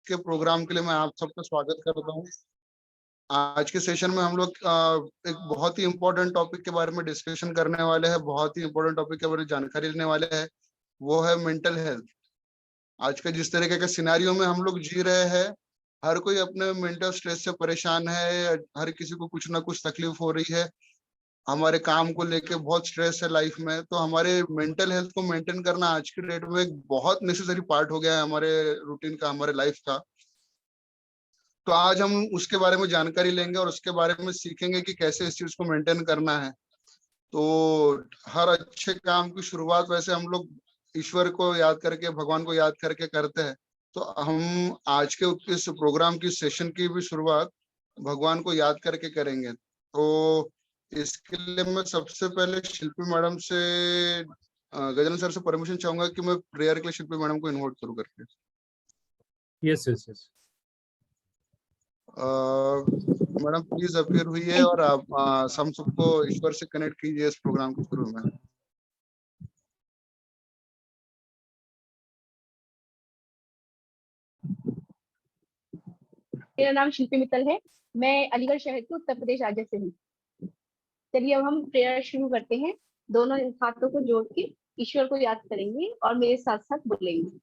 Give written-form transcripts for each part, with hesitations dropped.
के प्रोग्राम के लिए मैं आप सबका स्वागत करता हूँ। आज के सेशन में हम लोग एक बहुत ही इम्पोर्टेंट टॉपिक के बारे में डिस्कशन करने वाले हैं, बहुत ही इम्पोर्टेंट टॉपिक के बारे में जानकारी लेने वाले हैं। वो है मेंटल हेल्थ। आज के जिस तरीके के सिनेरियो में हम लोग जी रहे हैं, हर कोई अपने मेंटल स्ट्रेस से परेशान है, हर किसी को कुछ ना कुछ तकलीफ हो रही है। हमारे काम को लेके बहुत स्ट्रेस है लाइफ में, तो हमारे मेंटल हेल्थ को मेंटेन करना आज की डेट में एक बहुत नेसेसरी पार्ट हो गया है हमारे रूटीन का, हमारे लाइफ का। तो आज हम उसके बारे में जानकारी लेंगे और उसके बारे में सीखेंगे कि कैसे इस चीज को मेंटेन करना है। तो हर अच्छे काम की शुरुआत वैसे हम लोग ईश्वर को याद करके, भगवान को याद करके करते हैं। तो हम आज के इस प्रोग्राम की सेशन की भी शुरुआत भगवान को याद करके करेंगे। तो इसके लिए मैं सबसे पहले शिल्पी मैडम से, गजानन सर से परमिशन चाहूंगा कि मैं प्रेयर के लिए शिल्पी मैडम को इन्वाइट करूँ करके। Yes yes yes madam please appear हुई है और आप हम सबको ईश्वर से कनेक्ट कीजिए इस प्रोग्राम के शुरू में। मेरा नाम शिल्पी मित्तल है। मैं अलीगढ़ शहर के उत्तर प्रदेश राज्य से हूँ। चलिए अब हम प्रेयर शुरू करते हैं। दोनों हाथों को जोड़ के ईश्वर को याद करेंगे और मेरे साथ साथ बोलेंगे।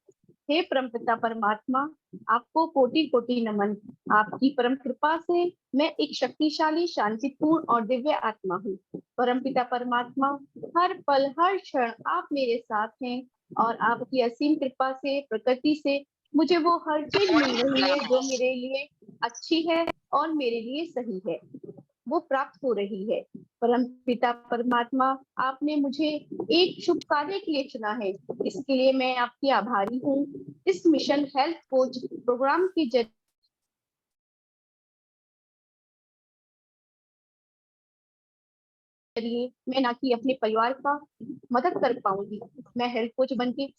हे परमपिता परमात्मा, आपको कोटि कोटि नमन। आपकी परम कृपा से मैं एक शक्तिशाली, शांतिपूर्ण और दिव्य आत्मा हूँ। परमपिता परमात्मा, हर पल हर क्षण आप मेरे साथ हैं और आपकी असीम कृपा से, प्रकृति से मुझे वो हर चीज मिल रही है जो मेरे लिए अच्छी है और मेरे लिए सही है, वो प्राप्त हो रही है। परम पिता परमात्मा, आपने मुझे एक शुभ कार्य के लिए चुना है, इसके लिए मैं आपकी आभारी हूँ। इस मिशन हेल्थ कोच प्रोग्राम के जरिए मैं ना कि अपने परिवार का मदद कर पाऊंगी, मैं हेल्थ कोच बनके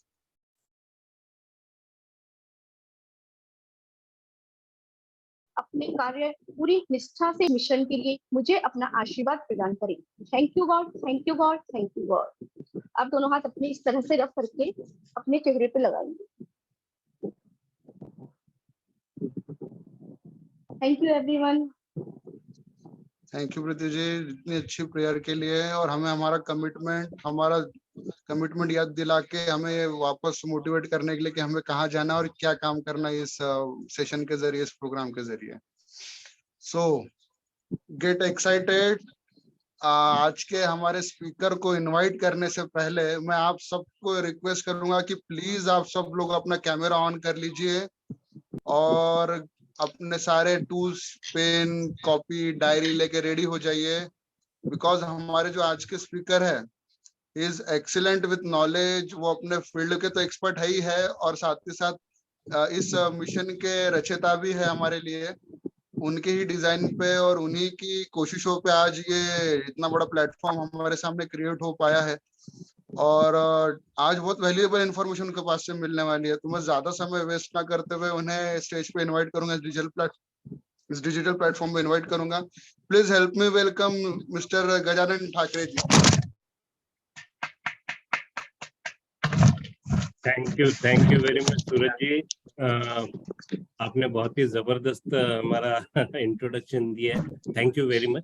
अपने कार्य पूरी निष्ठा से मिशन के लिए मुझे अपना आशीर्वाद प्रदान करें। Thank you God, thank you God, thank you God. अब दोनों हाथ अपने इस तरह से रख करके अपने चेहरे पे लगाएंगे। Thank you everyone. Thank you Preeti ji इतनी अच्छी प्रेयर के लिए, और हमें हमारा कमिटमेंट याद दिला के हमें वापस मोटिवेट करने के लिए कि हमें कहाँ जाना और क्या काम करना है इस सेशन के जरिए, इस प्रोग्राम के जरिए। सो गेट एक्साइटेड। आज के हमारे स्पीकर को इनवाइट करने से पहले मैं आप सबको रिक्वेस्ट करूंगा कि प्लीज आप सब लोग अपना कैमरा ऑन कर लीजिए और अपने सारे टूल्स, पेन, कॉपी, डायरी लेके रेडी हो जाइए। बिकॉज हमारे जो आज के स्पीकर है इज एक्सीलेंट विथ नॉलेज। वो अपने फील्ड के तो एक्सपर्ट है ही है, और साथ ही साथ इस मिशन के रचयिता भी है हमारे लिए। उनके ही डिजाइन पे और उन्हीं की कोशिशों पे आज ये इतना बड़ा प्लेटफॉर्म हमारे सामने क्रिएट हो पाया है। और आज बहुत वैल्यूएबल इन्फॉर्मेशन उनके पास से मिलने वाली है। तो मैं ज्यादा समय वेस्ट ना करते हुए उन्हें स्टेज पे इनवाइट करूंगा, इस डिजिटल प्लेटफॉर्म पे इनवाइट करूंगा। Please help me welcome mister Gajanan Thackeray ji. Thank you very much Suraj ji. आपने बहुत ही जबरदस्त हमारा इंट्रोडक्शन दिया है। Thank you very much.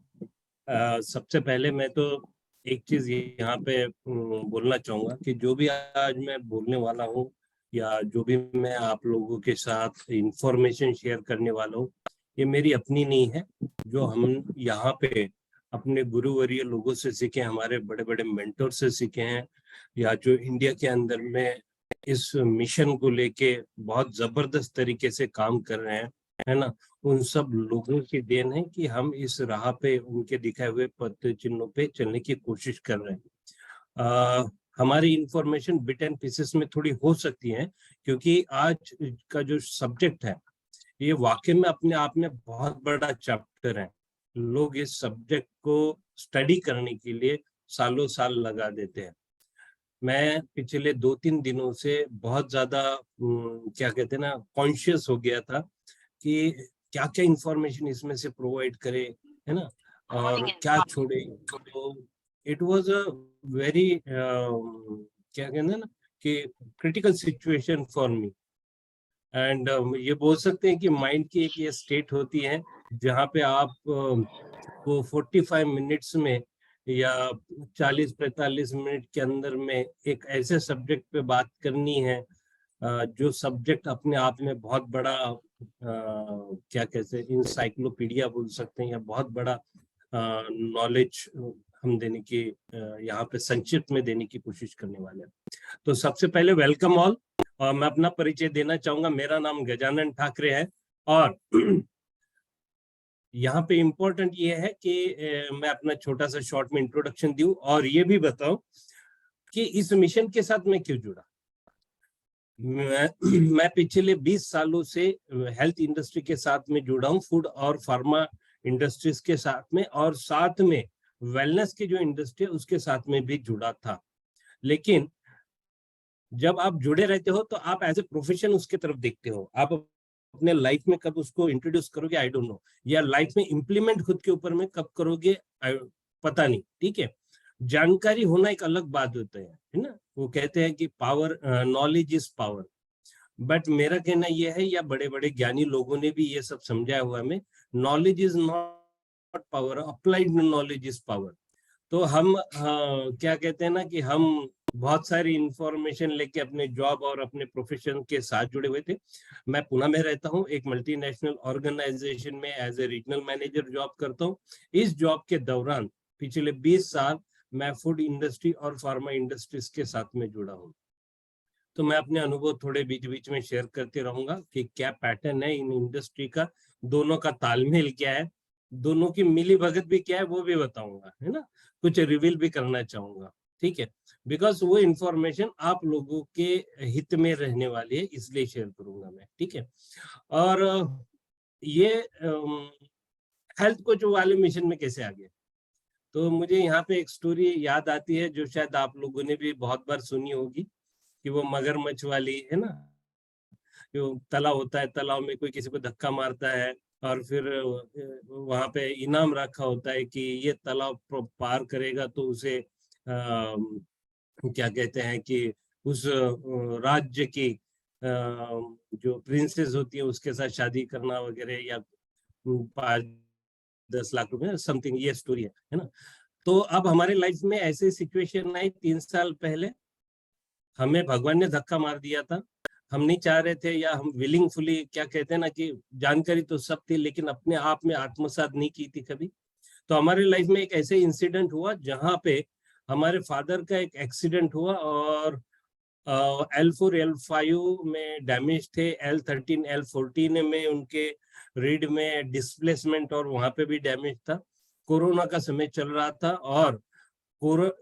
सबसे पहले मैं तो एक चीज यहाँ पे बोलना चाहूंगा कि जो भी आज मैं बोलने वाला हूँ या जो भी मैं आप लोगों के साथ इंफॉर्मेशन शेयर करने वाला हूँ, ये मेरी अपनी नहीं है। जो हम यहाँ पे अपने गुरुवर्य लोगों से सीखे, हमारे बड़े बड़े मेंटर से सीखे हैं, या जो इंडिया के अंदर में इस मिशन को लेके बहुत जबरदस्त तरीके से काम कर रहे हैं, है ना, उन सब लोगों की देन है कि हम इस राह पे उनके दिखाए हुए पद चिन्हों पे चलने की कोशिश कर रहे हैं। हमारी इंफॉर्मेशन बिट एंड पीसेस में थोड़ी हो सकती है, क्योंकि आज का जो सब्जेक्ट है ये वाकई में अपने आप में बहुत बड़ा चैप्टर है। लोग इस सब्जेक्ट को स्टडी करने के लिए सालों साल लगा देते हैं। मैं पिछले 2-3 दिनों से बहुत ज्यादा क्या कहते हैं ना, कॉन्शियस हो गया था कि क्या क्या इंफॉर्मेशन इसमें से प्रोवाइड करे, है ना, और क्या छोड़े। तो इट वाज अ वेरी क्या कहते हैं ना कि critical situation for me. And ये बोल सकते हैं कि माइंड की एक ये स्टेट होती है जहाँ पे आप वो 45 मिनट्स में या 40-45 मिनट के अंदर में एक ऐसे सब्जेक्ट पे बात करनी है जो सब्जेक्ट अपने आप में बहुत बड़ा क्या कहते हैं, इंसाइक्लोपीडिया बोल सकते हैं, या बहुत बड़ा नॉलेज हम देने की यहाँ पे संक्षिप्त में देने की कोशिश करने वाले हैं। तो सबसे पहले वेलकम ऑल, और मैं अपना परिचय देना चाहूंगा। मेरा नाम गजानन ठाकरे है, और यहाँ पे इम्पोर्टेंट ये है कि मैं अपना छोटा सा शॉर्ट में इंट्रोडक्शन दूं और ये भी बताऊं कि इस मिशन के साथ मैं क्यों जुड़ा। मैं पिछले 20 सालों से हेल्थ इंडस्ट्री के साथ में जुड़ा हूँ, फूड और फार्मा इंडस्ट्रीज के साथ में, और साथ में वेलनेस की जो इंडस्ट्री है उसके साथ में भी जुड़ा था। लेकिन जब आप जुड़े रहते हो तो आप एज ए प्रोफेशन उसके तरफ देखते हो, आप अपने लाइफ में कब उसको इंट्रोड्यूस करोगे आई डोंट नो, या लाइफ में इंप्लीमेंट खुद के ऊपर में कब करोगे पता नहीं, ठीक है। जानकारी होना एक अलग बात होता है ना। वो कहते हैं कि power, knowledge is power, but मेरा कहना यह है, या बड़े बड़े ज्ञानी लोगों ने भी ये सब समझाया हुआ है, knowledge is not power, applied knowledge is power. तो हम क्या कहते हैं ना कि हम बहुत सारी इंफॉर्मेशन लेके अपने जॉब और अपने प्रोफेशन के साथ जुड़े हुए थे। मैं पुणे में रहता हूँ, एक मल्टीनेशनल ऑर्गेनाइजेशन में as a regional manager job करता हूँ। इस जॉब के दौरान पिछले 20 साल मैं फूड इंडस्ट्री और फार्मा इंडस्ट्रीज के साथ में जुड़ा हूँ। तो मैं अपने अनुभव थोड़े बीच बीच में शेयर करते रहूंगा कि क्या पैटर्न है इन इंडस्ट्री का, दोनों का तालमेल क्या है, दोनों की मिली भगत भी क्या है वो भी बताऊंगा, है ना। कुछ रिवील भी करना चाहूंगा, ठीक है, बिकॉज वो इंफॉर्मेशन आप लोगों के हित में रहने वाली है, इसलिए शेयर करूंगा मैं, ठीक है। और ये हेल्थ कोच वाले मिशन में कैसे आ गए, तो मुझे यहाँ पे एक स्टोरी याद आती है जो शायद आप लोगों ने भी बहुत बार सुनी होगी, कि वो मगरमच्छ वाली, है ना। जो तालाब होता है, तालाब में कोई किसी को धक्का मारता है और फिर वहां पे इनाम रखा होता है कि ये तालाब पार करेगा तो उसे क्या कहते हैं कि उस राज्य की जो प्रिंसेस होती है उसके साथ शादी करना वगैरह, या 5-10 लाख रुपए समथिंग, ये स्टोरी है ना। तो अब हमारे लाइफ में ऐसी सिचुएशन आई 3 साल पहले, हमें भगवान ने धक्का मार दिया था। हम नहीं चाह रहे थे, या हम विलिंगफुली, क्या कहते हैं ना कि जानकारी तो सब थी लेकिन अपने आप में आत्मसात नहीं की थी कभी। तो हमारे लाइफ में एक ऐसे इंसिडेंट हुआ जहां पे हमारे फादर का एक एक्सीडेंट हुआ, और L4 L5 में डैमेज थे, L13 L14 में उनके रीड में डिस्प्लेसमेंट और वहां पे भी डैमेज था। कोरोना का समय चल रहा था, और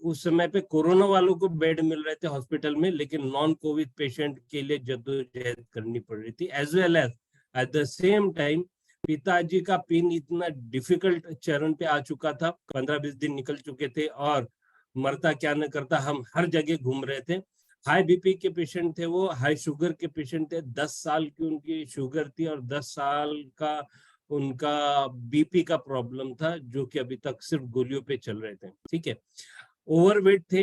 उस समय पे कोरोना वालों को बेड मिल रहे थे हॉस्पिटल में, लेकिन नॉन कोविड पेशेंट के लिए जद्दोजहद करनी पड़ रही थी। As well as at the same time पिताजी का पिन इतना डिफिकल्ट चरण पे आ चुका था, 15-20 दिन निकल चुके थे, और मरता क्या न करता, हम हर जगह घूम रहे थे। हाई बीपी के पेशेंट थे वो, हाई शुगर के पेशेंट थे, 10 साल की उनकी शुगर थी और 10 साल का उनका बीपी का प्रॉब्लम था, जो कि अभी तक सिर्फ गोलियों पे चल रहे थे, ठीक है। ओवरवेट थे,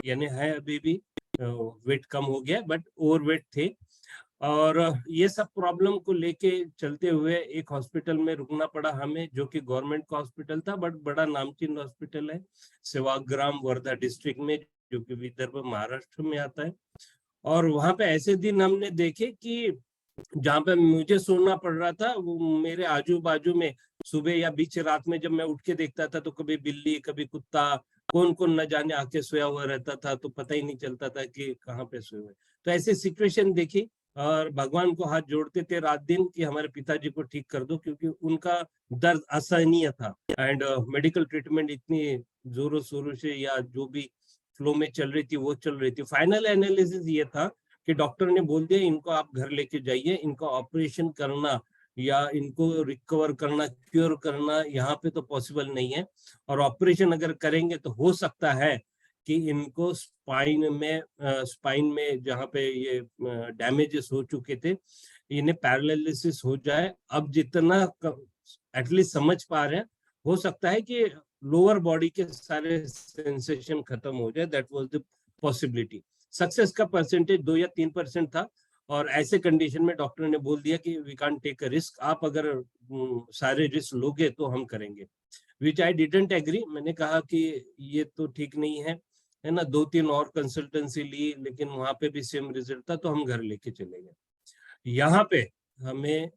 यानी है अभी भी, वेट कम हो गया बट ओवरवेट थे, और ये सब प्रॉब्लम को लेके चलते हुए एक हॉस्पिटल में रुकना पड़ा हमें, जो कि गवर्नमेंट का हॉस्पिटल था बट बड़ा नामचीन हॉस्पिटल है, सेवाग्राम वर्धा डिस्ट्रिक्ट में, जो कि विदर्भ महाराष्ट्र में आता है। और वहां पे ऐसे दिन हमने देखे कि जहाँ पे मुझे सोना पड़ रहा था, वो मेरे आजू बाजू में सुबह या बीच रात में जब मैं उठ के देखता था तो कभी बिल्ली कभी कुत्ता, कौन कौन न जाने आके सोया हुआ रहता था, तो पता ही नहीं चलता था कि कहाँ पे सोए हुए। तो ऐसी सिचुएशन देखी, और भगवान को हाथ जोड़ते थे रात दिन कि हमारे पिताजी को ठीक कर दो, क्योंकि उनका दर्द असहनीय था, एंड मेडिकल ट्रीटमेंट इतनी जोरों शोरों से या जो भी फ्लो में चल रही थी वो चल रही थी। फाइनल एनालिसिस ये था कि डॉक्टर ने बोल दिया इनको आप घर लेके जाइए, इनको ऑपरेशन करना या इनको रिकवर करना, क्योर करना यहाँ पे तो पॉसिबल नहीं है, और ऑपरेशन अगर करेंगे तो हो सकता है कि इनको स्पाइन में जहाँ पे ये डैमेजेस हो चुके थे, इन्हें पैरालिसिस हो जाए। अब जितना एटलीस्ट समझ पा रहे हैं, हो सकता है कि लोअर बॉडी के सारे सेंसेशन खत्म हो जाए, that was the possibility. Success का परसेंटेज 2 या 3% था, और ऐसे कंडीशन में डॉक्टर ने बोल दिया कि we can't take a risk, आप अगर सारे रिस्क लोगे तो हम करेंगे, विच आई डिडंट एग्री। मैंने कहा कि ये तो ठीक नहीं है ना। 2-3 और कंसल्टेंसी ली, लेकिन वहां पे भी सेम रिजल्ट था, तो हम घर लेके चले गए। यहाँ पे हमें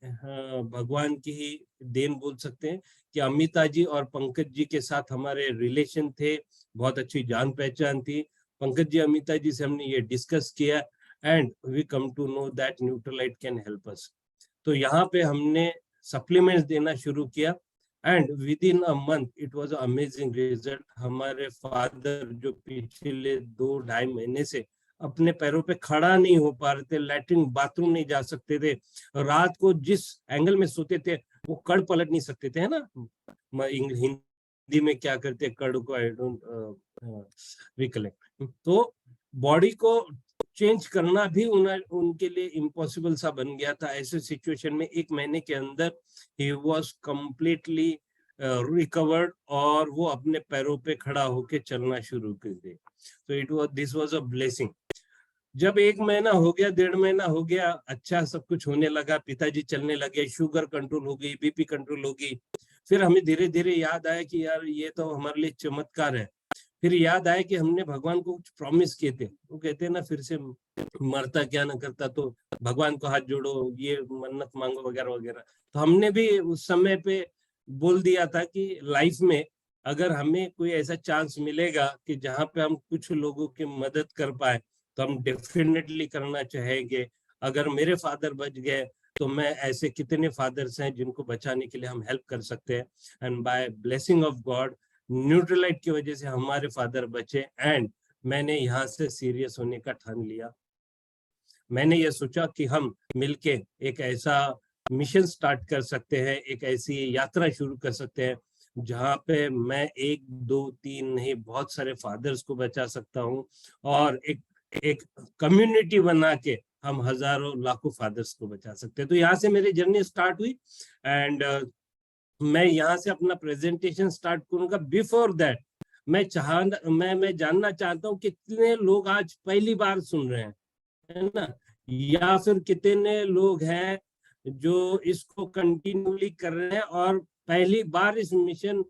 भगवान की ही देन बोल सकते हैं कि अमिता जी और पंकज जी के साथ हमारे रिलेशन थे, बहुत अच्छी जान पहचान थी। पंकज जी अमिता जी से हमने ये डिस्कस किया and we come to know that Nutrilite can help us. तो यहाँ पे हमने सप्लीमेंट्स देना शुरू किया and within a month it was amazing result. हमारे फादर जो पिछले 2-2.5 महीने से अपने पैरों पे खड़ा नहीं हो पा रहे थे, लैट्रिन बाथरूम नहीं जा सकते थे, रात को जिस एंगल में सोते थे वो कड़ पलट नहीं सकते थे, है ना। हिंदी में क्या करते कड़ को, आई डोंट रिकलेक्ट। तो बॉडी को चेंज करना भी उनके लिए इम्पॉसिबल सा बन गया था। ऐसे सिचुएशन में 1 महीने के अंदर ही वाज कंप्लीटली रिकवर्ड और वो अपने पैरों पे खड़ा होके चलना शुरू कर दिए। तो दिस वाज अ ब्लेसिंग। जब 1 महीना हो गया, 1.5 महीना हो गया, अच्छा सब कुछ होने लगा, पिताजी चलने लगे, शुगर कंट्रोल हो गई, बीपी कंट्रोल हो गई। फिर हमें धीरे धीरे याद आया कि यार ये तो हमारे लिए चमत्कार है। फिर याद आया कि हमने भगवान को कुछ प्रॉमिस किए थे। वो कहते हैं ना, फिर से मरता क्या ना करता, तो भगवान को हाथ जोड़ो, ये मन्नत मांगो वगैरह वगैरह। तो हमने भी उस समय पे बोल दिया था कि लाइफ में अगर हमें कोई ऐसा चांस मिलेगा कि जहाँ पे हम कुछ लोगों की मदद कर पाए तो हम डेफिनेटली करना चाहेंगे। अगर मेरे फादर बच गए तो मैं ऐसे कितने फादर्स हैं जिनको बचाने के लिए हम हेल्प कर सकते हैं। And by blessing of God, Nutrilite की वजह से हमारे फादर बचे एंड मैंने यहाँ से सीरियस होने का ठान लिया। मैंने ये सोचा कि हम मिलके एक ऐसा मिशन स्टार्ट कर सकते हैं, एक ऐसी यात्रा शुरू कर सकते हैं जहाँ पे मैं 1, 2, 3 नहीं, बहुत सारे फादर्स को बचा सकता हूँ और एक कम्युनिटी बना के हम हजारों लाखों फादर्स को बचा सकते हैं। तो यहाँ से मेरी जर्नी स्टार्ट हुई एंड मैं यहाँ से अपना प्रेजेंटेशन स्टार्ट करूंगा। बिफोर दैट मैं जानना चाहता हूँ कितने लोग आज पहली बार सुन रहे हैं, है ना, या फिर कितने लोग हैं जो इसको कंटिन्यूली कर रहे हैं और पहली बार इस मिशन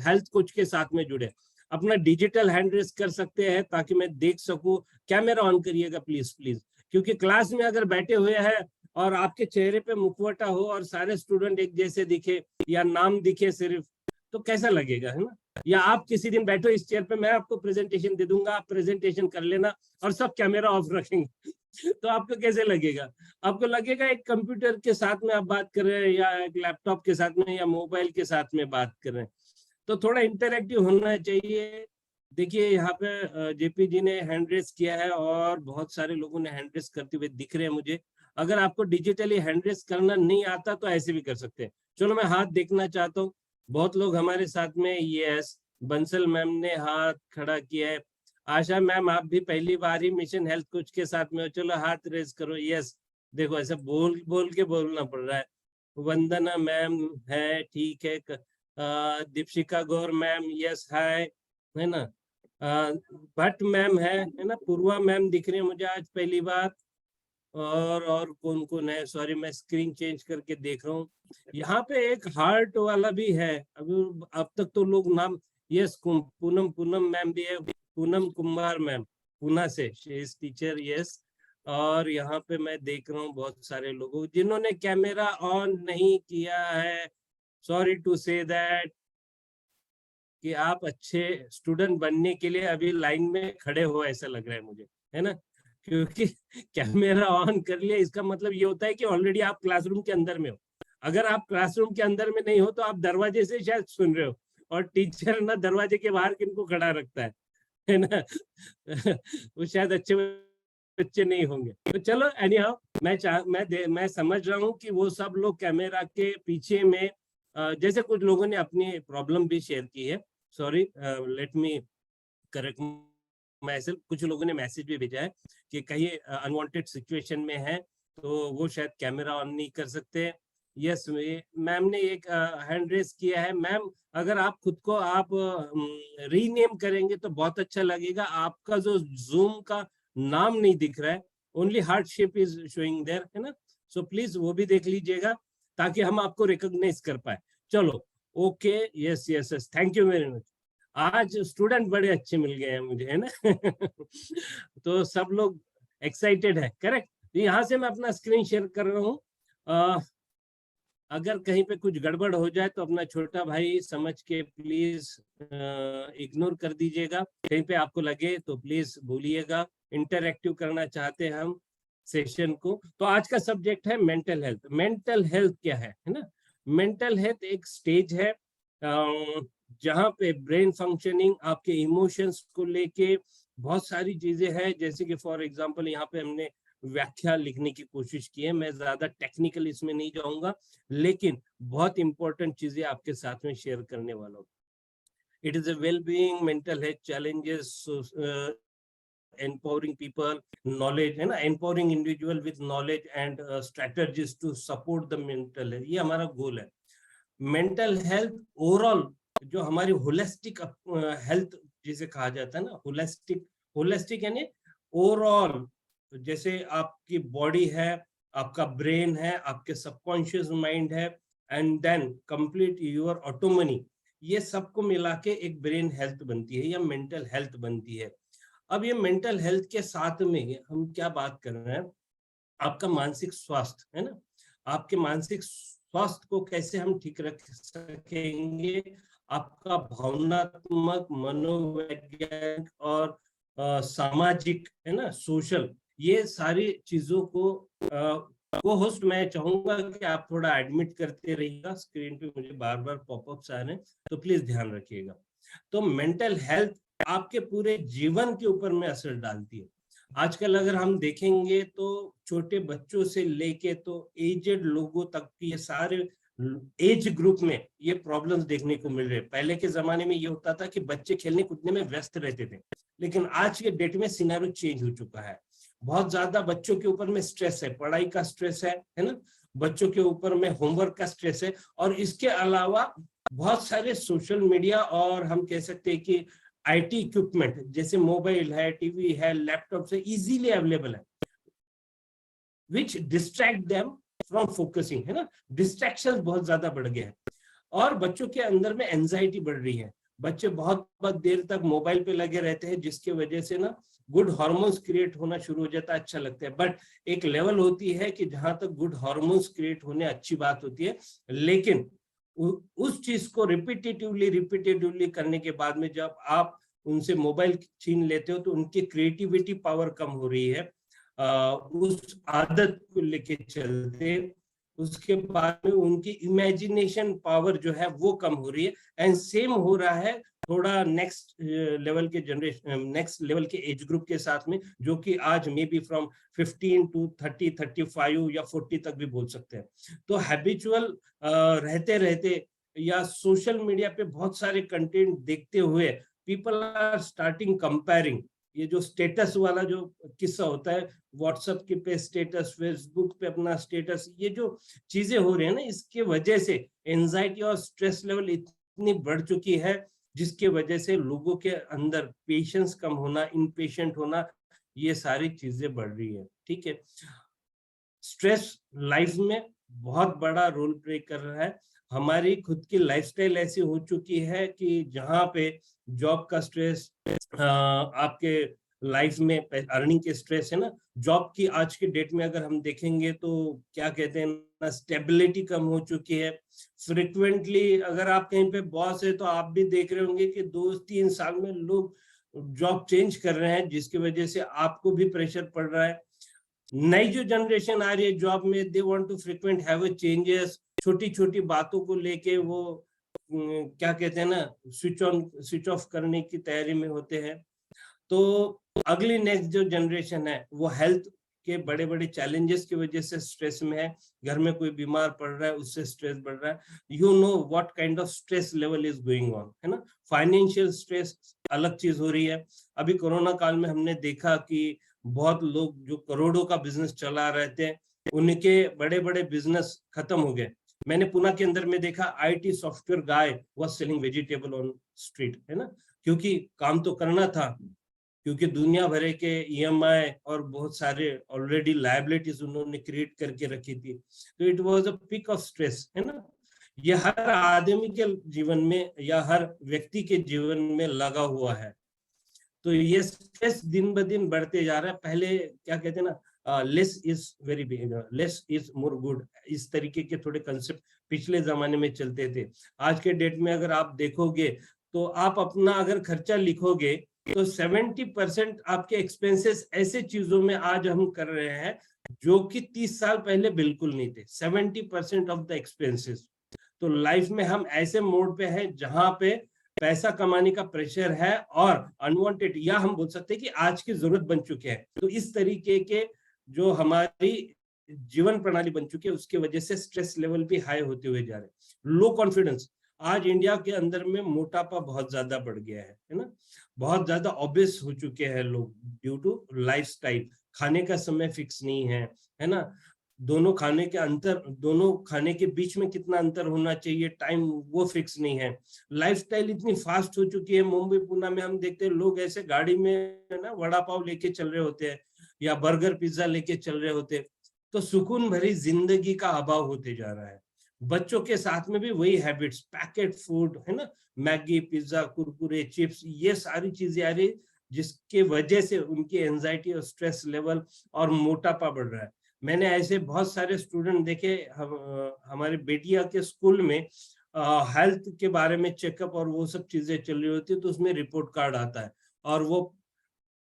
हेल्थ कोच के साथ में जुड़े। अपना डिजिटल हैंड रेस कर सकते हैं ताकि मैं देख सकूं। कैमरा ऑन करिएगा प्लीज प्लीज, क्योंकि क्लास में अगर बैठे हुए हैं और आपके चेहरे पे मुखवटा हो और सारे स्टूडेंट एक जैसे दिखे या नाम दिखे सिर्फ, तो कैसा लगेगा, है ना। या आप किसी दिन बैठो इस चेयर पे, मैं आपको प्रेजेंटेशन दे दूंगा, आप प्रेजेंटेशन कर लेना और सब कैमरा ऑफ रखेंगे तो आपको कैसे लगेगा? आपको लगेगा एक कंप्यूटर के साथ में आप बात कर रहे हैं या एक लैपटॉप के साथ में या मोबाइल के साथ में बात कर रहे हैं। तो थोड़ा इंटरैक्टिव होना चाहिए। देखिए यहाँ पे जेपी जी ने हैंड रेस किया है और बहुत सारे लोगों ने हैंड रेस करते हुए दिख रहे हैं मुझे। अगर आपको डिजिटली हैंड रेस करना नहीं आता तो ऐसे भी कर सकते हैं। चलो मैं हाथ देखना चाहता हूँ। बहुत लोग हमारे साथ में, यस, बंसल मैम ने हाथ खड़ा किया है। आशा मैम आप भी पहली बार ही मिशन हेल्थ कोच के साथ में हो, चलो हाथ रेस करो। यस, देखो ऐसे बोल बोल के बोलना पड़ रहा है। वंदना मैम है, ठीक है। दीपशिका गौर मैम, यस हाय, है ना। भट्ट मैम है ना। पूर्वा मैम दिख रही है मुझे आज पहली बार। और कौन कौन है, सॉरी मैं स्क्रीन चेंज करके देख रहा हूँ। यहाँ पे एक हार्ट वाला भी है। अभी अब तक तो लोग नाम, यस, पूनम मैम भी है, पूनम कुमार मैम पूना से, शी इज टीचर, यस। और यहाँ पे मैं देख रहा हूँ बहुत सारे लोगों जिन्होंने कैमरा ऑन नहीं किया है। सॉरी टू से दैट कि आप अच्छे स्टूडेंट बनने के लिए अभी लाइन में खड़े हो, ऐसा लग रहा है मुझे, है ना। क्योंकि कैमरा ऑन कर लिया इसका मतलब ये होता है कि ऑलरेडी आप क्लासरूम के अंदर में हो। अगर आप क्लासरूम के अंदर में नहीं हो तो आप दरवाजे से शायद सुन रहे हो, और टीचर ना दरवाजे के बाहर किनको खड़ा रखता है ना वो शायद अच्छे बच्चे नहीं होंगे। तो चलो एनी हाउ, मैं समझ रहा हूँ कि वो सब लोग कैमरा के पीछे में जैसे कुछ लोगों ने अपनी प्रॉब्लम भी शेयर की है। Sorry, let me correct message. कुछ लोगों ने मैसेज भी भेजा है कि कहीं अनवांटेड सिचुएशन में है तो वो शायद कैमरा ऑन नहीं कर सकते। यस, मैम ने एक हैंड रेस किया है। मैम अगर आप खुद को आप रीनेम करेंगे तो बहुत अच्छा लगेगा। आपका जो जूम का नाम नहीं दिख रहा है only heart shape is showing there, है ना। सो प्लीज वो भी देख लीजिएगा ताकि हम आपको रिकॉग्नाइज कर पाए। चलो okay, yes yes yes, thank you very much. आज स्टूडेंट बड़े अच्छे मिल गए हैं मुझे, है ना। तो सब लोग एक्साइटेड है, करेक्ट। यहाँ से मैं अपना स्क्रीन शेयर कर रहा हूँ। अगर कहीं पे कुछ गड़बड़ हो जाए तो अपना छोटा भाई समझ के प्लीज इग्नोर कर दीजिएगा। कहीं पे आपको लगे तो प्लीज बोलिएगा। इंटरएक्टिव करना चाहते हैं हम सेशन को। तो आज का सब्जेक्ट है मेंटल हेल्थ। मेंटल हेल्थ क्या है ना। मेंटल हेल्थ एक स्टेज है जहाँ पे ब्रेन फंक्शनिंग, आपके इमोशंस को लेके बहुत सारी चीजें हैं। जैसे कि फॉर एग्जांपल यहाँ पे हमने व्याख्या लिखने की कोशिश की है। मैं ज्यादा टेक्निकल इसमें नहीं जाऊंगा, लेकिन बहुत इंपॉर्टेंट चीजें आपके साथ में शेयर करने वाला हूँ। It is a wellbeing, mental health challenges, empowering people, knowledge, है ना, empowering individual with knowledge and strategies to support the mental health, ये हमारा गोल है। मेंटल हेल्थ ओवरऑल जो हमारी होलिस्टिक हेल्थ जिसे कहा जाता है ना, होलिस्टिक यानी ओवरऑल, जैसे आपकी बॉडी है, आपका ब्रेन है, आपके सबकॉन्शियस माइंड है, and then complete your autonomy, ये सबको मिला के एक ब्रेन हेल्थ बनती है या मेंटल हेल्थ बनती है। अब ये मेंटल हेल्थ के साथ में हम क्या बात कर रहे हैं, आपका मानसिक स्वास्थ्य, है ना। आपके मानसिक स्वास्थ्य को कैसे हम ठीक रख सकेंगे, आपका भावनात्मक, मनोवैज्ञानिक और सामाजिक, है ना, सोशल, ये सारी चीजों को होस्ट मैं चाहूंगा कि आप थोड़ा एडमिट करते रहिएगा। स्क्रीन पे मुझे बार बार पॉपअप्स आ रहे हैं, तो प्लीज ध्यान रखिएगा। तो मेंटल हेल्थ आपके पूरे जीवन के ऊपर में असर डालती है। आजकल अगर हम देखेंगे तो छोटे बच्चों से लेके तो एजेड लोगों तक ये सारे एज ग्रुप में ये प्रॉब्लम्स देखने को मिल रहे हैं। पहले के जमाने में ये होता था कि बच्चे खेलने कूदने में व्यस्त रहते थे, लेकिन आज के डेट में सिनेरियो चेंज हो चुका है। बहुत ज्यादा बच्चों के ऊपर में स्ट्रेस है, पढ़ाई का स्ट्रेस है ना, बच्चों के ऊपर में होमवर्क का स्ट्रेस है, और इसके अलावा बहुत सारे सोशल मीडिया और हम कह सकते हैं कि आईटी इक्विपमेंट जैसे मोबाइल है, टीवी है, लैपटॉप से इजीली अवेलेबल है, विच डिस्ट्रैक्ट देम फ्रॉम फोकसिंग, है ना। डिस्ट्रैक्शंस बहुत ज्यादा बढ़ गए हैं और बच्चों के अंदर में एंजाइटी बढ़ रही है। बच्चे बहुत बहुत देर तक मोबाइल पे लगे रहते हैं, जिसके वजह से ना गुड हार्मोन्स क्रिएट होना शुरू हो जाता है, अच्छा लगता है। बट एक लेवल होती है कि जहां तक गुड हार्मोन्स क्रिएट होने अच्छी बात होती है, लेकिन उस चीज को रिपीटेटिवली करने के बाद में जब आप उनसे मोबाइल छीन लेते हो तो उनकी क्रिएटिविटी पावर कम हो रही है उस आदत को लेके चलते। उसके बाद में उनकी इमेजिनेशन पावर जो है वो कम हो रही है। एंड सेम हो रहा है थोड़ा नेक्स्ट लेवल के जनरेशन, नेक्स्ट लेवल के एज ग्रुप के साथ में, जो कि आज मे बी फ्रॉम 15 to 30, 35 या 40 तक भी बोल सकते हैं। तो हैबिचुअल रहते रहते या सोशल मीडिया पे बहुत सारे कंटेंट देखते हुए पीपल आर स्टार्टिंग कंपेयरिंग। ये जो स्टेटस वाला जो किस्सा होता है, व्हाट्सएप के पे स्टेटस, फेसबुक पे अपना स्टेटस, ये जो चीजें हो रही है ना, इसके वजह से एंजाइटी और स्ट्रेस लेवल इतनी बढ़ चुकी है, जिसके वजह से लोगों के अंदर पेशेंस कम होना, इम्पेशेंट होना, ये सारी चीजें बढ़ रही है। ठीक है, स्ट्रेस लाइफ में बहुत बड़ा रोल प्ले कर रहा है। हमारी खुद की लाइफस्टाइल ऐसी हो चुकी है कि जहाँ पे जॉब का स्ट्रेस, आपके लाइफ में अर्निंग के स्ट्रेस, है ना, जॉब की आज के डेट में अगर हम देखेंगे तो क्या कहते हैं ना, स्टेबिलिटी कम हो चुकी है। फ्रिक्वेंटली अगर आप कहीं पे बॉस है तो आप भी देख रहे होंगे कि 2-3 साल में लोग जॉब चेंज कर रहे हैं, जिसकी वजह से आपको भी प्रेशर पड़ रहा है। नई जो जनरेशन आ रही है जॉब में, they want to frequent have changes. छोटी छोटी बातों को लेके वो क्या कहते हैं ना, स्विच ऑफ करने की तैयारी में होते हैं। तो अगली नेक्स्ट जो जनरेशन है वो हेल्थ के बड़े बड़े चैलेंजेस की वजह से स्ट्रेस में है। घर में कोई बीमार पड़ रहा है, उससे स्ट्रेस बढ़ रहा है। You know what kind of stress level is going on, है ना। फाइनेंशियल स्ट्रेस अलग चीज हो रही है। अभी कोरोना काल में हमने देखा कि बहुत लोग जो करोड़ों का बिजनेस चला रहे थे, उनके बड़े बड़े बिजनेस खत्म हो गए। मैंने पुणे के अंदर में देखा, IT software guy was selling vegetable on street, है ना, क्योंकि काम तो करना था, क्योंकि दुनिया भरे के EMI और बहुत सारे ऑलरेडी लायबिलिटीज उन्होंने क्रिएट करके रखी थी। तो it was a peak of stress, है ना। ये हर आदमी के जीवन में या हर व्यक्ति के जीवन में लगा हुआ है। तो ये स्ट्रेस दिन ब दिन बढ़ते जा रहा है। पहले क्या कहते हैं ना, less is very big, less is more good, इस तरीके के थोड़े कंसेप्ट पिछले जमाने में चलते थे। आज के डेट में अगर आप देखोगे तो आप अपना अगर खर्चा लिखोगे तो 70% आपके एक्सपेंसेस ऐसे चीजों में आज हम कर रहे हैं जो कि 30 साल पहले बिल्कुल नहीं थे। 70% ऑफ द एक्सपेंसेस। तो लाइफ में हम ऐसे मोड पे हैं जहां पे पैसा कमाने का प्रेशर है और अनवांटेड, या हम बोल सकते हैं कि आज की जरूरत बन चुके हैं। तो इस तरीके के जो हमारी जीवन प्रणाली बन चुकी है उसकी वजह से स्ट्रेस लेवल भी हाई होते हुए जा रहे हैं। लो कॉन्फिडेंस, आज इंडिया के अंदर में मोटापा बहुत ज्यादा बढ़ गया है ना। बहुत ज्यादा ओबेस हो चुके हैं लोग ड्यू टू लाइफस्टाइल। खाने का समय फिक्स नहीं है ना। दोनों खाने के बीच में कितना अंतर होना चाहिए, टाइम, वो फिक्स नहीं है। लाइफस्टाइल इतनी फास्ट हो चुकी है। मुंबई पुणे में हम देखते हैं लोग ऐसे गाड़ी में ना वड़ा पाव लेके चल रहे होते हैं या बर्गर पिज्जा लेके चल रहे होते हैं। तो सुकून भरी जिंदगी का अभाव होते जा रहा है। बच्चों के साथ में भी वही हैबिट्स, पैकेट फूड, है ना, मैगी, पिज्जा, कुरकुरे, चिप्स, ये सारी चीजें आ रही जिसके वजह से उनकी एंजाइटी और स्ट्रेस लेवल और मोटापा बढ़ रहा है। मैंने ऐसे बहुत सारे स्टूडेंट देखे। हमारे बेटिया के स्कूल में हेल्थ के बारे में चेकअप और वो सब चीजें चल रही होती है, तो उसमें रिपोर्ट कार्ड आता है और वो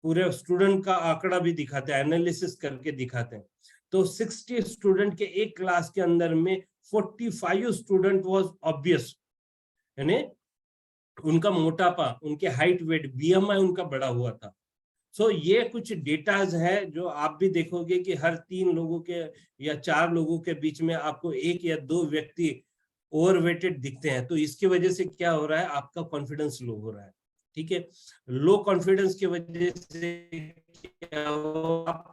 पूरे स्टूडेंट का आंकड़ा भी दिखाते हैं, एनालिसिस करके दिखाते हैं। तो 60 स्टूडेंट के एक क्लास के अंदर में 45 स्टूडेंट वाज ऑब्वियस, यानी उनका मोटापा, उनके हाइट, वेट, BMI उनका बढ़ा हुआ था। सो ये कुछ डेटाज है जो आप भी देखोगे कि हर 3 लोगों के या 4 लोगों के बीच में आपको 1 या 2 व्यक्ति ओवरवेटेड दिखते हैं। तो इसकी वजह से क्या हो रहा है, आपका कॉन्फिडेंस लो हो रहा है। ठीक है, लो कॉन्फिडेंस की वजह से क्या हो, आप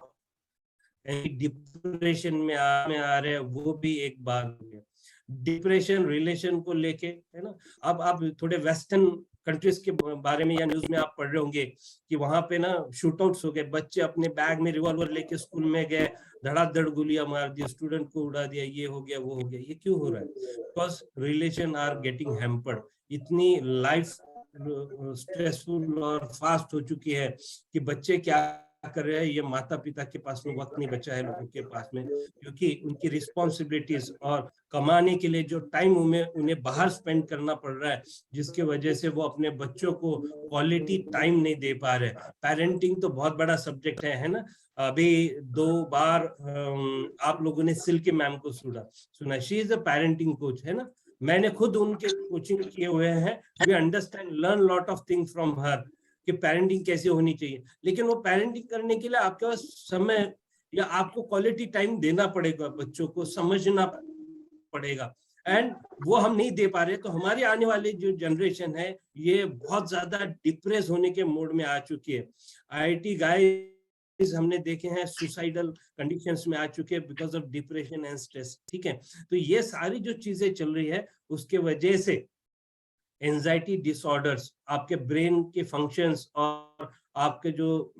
डिप्रेशन में आ रहे हैं, वो भी एक बात है। डिप्रेशन रिलेशन को लेके, है ना। अब आप थोड़े वेस्टर्न कंट्रीज के बारे में या न्यूज में आप पढ़ रहे होंगे कि वहां पे ना शूटआउट्स हो गए, बच्चे अपने बैग में रिवॉल्वर लेके स्कूल में गए, धड़ाधड़ गोलियां मार दी, स्टूडेंट को उड़ा दिया, ये हो गया, वो हो गया। ये क्यों हो रहा है? Because relation are getting hampered. इतनी लाइफ स्ट्रेसफुल और फास्ट हो चुकी है कि बच्चे क्या कर रहे हैं, ये माता पिता के पास में वक्त नहीं बचा है लोगों के पास में, क्योंकि उनकी रिस्पॉन्सिबिलिटीज और कमाने के लिए जो टाइम उन्हें बाहर स्पेंड करना पड़ रहा है, जिसकी वजह से वो अपने बच्चों को क्वालिटी टाइम नहीं दे पा रहे। पेरेंटिंग तो बहुत बड़ा सब्जेक्ट है ना। अभी 2 बार आप लोगों ने सिल्की मैम को सुना, she is a parenting coach, है ना। मैंने खुद उनके कोचिंग किए हुए हैं। We understand, learn lot of things from her कि पेरेंटिंग कैसे होनी चाहिए। लेकिन वो पेरेंटिंग करने के लिए आपके पास समय या आपको क्वालिटी टाइम देना पड़ेगा, बच्चों को समझना पड़ेगा, एंड वो हम नहीं दे पा रहे। तो हमारी आने वाली जो जनरेशन है ये बहुत ज्यादा डिप्रेस होने के मोड में आ चुकी है। IIT गाइस हमने देखे हैं सुसाइडल कंडीशंस में आ चुके हैं because of depression and stress. ठीक है, तो ये सारी जो चीजें चल रही है उसके वजह से एंजाइटी डिसऑर्डर्स, आपके ब्रेन के फंक्शंस और आपके जो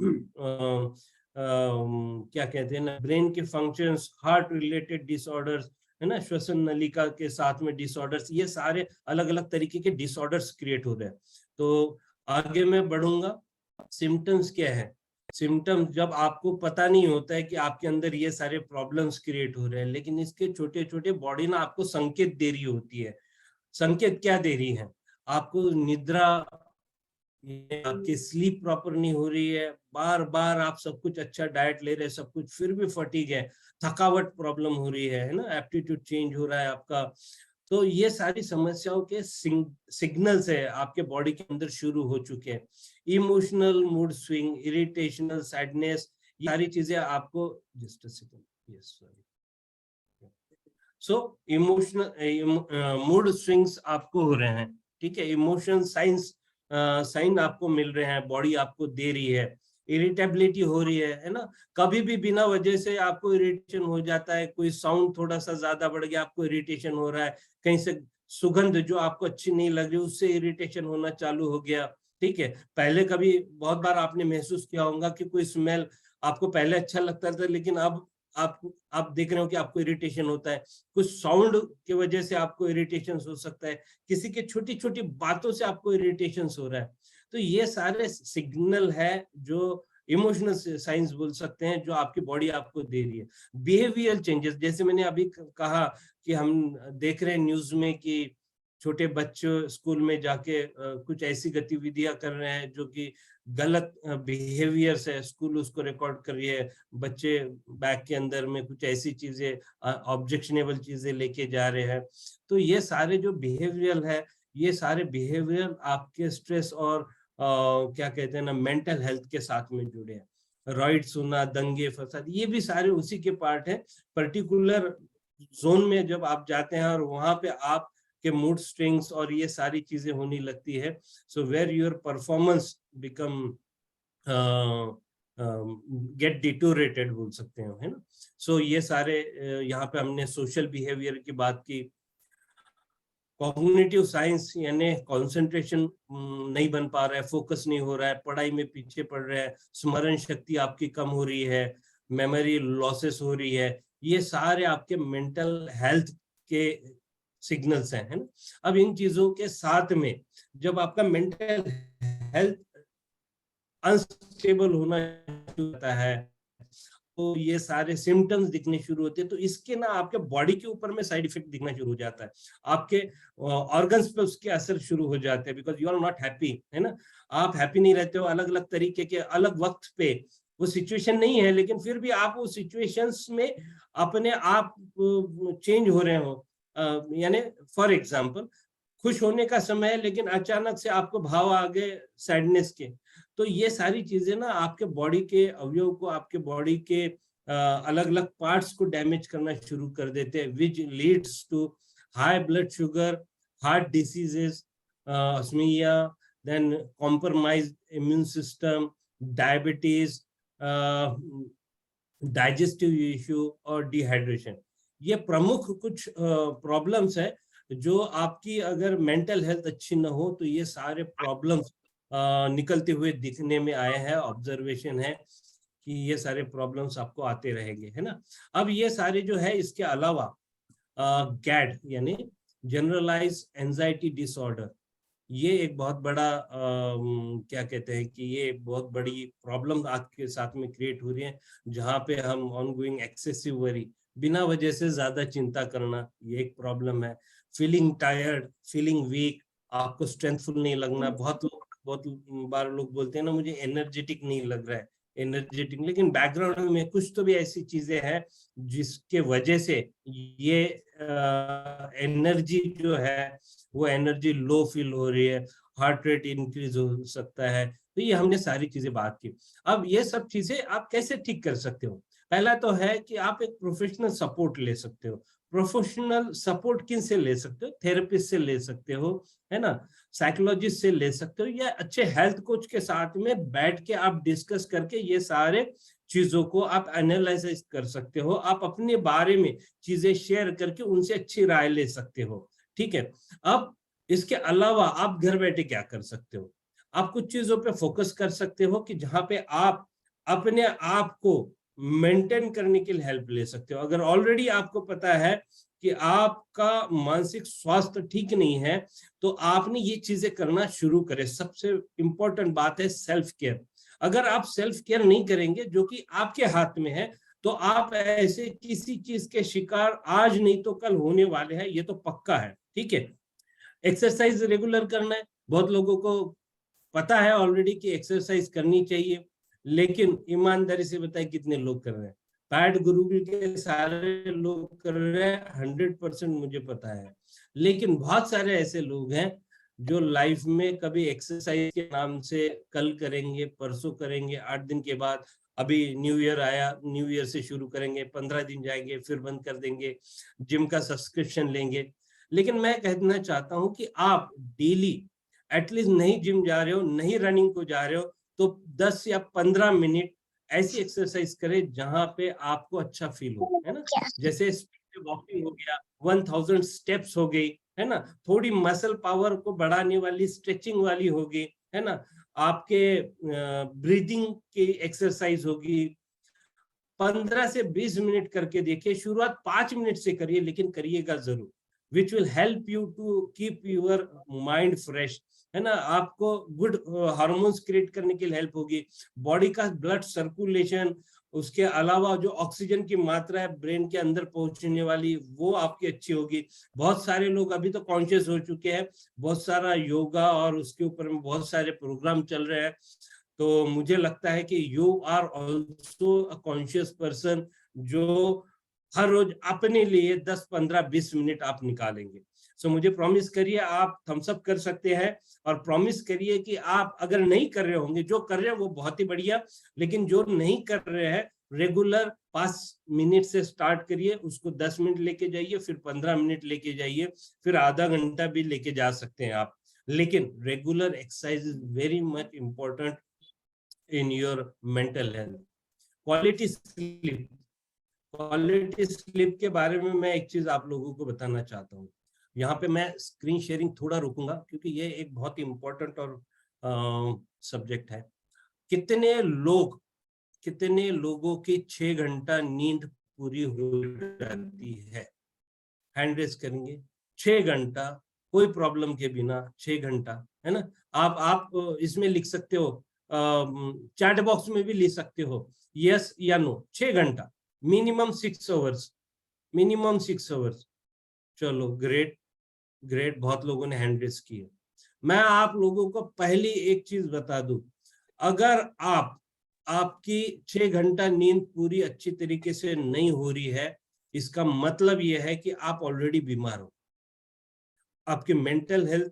क्या कहते हैं ना, ब्रेन के फंक्शंस, हार्ट रिलेटेड डिसऑर्डर्स, है ना, श्वसन नलिका के साथ में डिसऑर्डर्स, ये सारे अलग अलग तरीके के डिसऑर्डर्स क्रिएट हो रहे हैं। तो आगे मैं बढ़ूंगा। सिम्टम्स क्या है? सिम्टम्स जब आपको पता नहीं होता है कि आपके अंदर ये सारे प्रॉब्लम्स क्रिएट हो रहे हैं, लेकिन इसके छोटे छोटे बॉडी ना आपको संकेत दे रही होती है। संकेत क्या दे रही है? आपको निद्रा, आपकी स्लीप प्रॉपर नहीं हो रही है, बार बार आप सब कुछ अच्छा डाइट ले रहे हैं, सब कुछ, फिर भी फटीग है, थकावट प्रॉब्लम हो रही है ना, एप्टीट्यूड चेंज हो रहा है आपका। तो ये सारी समस्याओं के सिग्नल्स है आपके बॉडी के अंदर शुरू हो चुके हैं। इमोशनल मूड स्विंग, इरिटेशनल सैडनेस, ये सारी चीजें आपको, just a second, yes sorry, so emotional mood swings आपको हो रहे हैं। ठीक है, इमोशन साइन आपको मिल रहे हैं, बॉडी आपको दे रही है। इरिटेबिलिटी हो रही है ना, कभी भी बिना वजह से आपको इरिटेशन हो जाता है। कोई साउंड थोड़ा सा ज्यादा बढ़ गया, आपको इरिटेशन हो रहा है। कहीं से सुगंध जो आपको अच्छी नहीं लग रही, उससे इरिटेशन होना चालू हो गया, ठीक है, पहले कभी बहुत बार आपने महसूस किया होगा कि कोई स्मेल आपको पहले अच्छा लगता था, लेकिन अब आप देख रहे हो कि आपको इरिटेशन होता है, कुछ साउंड की वजह से आपको इरिटेशन हो सकता है, किसी के छोटी छोटी बातों से आपको इरिटेशन हो रहा है। तो ये सारे सिग्नल है जो इमोशनल साइंस बोल सकते हैं, जो आपकी बॉडी आपको दे रही है। बिहेवियर चेंजेस, जैसे मैंने अभी कहा कि हम देख रहे हैं न्यूज में कि छोटे बच्चे स्कूल में जाके कुछ ऐसी गतिविधियां कर रहे हैं जो कि गलत बिहेवियर है, स्कूल उसको रिकॉर्ड कर रही है, बच्चे बैग के अंदर में कुछ ऐसी चीजें ऑब्जेक्शनेबल चीजें लेके जा रहे हैं। तो ये सारे जो बिहेवियर है, ये सारे बिहेवियर आपके स्ट्रेस और क्या कहते हैं ना, मेंटल हेल्थ के साथ में जुड़े हैं। रॉइड्स होना, दंगे फसाद, ये भी सारे उसी के पार्ट है। पर्टिकुलर जोन में जब आप जाते हैं और वहां पे आप के मूड स्ट्रिंग्स और ये सारी चीजें होने लगती है, so where your performance become get deteriorated बोल सकते हैं, है ना। सो ये सारे यहाँ पे हमने सोशल बिहेवियर की बात की। कॉग्निटिव साइंस यानी कंसंट्रेशन नहीं बन पा रहा है, फोकस नहीं हो रहा है, पढ़ाई में पीछे पड़ रहा है, स्मरण शक्ति आपकी कम हो रही है, मेमोरी लॉसेस हो रही है, ये सारे आपके मेंटल हेल्थ के सिग्नल्स हैं, है ना। अब इन चीजों के साथ में जब आपका मेंटल हेल्थ अनस्टेबल होना शुरू होता है, तो ये सारे सिम्टम्स दिखने शुरू होते हैं। तो इसके ना आपके बॉडी के ऊपर में साइड इफेक्ट दिखना शुरू हो जाता है, आपके ऑर्गन्स पे उसके असर शुरू हो जाते हैं, because you are not happy, है ना। आप हैप्पी नहीं रहते हो, अलग अलग तरीके के अलग वक्त पे, वो सिचुएशन नहीं है लेकिन फिर भी आप वो सिचुएशंस में अपने आप चेंज हो रहे हो। यानी फॉर एग्जाम्पल, खुश होने का समय है लेकिन अचानक से आपको भाव आ गए सैडनेस के, तो ये सारी चीजें ना आपके बॉडी के अवयव को, आपके बॉडी के अलग अलग पार्ट्स को डैमेज करना शुरू कर देते हैं, which leads to high blood sugar, heart diseases, asthma, then compromise immune system, diabetes, digestive issue और डिहाइड्रेशन। ये प्रमुख कुछ प्रॉब्लम्स है जो आपकी अगर मेंटल हेल्थ अच्छी ना हो तो ये सारे प्रॉब्लम्स निकलते हुए दिखने में आए हैं। ऑब्जर्वेशन है कि ये सारे प्रॉब्लम्स आपको आते रहेंगे, है ना। अब ये सारे जो है, इसके अलावा गैड यानी जनरलाइज एंजाइटी डिसऑर्डर, ये एक बहुत बड़ा क्या कहते हैं कि ये बहुत बड़ी प्रॉब्लम आपके साथ में क्रिएट हो रही है, जहाँ पे हम ऑनगोइंग एक्सेसिव वरी, बिना वजह से ज्यादा चिंता करना, ये एक प्रॉब्लम है। फीलिंग टायर्ड, फीलिंग वीक, आपको स्ट्रेंथफुल नहीं लगना। बहुत बार लोग बोलते हैं ना, मुझे एनर्जेटिक नहीं लग रहा है, एनर्जेटिक, लेकिन बैकग्राउंड में कुछ तो भी ऐसी चीजें हैं जिसके वजह से ये एनर्जी जो है वो एनर्जी लो फील हो रही है, हार्ट रेट इंक्रीज हो सकता है। तो ये हमने सारी चीजें बात की। अब ये सब चीजें आप कैसे ठीक कर सकते हो? पहला तो है कि आप एक प्रोफेशनल सपोर्ट ले सकते हो। प्रोफेशनल सपोर्ट किन से ले सकते हो? थेरेपिस्ट से ले सकते हो, है ना, साइकोलॉजिस्ट से ले सकते हो, या अच्छे हेल्थ कोच के साथ में बैठ के आप डिस्कस करके ये सारे चीजों को आप एनालाइज कर सकते हो। आप अपने बारे में चीजें शेयर करके उनसे अच्छी राय ले सकते हो, ठीक है। अब इसके अलावा आप घर बैठे क्या कर सकते हो? आप कुछ चीजों पे फोकस कर सकते हो कि जहां पे आप अपने आप को मेंटेन करने के लिए हेल्प ले सकते हो। अगर ऑलरेडी आपको पता है कि आपका मानसिक स्वास्थ्य ठीक नहीं है, तो आपने ये चीजें करना शुरू करें। सबसे इंपॉर्टेंट बात है सेल्फ केयर। अगर आप सेल्फ केयर नहीं करेंगे, जो कि आपके हाथ में है, तो आप ऐसे किसी चीज के शिकार आज नहीं तो कल होने वाले हैं, ये तो पक्का है, ठीक है। एक्सरसाइज रेगुलर करना है। बहुत लोगों को पता है ऑलरेडी कि एक्सरसाइज करनी चाहिए, लेकिन ईमानदारी से बताए कितने लोग कर रहे हैं? पैट गुरुकुल के सारे लोग कर रहे हैं, 100% मुझे पता है। लेकिन बहुत सारे ऐसे लोग हैं जो लाइफ में कभी एक्सरसाइज के नाम से कल करेंगे, परसों करेंगे, 8 दिन के बाद, अभी न्यू ईयर आया, न्यू ईयर से शुरू करेंगे, 15 दिन जाएंगे, फिर बंद कर देंगे, जिम का सब्सक्रिप्शन लेंगे। लेकिन मैं कहना चाहता हूं कि आप डेली एटलीस्ट नहीं जिम जा रहे हो, नहीं रनिंग को जा रहे हो, तो 10 या 15 मिनट ऐसी एक्सरसाइज करें जहां पे आपको अच्छा फील हो, है ना। जैसे वॉकिंग हो गया, 1000 स्टेप्स हो गई, है ना, थोड़ी मसल पावर को बढ़ाने वाली स्ट्रेचिंग वाली होगी, है ना, आपके ब्रीदिंग की एक्सरसाइज होगी। 15 से 20 मिनट करके देखिए, शुरुआत 5 मिनट से करिए, लेकिन करिएगा जरूर, which will help you to keep your mind fresh, है ना, आपको गुड हार्मोन्स क्रिएट करने के लिए हेल्प होगी, बॉडी का ब्लड सर्कुलेशन, उसके अलावा जो ऑक्सीजन की मात्रा है ब्रेन के अंदर पहुंचने वाली, वो आपकी अच्छी होगी। बहुत सारे लोग अभी तो कॉन्शियस हो चुके हैं, बहुत सारा योगा और उसके ऊपर में बहुत सारे प्रोग्राम चल रहे हैं, तो मुझे लगता है कि you are also a conscious person, जो हर रोज अपने लिए 10, 15, 20 मिनट आप निकालेंगे। सो मुझे प्रॉमिस करिए, आप थम्स अप कर सकते हैं, और प्रॉमिस करिए कि आप अगर नहीं कर रहे होंगे, जो कर रहे हैं वो बहुत ही बढ़िया, लेकिन जो नहीं कर रहे हैं, रेगुलर 5 मिनट से स्टार्ट करिए, उसको 10 मिनट लेके जाइए, फिर 15 मिनट लेके जाइए, फिर आधा घंटा भी लेके जा सकते हैं आप, लेकिन regular exercise is very much important in your mental health. Quality sleep के बारे में मैं एक चीज आप लोगों को बताना चाहता हूँ। यहाँ पे मैं स्क्रीन शेयरिंग थोड़ा रोकूंगा, क्योंकि ये एक बहुत ही इंपॉर्टेंट और सब्जेक्ट है। कितने लोगों की 6 घंटा नींद पूरी हो जाती है? हैंड रेस करेंगे। 6 घंटा कोई प्रॉब्लम के बिना, 6 घंटा, है ना। आप इसमें लिख सकते हो, चैट बॉक्स में भी लिख सकते हो, यस या नो। 6 घंटा, मिनिमम 6 आवर्स, मिनिमम 6 आवर्स। चलो ग्रेट, बहुत लोगों ने हैंड रेस किए। मैं आप लोगों को पहली एक चीज बता दूं, अगर आपकी 6 घंटा नींद पूरी अच्छी तरीके से नहीं हो रही है, इसका मतलब यह है कि आप ऑलरेडी बीमार हो। आपके मेंटल हेल्थ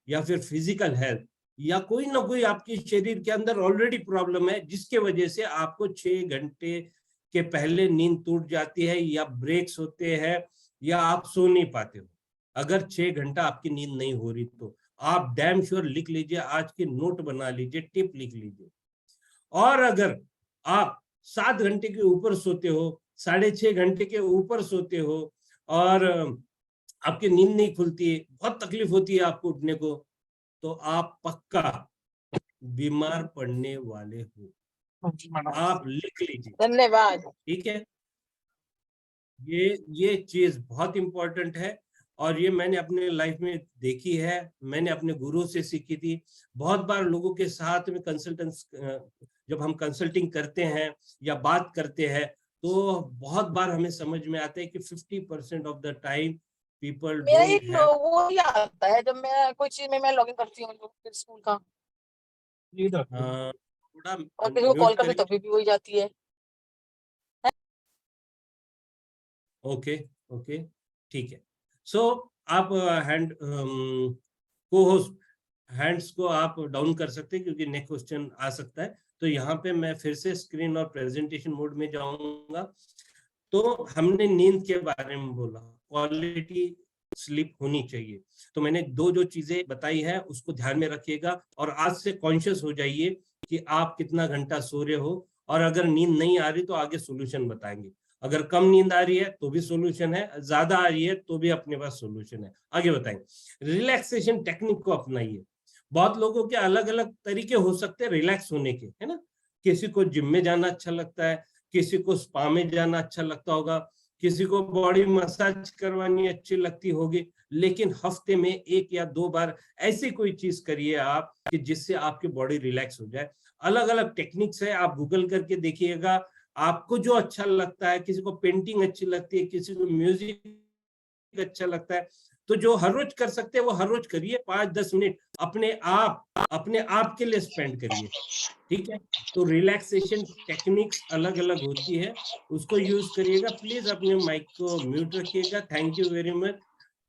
या फिर फिजिकल हेल्थ, या कोई ना कोई आपके शरीर के अंदर ऑलरेडी प्रॉब्लम है, जिसके वजह से आपको 6 घंटे के पहले नींद टूट जाती है, या ब्रेक्स होते हैं, या आप सो नहीं पाते हो। अगर 6 घंटा आपकी नींद नहीं हो रही, तो आप डैम श्योर लिख लीजिए, आज की नोट बना लीजिए, टिप लिख लीजिए। और अगर आप 7 घंटे के ऊपर सोते हो, 6.5 घंटे के ऊपर सोते हो, और आपकी नींद नहीं खुलती है, बहुत तकलीफ होती है आपको उठने को, तो आप पक्का बीमार पड़ने वाले हो। आप लिख लीजिए। धन्यवाद। ठीक है, ये चीज बहुत इंपॉर्टेंट है, और ये मैंने अपने लाइफ में देखी है, मैंने अपने गुरु से सीखी थी। बहुत बार लोगों के साथ में जब हम कंसल्टिंग करते हैं या बात करते हैं, तो बहुत बार हमें समझ में आता है कि 50% ऑफ द टाइम पीपल मेरा डोंट एक हैव। वो ही आता है जब मैं कोई चीज में मैं लॉगिन करती हूँ स्कूल का, थोड़ा और किसी को म्यूट कॉल करती करिए। तभी भी हो जाती है। ओके, ठीक है। सो आप को होस्ट हैंड्स को आप डाउन कर सकते हैं, क्योंकि नेक्स्ट क्वेश्चन आ सकता है। तो यहाँ पे मैं फिर से स्क्रीन और प्रेजेंटेशन मोड में जाऊंगा। तो हमने नींद के बारे में बोला, क्वालिटी स्लीप होनी चाहिए। तो मैंने जो चीजें बताई है उसको ध्यान में रखिएगा, और आज से कॉन्शियस हो जाइए कि आप कितना घंटा सो रहे हो, और अगर नींद नहीं आ रही तो आगे सोल्यूशन बताएंगे। अगर कम नींद आ रही है तो भी सोल्यूशन है, ज्यादा आ रही है तो भी अपने पास सोल्यूशन है। आगे बताएंगे। रिलैक्सेशन टेक्निक को अपनाइए। बहुत लोगों के अलग अलग तरीके हो सकते हैं रिलैक्स होने के, है ना। किसी को जिम में जाना अच्छा लगता है, किसी को स्पा में जाना अच्छा लगता होगा, किसी को बॉडी मसाज करवानी अच्छी लगती होगी, लेकिन हफ्ते में 1 या 2 बार ऐसी कोई चीज करिए आप कि जिससे आपकी बॉडी रिलैक्स हो जाए। अलग अलग टेक्निक्स है, आप गूगल करके देखिएगा, आपको जो अच्छा लगता है। किसी को पेंटिंग अच्छी लगती है, किसी को म्यूजिक अच्छा लगता है, तो जो हर रोज कर सकते हैं वो हर रोज करिए। 5-10 मिनट अपने आप के लिए स्पेंड करिए। ठीक है, तो रिलैक्सेशन टेक्निक्स अलग अलग होती है, उसको यूज करिएगा। प्लीज अपने माइक को म्यूट रखिएगा। Thank you very much.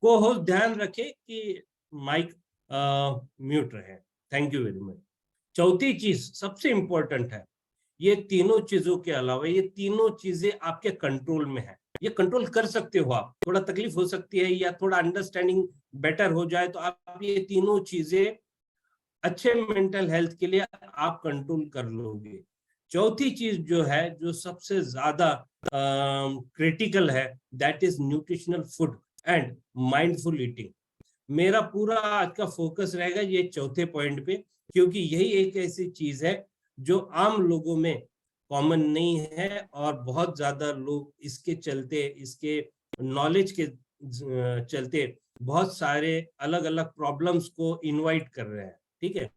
को होस्ट ध्यान रखे कि माइक म्यूट रहे। Thank you very much. चौथी चीज सबसे इंपॉर्टेंट है, ये तीनों चीजों के अलावा ये तीनों चीजें आपके कंट्रोल में है, ये कंट्रोल कर सकते हो आप। थोड़ा तकलीफ हो सकती है या थोड़ा अंडरस्टैंडिंग बेटर हो जाए तो आप ये तीनों चीजें अच्छे मेंटल हेल्थ के लिए आप कंट्रोल कर लोगे। चौथी चीज जो है, जो सबसे ज्यादा क्रिटिकल है, that is nutritional food and mindful eating. मेरा पूरा आज का फोकस रहेगा ये चौथे पॉइंट पे, क्योंकि यही एक ऐसी चीज है जो आम लोगों में कॉमन नहीं है और बहुत ज्यादा लोग इसके चलते, इसके नॉलेज के चलते बहुत सारे अलग अलग प्रॉब्लम्स को इनवाइट कर रहे हैं। ठीक है,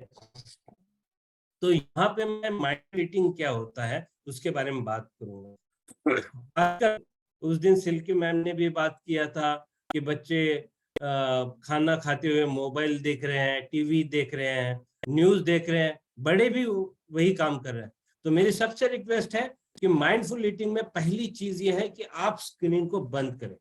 तो यहाँ पे मैं माइंड रीडिंग क्या होता है उसके बारे में बात करूंगा। उस दिन सिल्की मैम ने भी बात किया था कि बच्चे खाना खाते हुए मोबाइल देख रहे हैं, टीवी देख रहे हैं, न्यूज देख रहे हैं, बड़े भी वही काम कर रहे हैं। तो मेरी सबसे रिक्वेस्ट है कि माइंडफुल ईटिंग में पहली चीज ये है कि आप स्क्रीन को बंद करें।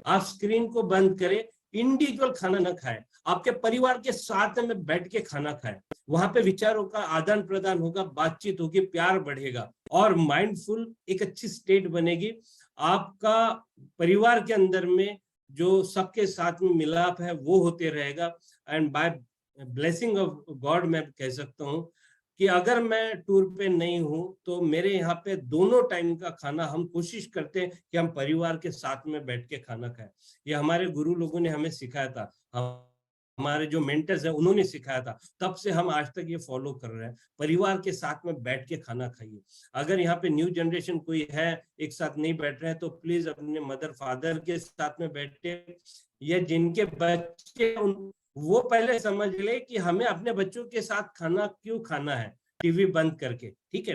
आप स्क्रीन को बंद करें, इंडिविजुअल खाना न खाएं, आपके परिवार के साथ में बैठ के खाना खाएं। वहां पे विचारों का आदान प्रदान होगा, बातचीत होगी, प्यार बढ़ेगा और माइंडफुल एक अच्छी स्टेट बनेगी। आपका परिवार के अंदर में जो सबके साथ में मिलाप है वो होते रहेगा। And by blessing of God मैं कह सकता हूँ कि अगर मैं टूर पे नहीं हूं तो मेरे यहाँ पे दोनों टाइम का खाना हम कोशिश करते हैं कि हम परिवार के साथ में बैठ के खाना खाएं। ये हमारे गुरु लोगों ने हमें सिखाया था, हमारे जो मेंटर्स हैं उन्होंने सिखाया था, तब से हम आज तक ये फॉलो कर रहे हैं। परिवार के साथ में बैठ के खाना खाइए। अगर यहाँ पे न्यू जनरेशन कोई है एक साथ नहीं बैठ रहे हैं तो प्लीज अपने मदर फादर के साथ में बैठे, या जिनके बच्चे वो पहले समझ ले कि हमें अपने बच्चों के साथ खाना क्यों खाना है, टीवी बंद करके। ठीक है,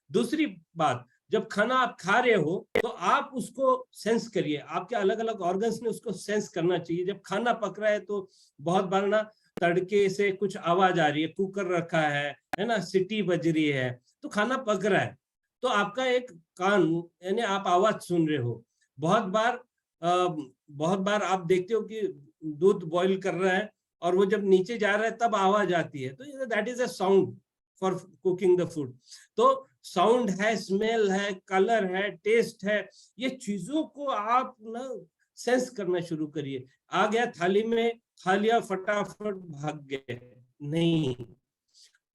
दूसरी बात, जब खाना आप खा रहे हो तो आप उसको सेंस करिए, आपके अलग अलग ऑर्गन्स ने उसको सेंस करना चाहिए। जब खाना पक रहा है तो बहुत बार ना तड़के से कुछ आवाज आ रही है, कुकर रखा है ना, सीटी बज रही है, तो खाना पक रहा है, तो आपका एक कान यानी आप आवाज सुन रहे हो। बहुत बार आप देखते हो कि दूध बॉईल कर रहा है और वो जब नीचे जा रहा है तब आवाज आती है, तो that is a sound for cooking the food. तो साउंड है, स्मेल है, कलर है, टेस्ट है, ये चीजों को आप ना सेंस करना शुरू करिए। आ गया थाली में, खा लिया, फटाफट भाग गए, नहीं।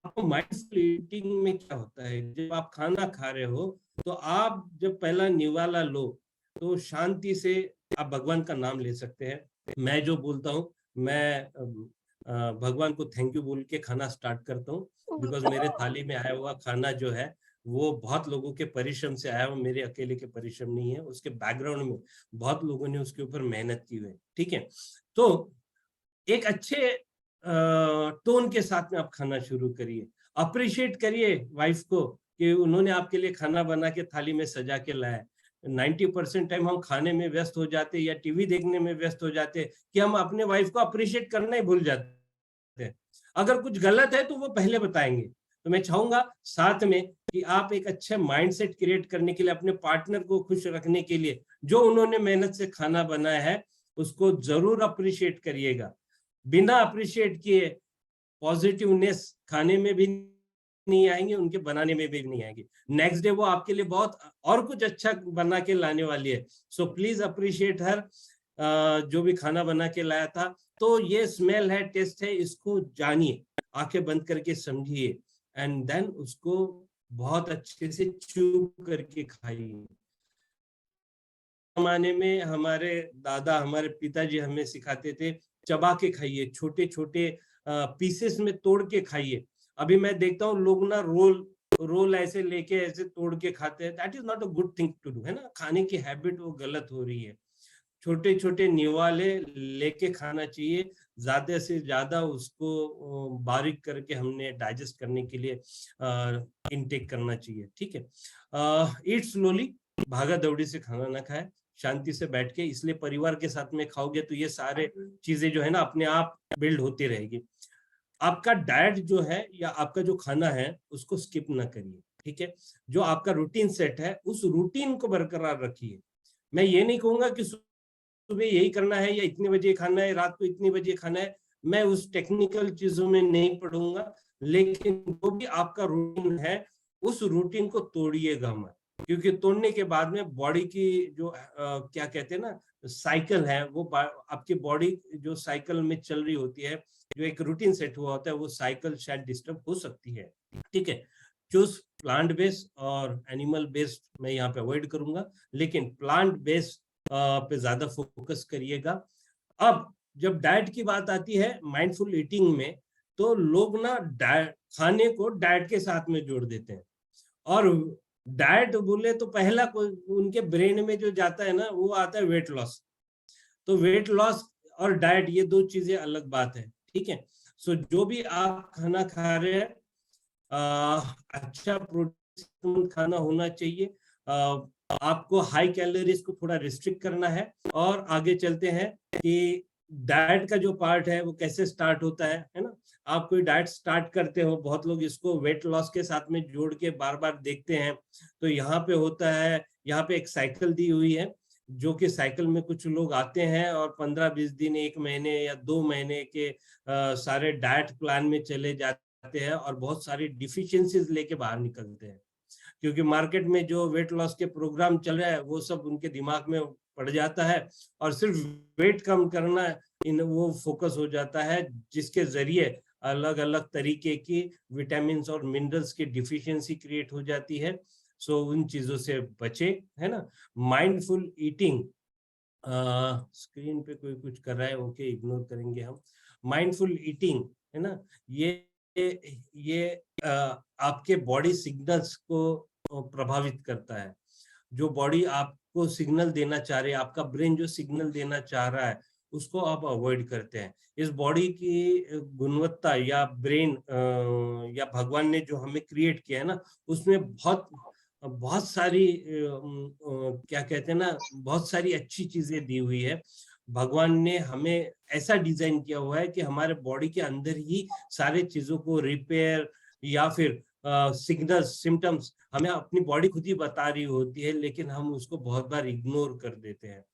आपको माइंडफुल ईटिंग में क्या होता है, जब आप खाना खा रहे हो तो आप जब पहला निवाला लो तो शांति से आप भगवान का नाम ले सकते हैं। मैं जो बोलता हूँ, मैं भगवान को थैंक यू बोल के खाना स्टार्ट करता हूँ, बिकॉज मेरे थाली में आया हुआ खाना जो है वो बहुत लोगों के परिश्रम से आया हुआ, मेरे अकेले के परिश्रम नहीं है, उसके बैकग्राउंड में बहुत लोगों ने उसके ऊपर मेहनत की हुई है। ठीक है, तो एक अच्छे टोन के साथ में आप खाना शुरू करिए। अप्रिशिएट करिए वाइफ को कि उन्होंने आपके लिए खाना बना के थाली में सजा के लाया। 90% टाइम हम खाने में व्यस्त हो जाते या टीवी देखने में व्यस्त हो जाते कि हम अपने वाइफ को अप्रिशिएट करना ही भूल जाते हैं। अगर कुछ गलत है तो वो पहले बताएंगे। तो मैं चाहूंगा साथ में कि आप एक अच्छे माइंडसेट क्रिएट करने के लिए, अपने पार्टनर को खुश रखने के लिए, जो उन्होंने मेहनत से खाना बनाया है उसको जरूर अप्रिशिएट करिएगा। बिना अप्रिशिएट किए पॉजिटिवनेस खाने में भी नहीं आएंगे, उनके बनाने में भी नहीं आएंगे। नेक्स्ट डे वो आपके लिए बहुत और कुछ अच्छा बना के लाने वाली है। सो प्लीज अप्रिशिएट हर, जो भी खाना बना के लाया था। तो ये स्मेल है, टेस्ट है, इसको जानिए, आंखें बंद करके समझिए एंड देन उसको बहुत अच्छे से च्यू करके खाइए। जमाने में हमारे दादा, हमारे पिताजी हमें सिखाते थे चबा के खाइए, छोटे छोटे पीसेस में तोड़ के खाइए। अभी मैं देखता हूँ लोग ना रोल ऐसे लेके ऐसे तोड़ के खाते हैं। That is not a good thing to do, है ना। खाने की हैबिट वो गलत हो रही है। छोटे छोटे निवाले लेके खाना चाहिए, ज्यादा से ज्यादा उसको बारीक करके हमने डाइजेस्ट करने के लिए इनटेक करना चाहिए। ठीक है, ईट स्लोली, भागा दौड़ी से खाना ना खाए, शांति से बैठ के। इसलिए परिवार के साथ में खाओगे तो ये सारे चीजें जो है ना अपने आप बिल्ड होती रहेगी। आपका डाइट जो है या आपका जो खाना है उसको स्किप ना करिए। ठीक है, जो आपका रूटीन सेट है उस रूटीन को बरकरार रखिए। मैं ये नहीं कहूंगा कि सुबह यही करना है या इतने बजे खाना है, रात को इतने बजे खाना है, मैं उस टेक्निकल चीजों में नहीं पढ़ूंगा। लेकिन जो भी आपका रूटीन है उस रूटीन को तोड़िएगा मत, क्योंकि तोड़ने के बाद में बॉडी की जो क्या कहते हैं ना साइकिल है, वो आपकी बॉडी जो साइकिल में चल रही होती है, जो एक रूटीन सेट हुआ होता है, वो साइकिल शायद डिस्टर्ब हो सकती है। ठीक है, चूज प्लांट बेस्ड और एनिमल बेस्ड मैं यहाँ पे अवॉइड करूंगा, लेकिन प्लांट बेस्ड पे ज्यादा फोकस करिएगा। अब जब डाइट की बात आती है माइंडफुल ईटिंग में, तो लोग ना खाने को डाइट के साथ में जोड़ देते हैं, और डाइट बोले तो पहला उनके ब्रेन में जो जाता है ना, वो आता है वेट लॉस। तो वेट लॉस और डाइट ये दो चीजें अलग बात है, ठीक है। सो जो भी आप खाना खा रहे हैं, अच्छा प्रोटीन खाना होना चाहिए। आपको हाई कैलोरीज को थोड़ा रिस्ट्रिक्ट करना है। और आगे चलते हैं कि डाइट का जो पार्ट है वो कैसे स्टार्ट होता है ना। आप कोई डाइट स्टार्ट करते हो, बहुत लोग इसको वेट लॉस के साथ में जोड़ के बार बार देखते हैं। तो यहाँ पे होता है, यहाँ पे एक साइकिल दी हुई है, जो कि साइकिल में कुछ लोग आते हैं और 15-20 दिन, 1 महीने या 2 महीने के सारे डाइट प्लान में चले जाते हैं और बहुत सारी डिफिशियंसीज लेके बाहर निकलते हैं। क्योंकि मार्केट में जो वेट लॉस के प्रोग्राम चल रहा है वो सब उनके दिमाग में पड़ जाता है और सिर्फ वेट कम करना इन वो फोकस हो जाता है, जिसके जरिए अलग अलग तरीके की विटामिन और मिनरल्स की डिफिशियंसी क्रिएट हो जाती है। सो उन चीजों से बचे, है ना। माइंडफुल ईटिंग, स्क्रीन पे कोई कुछ कर रहा है, ओके, इग्नोर करेंगे हम। माइंडफुल ईटिंग, है ना, ये आपके बॉडी सिग्नल्स को प्रभावित करता है। जो बॉडी आपको सिग्नल देना चाह रही है, आपका ब्रेन जो सिग्नल देना चाह रहा है, उसको आप अवॉइड करते हैं। इस बॉडी की गुणवत्ता या ब्रेन या भगवान ने जो हमें क्रिएट किया है ना, उसमें बहुत सारी क्या कहते हैं ना, बहुत सारी अच्छी चीजें दी हुई है। भगवान ने हमें ऐसा डिजाइन किया हुआ है कि हमारे बॉडी के अंदर ही सारे चीजों को रिपेयर या फिर सिग्नल्स, सिम्टम्स हमें अपनी बॉडी खुद ही बता रही होती है, लेकिन हम उसको बहुत बार इग्नोर कर देते हैं।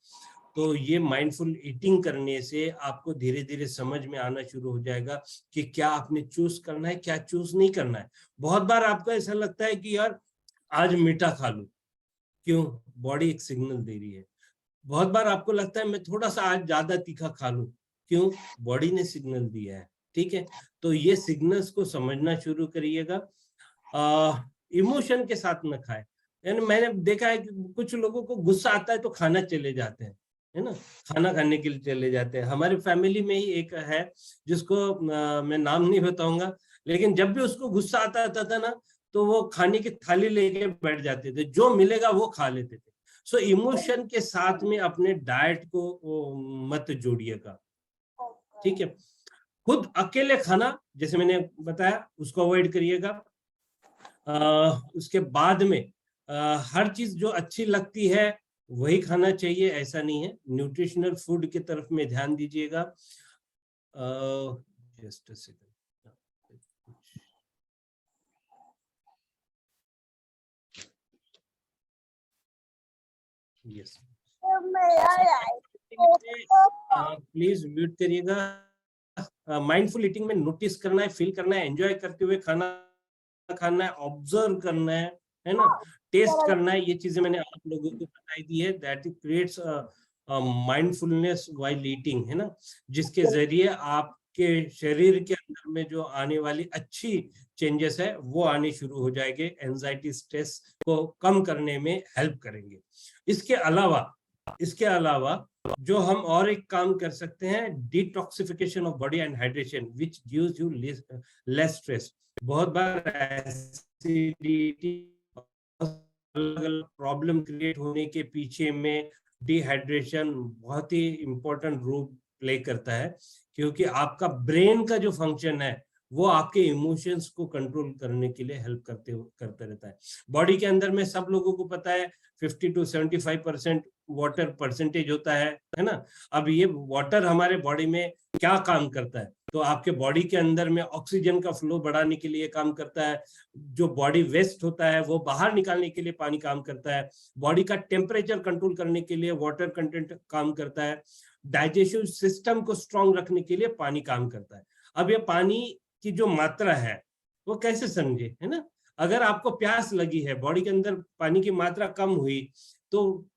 तो ये माइंडफुल ईटिंग करने से आपको धीरे धीरे समझ में आना शुरू हो जाएगा कि क्या आपने चूज करना है, क्या चूज नहीं करना है। बहुत बार आपको ऐसा लगता है कि यार आज मीठा खा लूं, क्यों? बॉडी एक सिग्नल दे रही है। बहुत बार आपको लगता है मैं थोड़ा सा आज ज्यादा तीखा खा लूं, क्यों? बॉडी ने सिग्नल दिया है, ठीक है। तो ये सिग्नल्स को समझना शुरू करिएगा। इमोशन के साथ न खाए। यानी मैंने देखा है कि कुछ लोगों को गुस्सा आता है तो खाना चले जाते हैं, है ना, खाना खाने के लिए चले जाते हैं। हमारी फैमिली में ही एक है जिसको मैं नाम नहीं बताऊंगा, लेकिन जब भी उसको गुस्सा आता था ना, तो वो खाने की थाली लेके बैठ जाते थे, जो मिलेगा वो खा लेते थे। सो इमोशन के साथ में अपने डाइट को मत जोड़िएगा, ठीक है। खुद अकेले खाना, जैसे मैंने बताया, उसको अवॉइड करिएगा। उसके बाद में हर चीज जो अच्छी लगती है वही खाना चाहिए, ऐसा नहीं है। न्यूट्रिशनल फूड की तरफ में ध्यान दीजिएगा। Just a second. Yes, please mute करिएगा। माइंडफुल ईटिंग में नोटिस करना है, फील करना है, एंजॉय करते हुए खाना खाना है, ऑब्जर्व करना है ना, टेस्ट करना है। ये चीजें मैंने आप लोगों को बताई दी है। That it creates mindfulness while eating, है ना, जिसके जरिए आपके शरीर के अंदर में जो आने वाली अच्छी चेंजेस है वो आने शुरू हो जाएंगे, एंजाइटी, स्ट्रेस को कम करने में हेल्प करेंगे। इसके अलावा जो हम और एक काम कर सकते हैं, detoxification of body and hydration, which gives you less stress. बहुत बार एसिडिटी, अलग-अलग प्रॉब्लम क्रिएट होने के पीछे में डिहाइड्रेशन बहुत ही इंपॉर्टेंट रोल प्ले करता है, क्योंकि आपका ब्रेन का जो फंक्शन है वो आपके इमोशंस को कंट्रोल करने के लिए हेल्प करता रहता है। बॉडी के अंदर में सब लोगों को पता है 50 to 75% वाटर परसेंटेज होता है ना। अब ये वाटर हमारे बॉडी में क्या काम करता है? तो आपके बॉडी के अंदर में ऑक्सीजन का फ्लो बढ़ाने के लिए काम करता है। जो बॉडी वेस्ट होता है वो बाहर निकालने के लिए पानी काम करता है। बॉडी का टेम्परेचर कंट्रोल करने के लिए वाटर कंटेंट काम करता है। डाइजेशन सिस्टम को स्ट्रांग रखने के लिए पानी काम करता है। अब ये पानी की जो मात्रा है वो कैसे समझे, है ना। अगर आपको प्यास लगी है, बॉडी के अंदर पानी की मात्रा कम हुई, तो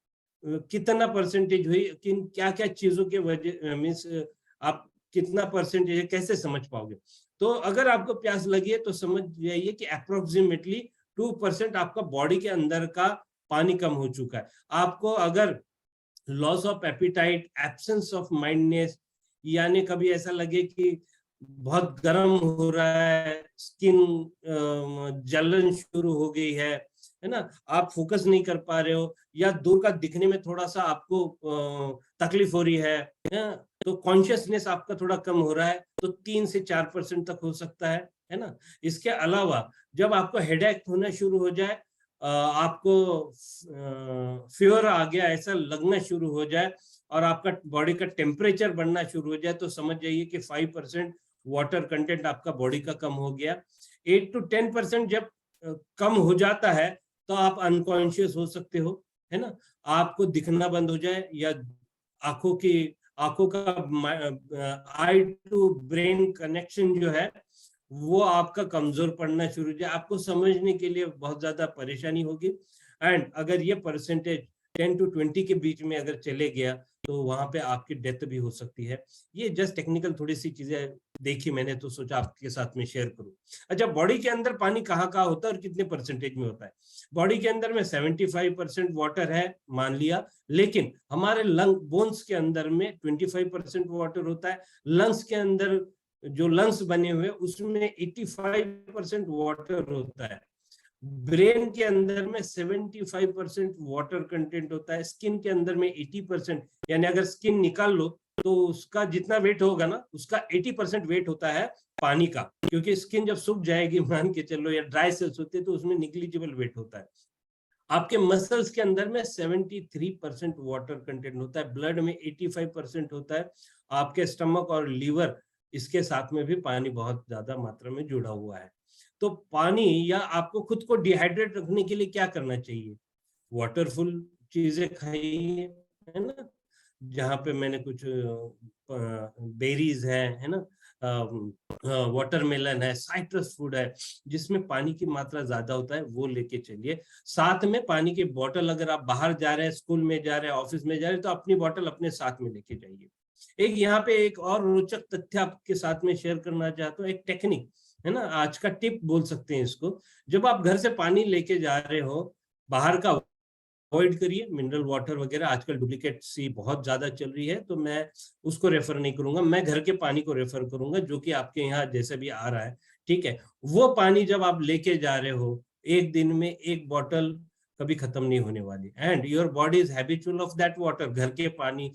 कितना परसेंटेज हुई, किन क्या क्या चीजों के वजह मीन्स आप कितना परसेंटेज है कैसे समझ पाओगे? तो अगर आपको प्यास लगी है तो समझ जाइए कि अप्रोक्सीमेटली 2% आपका बॉडी के अंदर का पानी कम हो चुका है। आपको अगर loss of appetite, absence of mindness, यानी कभी ऐसा लगे कि बहुत गर्म हो रहा है, स्किन जलन शुरू हो गई है ना, आप फोकस नहीं कर पा रहे हो, या दूर का दिखने में थोड़ा सा आपको तकलीफ हो रही है तो कॉन्शियसनेस आपका थोड़ा कम हो रहा है, तो 3 से 4% तक हो सकता है ना। इसके अलावा जब आपको हेडेक होना शुरू हो जाए, आपको फीवर आ गया ऐसा लगना शुरू हो जाए और आपका बॉडी का टेम्परेचर बढ़ना शुरू हो जाए, तो समझ जाइए कि 5% वाटर कंटेंट आपका बॉडी का कम हो गया। 8 to 10% जब कम हो जाता है तो आप अनकॉन्शियस हो सकते हो, है ना। आपको दिखना बंद हो जाए, या आंखों का आई टू ब्रेन कनेक्शन जो है वो आपका कमजोर पड़ना शुरू हो जाए, आपको समझने के लिए बहुत ज्यादा परेशानी होगी। एंड अगर ये परसेंटेज 10 to 20 के बीच में अगर चले गया तो वहां पे आपकी डेथ भी हो सकती है। ये जस्ट टेक्निकल थोड़ी सी चीजें देखी मैंने, तो सोचा आपके साथ में शेयर करूं। अच्छा, बॉडी के अंदर पानी कहाँ कहाँ होता है और कितने परसेंटेज में होता है? बॉडी के अंदर में 75% वाटर है मान लिया, लेकिन हमारे लंग बोन्स के अंदर में 25% वाटर होता है। लंग्स के अंदर जो लंग्स बने हुए उसमें 85% वाटर होता है। ब्रेन के अंदर में 75% वाटर कंटेंट होता है। स्किन के अंदर में 80%, यानी अगर स्किन निकाल लो तो उसका जितना वेट होगा ना, उसका 80% वेट होता है पानी का, क्योंकि स्किन जब सूख जाएगी मान के चलो, या ड्राई सेल्स होते हैं, तो उसमें निग्लिजिबल वेट होता है। आपके मसल्स के अंदर में 73% वाटर कंटेंट होता है। ब्लड में 85% होता है। आपके स्टमक और लीवर, इसके साथ में भी पानी बहुत ज्यादा मात्रा में जुड़ा हुआ है। तो पानी, या आपको खुद को डिहाइड्रेट रखने के लिए क्या करना चाहिए? वाटरफुल चीजें खाइए, है ना, जहाँ पे मैंने कुछ बेरीज है ना, वाटरमेलन है, साइट्रस फूड है जिसमें पानी की मात्रा ज्यादा होता है, वो लेके चलिए। साथ में पानी की बोतल, अगर आप बाहर जा रहे हैं, स्कूल में जा रहे हैं, ऑफिस में जा रहे हैं, तो अपनी बोतल अपने साथ में लेके जाइए। एक यहाँ पे एक और रोचक तथ्य आपके साथ में शेयर करना चाहता हूँ, एक टेक्निक है ना, आज का टिप बोल सकते हैं इसको। जब आप घर से पानी लेके जा रहे हो, बाहर का अवॉइड करिए। मिनरल वाटर वगैरह आजकल डुप्लीकेट सी बहुत ज्यादा चल रही है, तो मैं उसको रेफर नहीं करूंगा। मैं घर के पानी को रेफर करूंगा, जो कि आपके यहाँ जैसे भी आ रहा है, ठीक है। वो पानी जब आप लेके जा रहे हो, एक दिन में एक बॉटल कभी खत्म नहीं होने वाली, and your body is habitual of that water. घर के पानी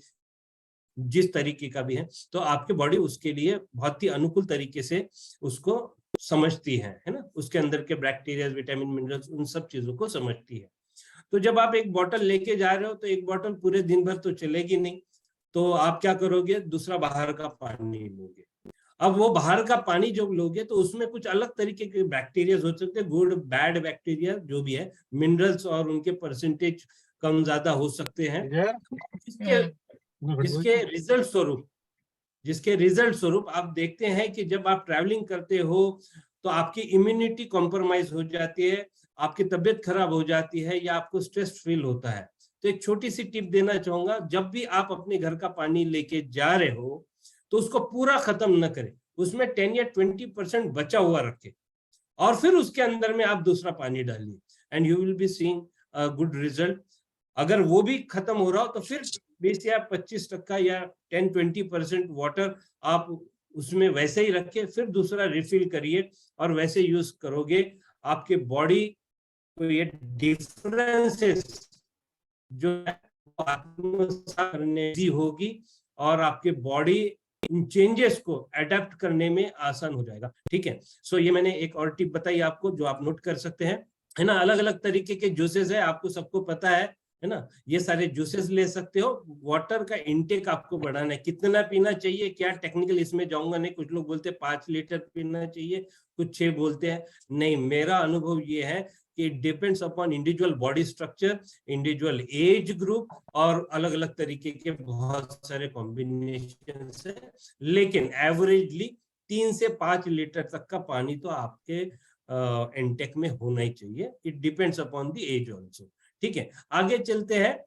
जिस तरीके का भी है, तो आपकी बॉडी उसके लिए बहुत ही अनुकूल तरीके से उसको समझती है ना, उसके अंदर के बैक्टीरिया, विटामिन, मिनरल्स, उन सब चीजों को समझती है। तो जब आप एक बोतल लेके जा रहे हो, तो एक बोतल पूरे दिन भर तो चलेगी नहीं, तो आप क्या करोगे? दूसरा बाहर का पानी लोगे। अब वो बाहर का पानी जब लोगे तो उसमें कुछ अलग तरीके के बैक्टीरिया हो सकते हैं, गुड बैड बैक्टीरिया जो भी है, मिनरल्स और उनके परसेंटेज कम ज्यादा हो सकते हैं। जिसके रिजल्ट स्वरूप आप देखते हैं कि जब आप ट्रैवलिंग करते हो तो आपकी इम्यूनिटी कॉम्प्रोमाइज हो जाती है, आपकी तबीयत खराब हो जाती है, या आपको स्ट्रेस फील होता है। तो एक छोटी सी टिप देना चाहूंगा, जब भी आप अपने घर का पानी लेके जा रहे हो तो उसको पूरा खत्म न करें, उसमें 10 या 20% बचा हुआ रखें, और फिर उसके अंदर में आप दूसरा पानी डालिए, and you will be seeing a good result. अगर वो भी खत्म हो रहा हो तो फिर 20 या 25% या 10-20% वाटर आप उसमें वैसे ही रखे, फिर दूसरा रिफिल करिए और वैसे यूज करोगे। आपके बॉडी को ये डिफरेंसेस जो है करने होगी, और आपके बॉडी इन चेंजेस को अडेप्ट करने में आसान हो जाएगा, ठीक है। सो ये मैंने एक और टिप बताई आपको, जो आप नोट कर सकते हैं, है ना। अलग अलग तरीके के जूसेस है, आपको सबको पता है ना, ये सारे जूसेस ले सकते हो। वाटर का इनटेक आपको बढ़ाना है, कितना पीना चाहिए, क्या टेक्निकल इसमें जाऊंगा नहीं। कुछ लोग बोलते हैं 5 लीटर पीना चाहिए, कुछ 6 बोलते हैं, नहीं। मेरा अनुभव ये है कि it depends upon individual body structure, individual age group, और अलग अलग तरीके के बहुत सारे कॉम्बिनेशन है, लेकिन एवरेजली 3 से 5 लीटर तक का पानी तो आपके इनटेक में होना ही चाहिए। It depends upon the age also, ठीक है। आगे चलते हैं,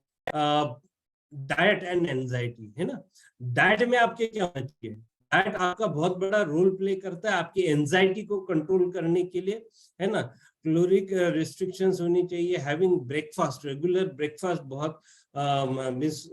डाइट एंड एंजाइटी, है ना। डाइट में आपके क्या होना चाहिए? डाइट आपका बहुत बड़ा रोल प्ले करता है आपकी एंजाइटी को कंट्रोल करने के लिए, है ना। कैलोरिक रिस्ट्रिक्शंस होनी चाहिए। हैविंग ब्रेकफास्ट, रेगुलर ब्रेकफास्ट बहुत मीन्स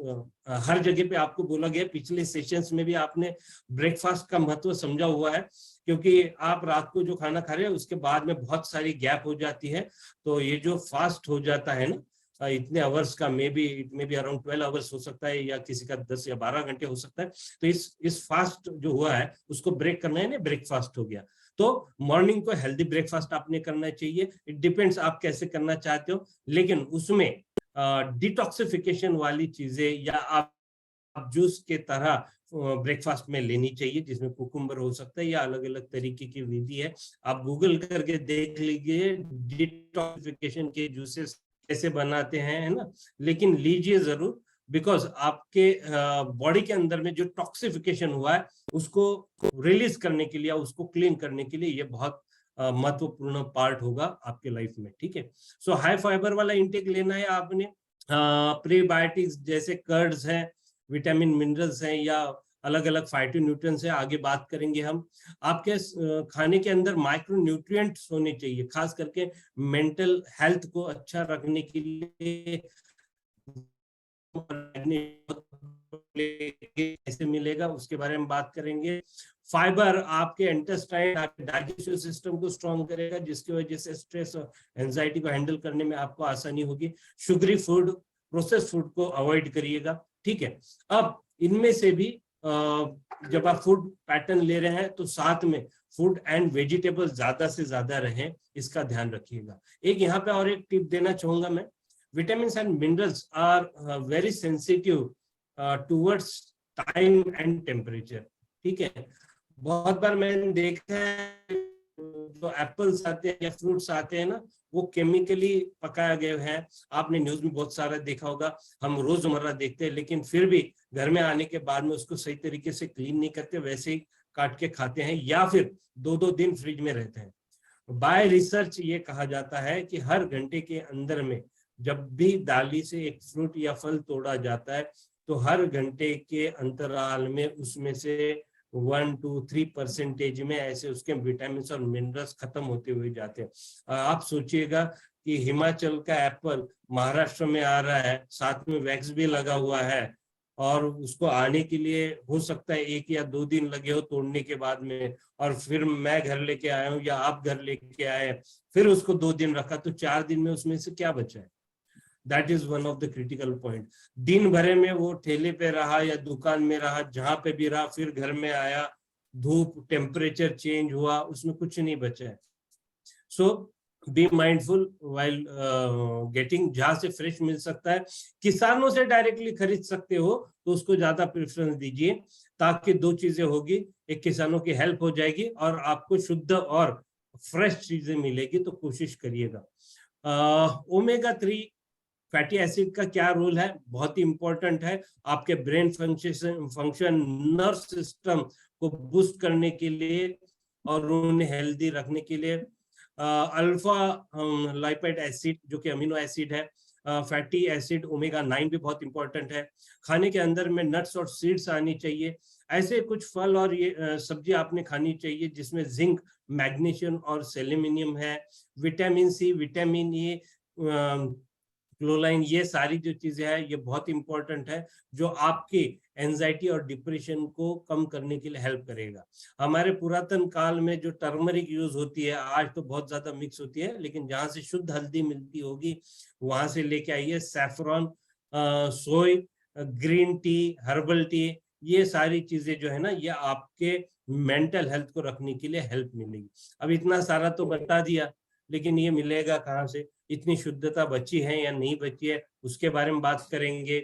हर जगह पे आपको बोला गया, पिछले सेशंस में भी आपने ब्रेकफास्ट का महत्व समझा हुआ है, क्योंकि आप रात को जो खाना खा रहे हैं उसके बाद में बहुत सारी गैप हो जाती है। तो ये जो फास्ट हो जाता है ना इतने आवर्स का, मे बी अराउंड 12 आवर्स हो सकता है, या किसी का 10 या 12 घंटे हो सकता है। तो इस फास्ट जो हुआ है उसको ब्रेक करना है ना, ब्रेकफास्ट हो गया। तो मॉर्निंग को हेल्दी ब्रेकफास्ट आपने करना चाहिए। इट डिपेंड्स आप कैसे करना चाहते हो, लेकिन उसमें डिटॉक्सिफिकेशन वाली चीजें या आप जूस के तरह ब्रेकफास्ट में लेनी चाहिए, जिसमें कुकुम्बर हो सकता है या अलग अलग तरीके की विधि है। आप गूगल करके देख लीजिए डिटॉक्सिफिकेशन के जूसेस कैसे बनाते हैं, है ना। लेकिन लीजिए जरूर, बिकॉज आपके बॉडी के अंदर में जो टॉक्सिफिकेशन हुआ है उसको रिलीज करने के लिए, उसको क्लीन करने के लिए ये बहुत महत्वपूर्ण पार्ट होगा आपके लाइफ में, ठीक है। सो हाई फाइबर वाला इंटेक लेना है आपने। प्रीबायोटिक्स जैसे कर्ड्स हैं, विटामिन मिनरल्स हैं, या अलग अलग फाइटोन्यूट्रिएंट्स हैं, आगे बात करेंगे हम। आपके खाने के अंदर माइक्रो न्यूट्रिएंट्स होने चाहिए, खास करके मेंटल हेल्थ को अच्छा रखने के लिए। कैसे मिलेगा उसके बारे में बात करेंगे। फाइबर आपके इंटेस्टाइन, आपके डाइजेस्टिव सिस्टम को स्ट्रॉन्ग करेगा, जिसकी वजह से स्ट्रेस और एंजाइटी को हैंडल करने में आपको आसानी होगी। शुगरी फूड, प्रोसेस्ड फूड को अवॉइड करिएगा, ठीक है। अब इनमें से भी जब आप फूड पैटर्न ले रहे हैं तो साथ में फूड एंड वेजिटेबल ज्यादा से ज्यादा रहें, इसका ध्यान रखिएगा। एक यहाँ पे और एक टिप देना चाहूंगा मैं, vitamins and minerals are very sensitive towards time and temperature, ठीक है। बहुत बार मैंने देखा है जो एप्पल्स आते हैं या फ्रूट्स आते हैं ना, वो केमिकली पकाया गए हैं। आपने न्यूज में बहुत सारा देखा होगा, हम रोजमर्रा देखते हैं, लेकिन फिर भी घर में आने के बाद में उसको सही तरीके से क्लीन नहीं करते, वैसे ही काट के खाते हैं, या फिर 2-2 दिन फ्रिज में रहते हैं। बाय रिसर्च ये कहा जाता है कि हर घंटे के अंदर में जब भी डाली से एक फ्रूट या फल तोड़ा जाता है, तो हर घंटे के अंतराल में उसमें से 1-3% में ऐसे उसके विटामिन और मिनरल्स खत्म होते हुए जाते हैं। आप सोचिएगा कि हिमाचल का एप्पल महाराष्ट्र में आ रहा है, साथ में वैक्स भी लगा हुआ है, और उसको आने के लिए हो सकता है 1 या 2 दिन लगे हो तोड़ने के बाद में, और फिर मैं घर लेके आया हूँ या आप घर लेके आए, फिर उसको 2 दिन रखा, तो 4 दिन में उसमें से क्या बचा है। That is one of the critical point. दिन भरे में वो ठेले पे रहा या दुकान में रहा, जहां पे भी रहा, फिर घर में आया, धूप, टेम्परेचर चेंज हुआ, उसमें कुछ नहीं बचा है। सो बी माइंडफुल वाइल गेटिंग, जहां से फ्रेश मिल सकता है, किसानों से डायरेक्टली खरीद सकते हो तो उसको ज्यादा प्रेफरेंस दीजिए, ताकि 2 चीजें होगी, एक किसानों की हेल्प हो जाएगी और आपको शुद्ध और फ्रेश चीजें मिलेगी, तो कोशिश करिएगा। ओमेगा 3 फैटी एसिड का क्या रोल है, बहुत ही इंपॉर्टेंट है आपके ब्रेन फंक्शन, नर्व सिस्टम को बूस्ट करने के लिए और उन्हें हेल्दी रखने के लिए। अल्फा लाइपेड एसिड जो कि अमीनो एसिड है, फैटी एसिड ओमेगा 9 भी बहुत इंपॉर्टेंट है। खाने के अंदर में नट्स और सीड्स आनी चाहिए, ऐसे कुछ फल और ये सब्जी आपने खानी चाहिए जिसमें जिंक, मैग्नीशियम और सेलेनियम है। Vitamin C, vitamin A, chlorine, ये सारी जो चीजें हैं ये बहुत इंपॉर्टेंट है, जो आपकी एंजाइटी और डिप्रेशन को कम करने के लिए हेल्प करेगा। हमारे पुरातन काल में जो टर्मरिक यूज होती है, आज तो बहुत ज्यादा मिक्स होती है, लेकिन जहां से शुद्ध हल्दी मिलती होगी वहां से लेके आइए। सैफरॉन, सोय, ग्रीन टी, हर्बल टी, ये सारी चीजें जो है ना, ये आपके मेंटल हेल्थ को रखने के लिए हेल्प मिलेगी। अब इतना सारा तो बता दिया, लेकिन ये मिलेगा कहाँ से, इतनी शुद्धता बची है या नहीं बची है, उसके बारे में बात करेंगे।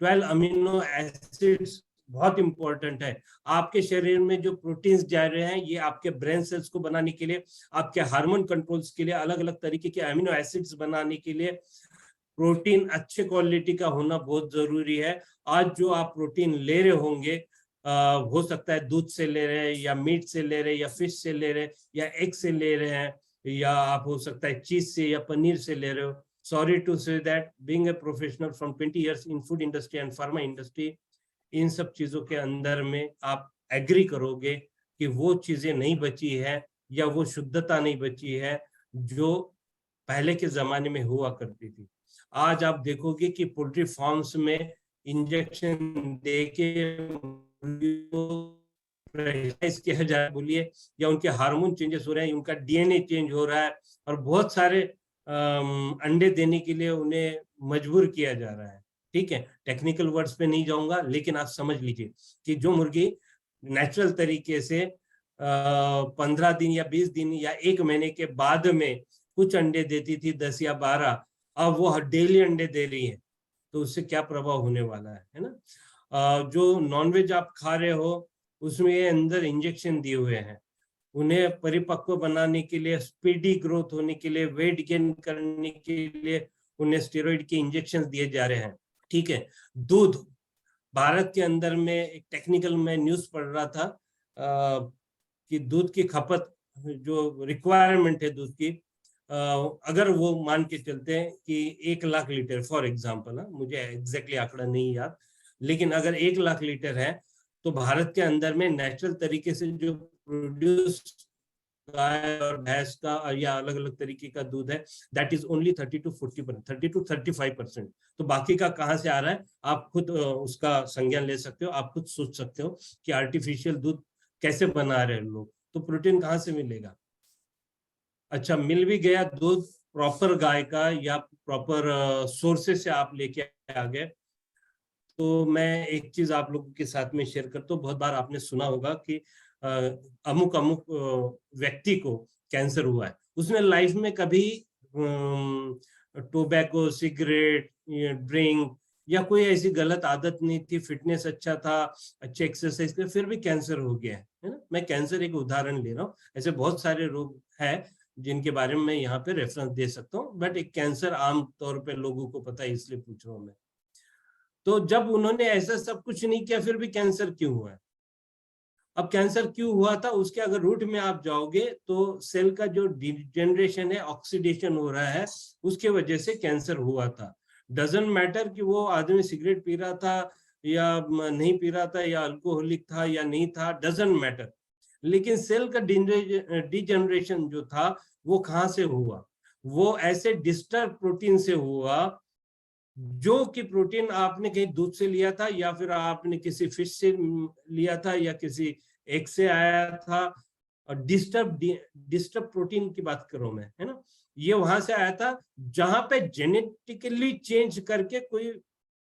12 अमीनो एसिड्स बहुत इंपॉर्टेंट है। आपके शरीर में जो प्रोटीन्स जा रहे हैं, ये आपके ब्रेन सेल्स को बनाने के लिए, आपके हार्मोन कंट्रोल्स के लिए, अलग अलग तरीके के अमीनो एसिड्स बनाने के लिए प्रोटीन अच्छे क्वालिटी का होना बहुत जरूरी है। आज जो आप प्रोटीन ले रहे होंगे, हो सकता है दूध से ले रहे हैं, या मीट से ले रहे हैं, या फिश से ले रहे हैं, या एग से ले रहे हैं, या आप हो सकता है चीज से या पनीर से ले रहे हो। Sorry to say that, being a professional from 20 years in food industry and pharma industry, इन सब चीजों के अंदर में आप एग्री करोगे कि वो चीजें नहीं बची है, या वो शुद्धता नहीं बची है जो पहले के जमाने में हुआ करती थी। आज आप देखोगे कि पोल्ट्री फार्म्स में इंजेक्शन देके किया जा रहा है बोलिए, या उनके हार्मोन चेंजेस हो रहे हैं, उनका डीएनए चेंज हो रहा है, और बहुत सारे अंडे देने के लिए उन्हें मजबूर किया जा रहा है। ठीक है, टेक्निकल वर्ड्स पे नहीं जाऊंगा, लेकिन आप समझ लीजिए कि जो मुर्गी नेचुरल तरीके से 15 दिन या 20 दिन या 1 महीने के बाद में कुछ अंडे देती थी 10 या 12, अब वो डेली अंडे दे रही है, तो उससे क्या प्रभाव होने वाला है ना। जो नॉनवेज आप खा रहे हो उसमें अंदर इंजेक्शन दिए हुए हैं, उन्हें परिपक्व बनाने के लिए, स्पीडी ग्रोथ होने के लिए, वेट गेन करने के लिए उन्हें स्टेरॉइड के इंजेक्शन दिए जा रहे हैं। ठीक है, दूध भारत के अंदर में एक टेक्निकल में न्यूज पढ़ रहा था कि दूध की खपत जो रिक्वायरमेंट है दूध की, अगर वो मान के चलते हैं कि 1 लाख लीटर फॉर एग्जांपल, मुझे एग्जैक्टली आंकड़ा नहीं याद, लेकिन अगर 1 लाख लीटर है तो भारत के अंदर में नेचुरल तरीके से जो प्रोड्यूस गाय और भैंस का या अलग अलग तरीके का दूध है, that is only 30 to 40%, 30 to 35%। तो बाकी का कहाँ से आ रहा है, आप खुद उसका संज्ञान ले सकते हो, आप खुद सोच सकते हो कि आर्टिफिशियल दूध कैसे बना रहे हैं लोग, तो प्रोटीन कहाँ से मिलेगा। अच्छा, मिल भी गया दूध प्रॉपर गाय का या प्रॉपर सोर्सेस से आप लेके आ गए, तो मैं एक चीज आप लोगों के साथ में शेयर करता हूँ। बहुत बार आपने सुना होगा कि अमुक अमुक व्यक्ति को कैंसर हुआ है, उसने लाइफ में कभी टोबैको, सिगरेट, ड्रिंक या कोई ऐसी गलत आदत नहीं थी, फिटनेस अच्छा था, अच्छे एक्सरसाइज के, फिर भी कैंसर हो गया है ना। मैं कैंसर एक उदाहरण ले रहा हूँ, ऐसे बहुत सारे रोग हैं जिनके बारे में मैं यहाँ पे रेफरेंस दे सकता हूँ, बट एक कैंसर आम तौर पे लोगों को पता है इसलिए पूछ रहा हूँ मैं। तो जब उन्होंने ऐसा सब कुछ नहीं किया फिर भी कैंसर क्यों हुआ है। अब कैंसर क्यों हुआ था, उसके अगर रूट में आप जाओगे तो सेल का जो डिजेनरेशन है, ऑक्सीडेशन हो रहा है, उसके वजह से कैंसर हुआ था। डजंट मैटर कि वो आदमी सिगरेट पी रहा था या नहीं पी रहा था, या अल्कोहलिक था या नहीं था, डजंट मैटर, लेकिन सेल का डिजेनरेशन जो था वो कहाँ से हुआ, वो ऐसे डिस्टर्ब प्रोटीन से हुआ, जो कि प्रोटीन आपने कहीं दूध से लिया था, या फिर आपने किसी फिश से लिया था, या किसी एग से आया था। और डिस्टर्ब प्रोटीन की बात करूं मैं, है ना, ये वहां से आया था जहां पे जेनेटिकली चेंज करके कोई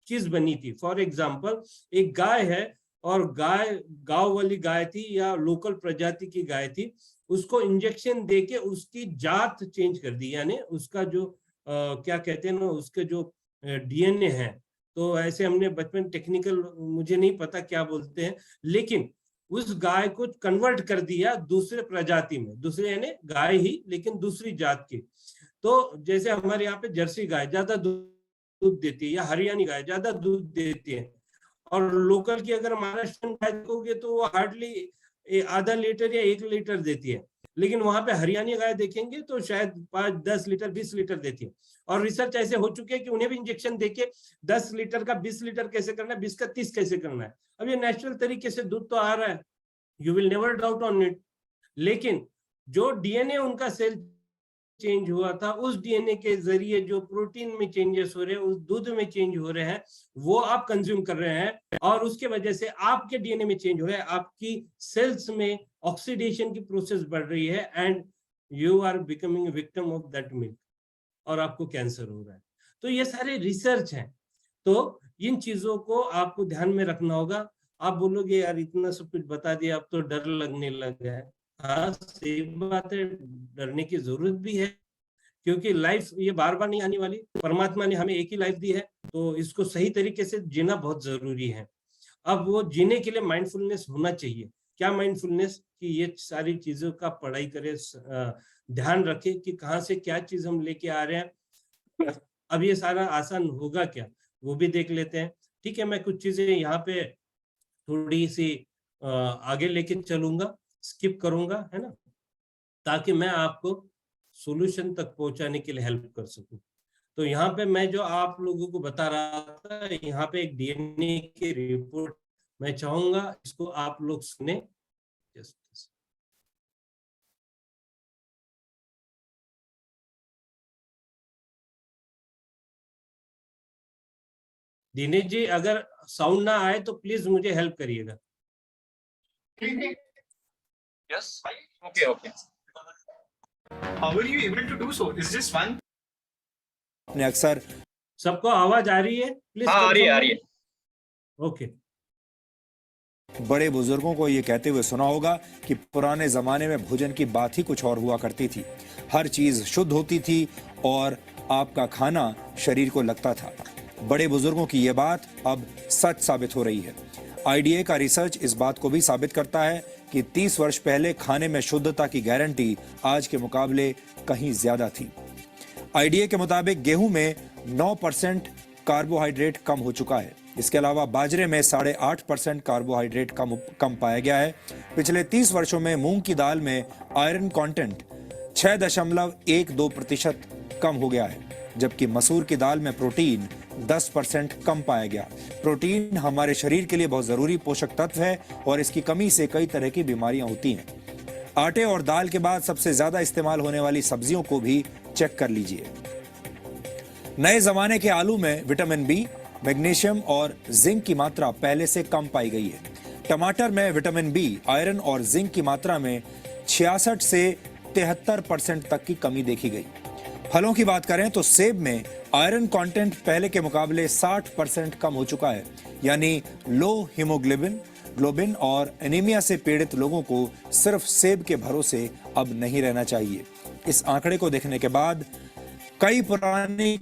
चीज बनी थी। फॉर एग्जांपल, एक गाय है और गाय गांव वाली गाय थी या लोकल प्रजाति की गाय थी, उसको इंजेक्शन देके उसकी जात चेंज कर दी, यानी उसका जो क्या कहते हैं ना, उसके जो डीएनए है, तो ऐसे हमने बचपन टेक्निकल मुझे नहीं पता क्या बोलते हैं, लेकिन उस गाय को कन्वर्ट कर दिया दूसरे प्रजाति में, दूसरे यानी गाय ही लेकिन दूसरी जात की। तो जैसे हमारे यहाँ पे जर्सी गाय ज्यादा दूध देती है, या हरियाणी गाय ज्यादा दूध देती है, और लोकल की अगर महाराष्ट्र गाय देखोगे तो वो हार्डली आधा लीटर या 1 लीटर देती है, लेकिन वहां पे हरियाणी गाय देखेंगे तो शायद 5, 10 लीटर, 20 लीटर देती है। और रिसर्च ऐसे हो चुके हैं कि उन्हें भी इंजेक्शन देके 10 लीटर का 20 लीटर कैसे करना है, 20 का 30 कैसे करना है। अब ये नेचुरल तरीके से दूध तो आ रहा है, you will never doubt on it, लेकिन जो डीएनए उनका सेल चेंज हुआ था, उस डीएनए के जरिए जो प्रोटीन में चेंजेस हो रहे हैं, उस दूध में चेंज हो रहे हैं, वो आप कंज्यूम कर रहे हैं, और उसके वजह से आपके डीएनए में चेंज हो रहा है, आपकी सेल्स में ऑक्सीडेशन की प्रोसेस बढ़ रही है, and you are becoming victim of that milk, और आपको कैंसर हो रहा है। तो ये सारे रिसर्च हैं, तो इन चीजों को आपको ध्यान में रखना होगा। आप बोलोगे यार इतना सब कुछ बता दिया, अब तो डर लगने लगा है। हाँ, सही बात है, डरने की जरूरत भी है, क्योंकि लाइफ ये बार बार नहीं आने वाली, परमात्मा ने हमें एक ही लाइफ दी है, तो इसको सही तरीके से जीना बहुत जरूरी है। अब वो जीने के लिए माइंडफुलनेस होना चाहिए। क्या माइंडफुलनेस, कि ये सारी चीजों का पढ़ाई करें, ध्यान रखें कि कहाँ से क्या चीज हम लेके आ रहे हैं। अब ये सारा आसान होगा क्या, वो भी देख लेते हैं। ठीक है, मैं कुछ चीजें यहाँ पे थोड़ी सी आगे लेके चलूंगा, स्किप करूंगा, है ना, ताकि मैं आपको सॉल्यूशन तक पहुंचाने के लिए हेल्प कर सकूं। तो यहाँ पे मैं जो आप लोगों को बता रहा था, यहाँ पे एक डीएनए की रिपोर्ट मैं चाहूंगा इसको आप लोग सुने। दिनेश जी, अगर साउंड ना आए तो प्लीज मुझे हेल्प करिएगा। Yes. Okay. How were you able to do so? Is this fun? ने अक्सर सबको आवाज आ रही है? प्लीज हाँ, आ रही है। ओके। बड़े बुजुर्गों को ये कहते हुए सुना होगा कि पुराने जमाने में भोजन की बात ही कुछ और हुआ करती थी। हर चीज शुद्ध होती थी और आपका खाना शरीर को लगता था। बड़े बुजुर्गों की ये बात अब सच साबित हो रही है। आईडीए का रिसर्च इस बात को भी साबित करता है कि 30 वर्ष पहले खाने में शुद्धता की गारंटी आज के मुकाबले कहीं ज्यादा थी। आईडीए के मुताबिक गेहूं में 9% कार्बोहाइड्रेट कम हो चुका है। इसके अलावा बाजरे में 8.5% कार्बोहाइड्रेट कम पाया गया है। पिछले 30 वर्षों में मूंग की दाल में आयरन कंटेंट 6.12% कम हो गया है, जबकि मसूर की दाल में प्रोटीन 10% कम पाया गया। प्रोटीन हमारे शरीर के लिए बहुत जरूरी पोषक तत्व है और इसकी कमी से कई तरह की बीमारियां होती हैं। आटे और दाल के बाद सबसे ज्यादा इस्तेमाल होने वाली सब्जियों को भी चेक कर लीजिए। नए जमाने के आलू में विटामिन बी, मैग्नीशियम और जिंक की मात्रा पहले से कम पाई गई है। टमाटर में विटामिन बी, आयरन और जिंक की मात्रा में 66 से 73% तक की कमी देखी गई। फलों की बात करें तो सेब में आयरन कंटेंट पहले के मुकाबले 60% कम हो चुका है, यानी लो हीमोग्लोबिन और एनीमिया से पीड़ित लोगों को सिर्फ सेब के भरोसे अब नहीं रहना चाहिए। इस आंकड़े को देखने के बाद कई पुरानी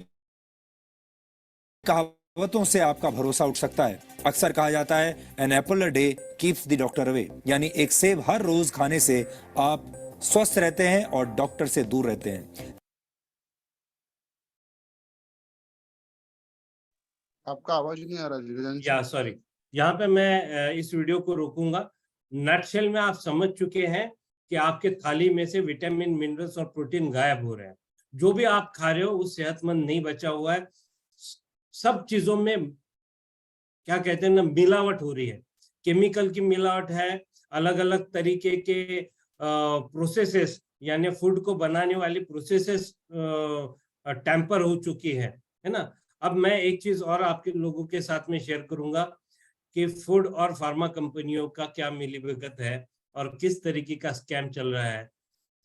कहावतों से आपका भरोसा उठ सकता है। अक्सर कहा जाता है an apple a day keeps the doctor away, यानी एक सेब हर रोज खाने से आप स्वस्थ रहते हैं और डॉक्टर से दूर रहते हैं। आपका आवाज नहीं आ रहा जी। या सॉरी, यहाँ पे मैं इस वीडियो को रोकूंगा। नटशेल में आप समझ चुके हैं कि आपके थाली में से विटामिन, मिनरल्स और प्रोटीन गायब हो रहे हैं। जो भी आप खा रहे हो वो सेहतमंद नहीं बचा हुआ है। सब चीजों में क्या कहते हैं ना, मिलावट हो रही है। केमिकल की मिलावट है, अलग अलग तरीके के प्रोसेसेस, यानी फूड को बनाने वाली प्रोसेसेस टेम्पर हो चुकी है ना। अब मैं एक चीज और आपके लोगों के साथ में शेयर करूंगा कि फूड और फार्मा कंपनियों का क्या मिलीभगत है और किस तरीके का स्कैम चल रहा है।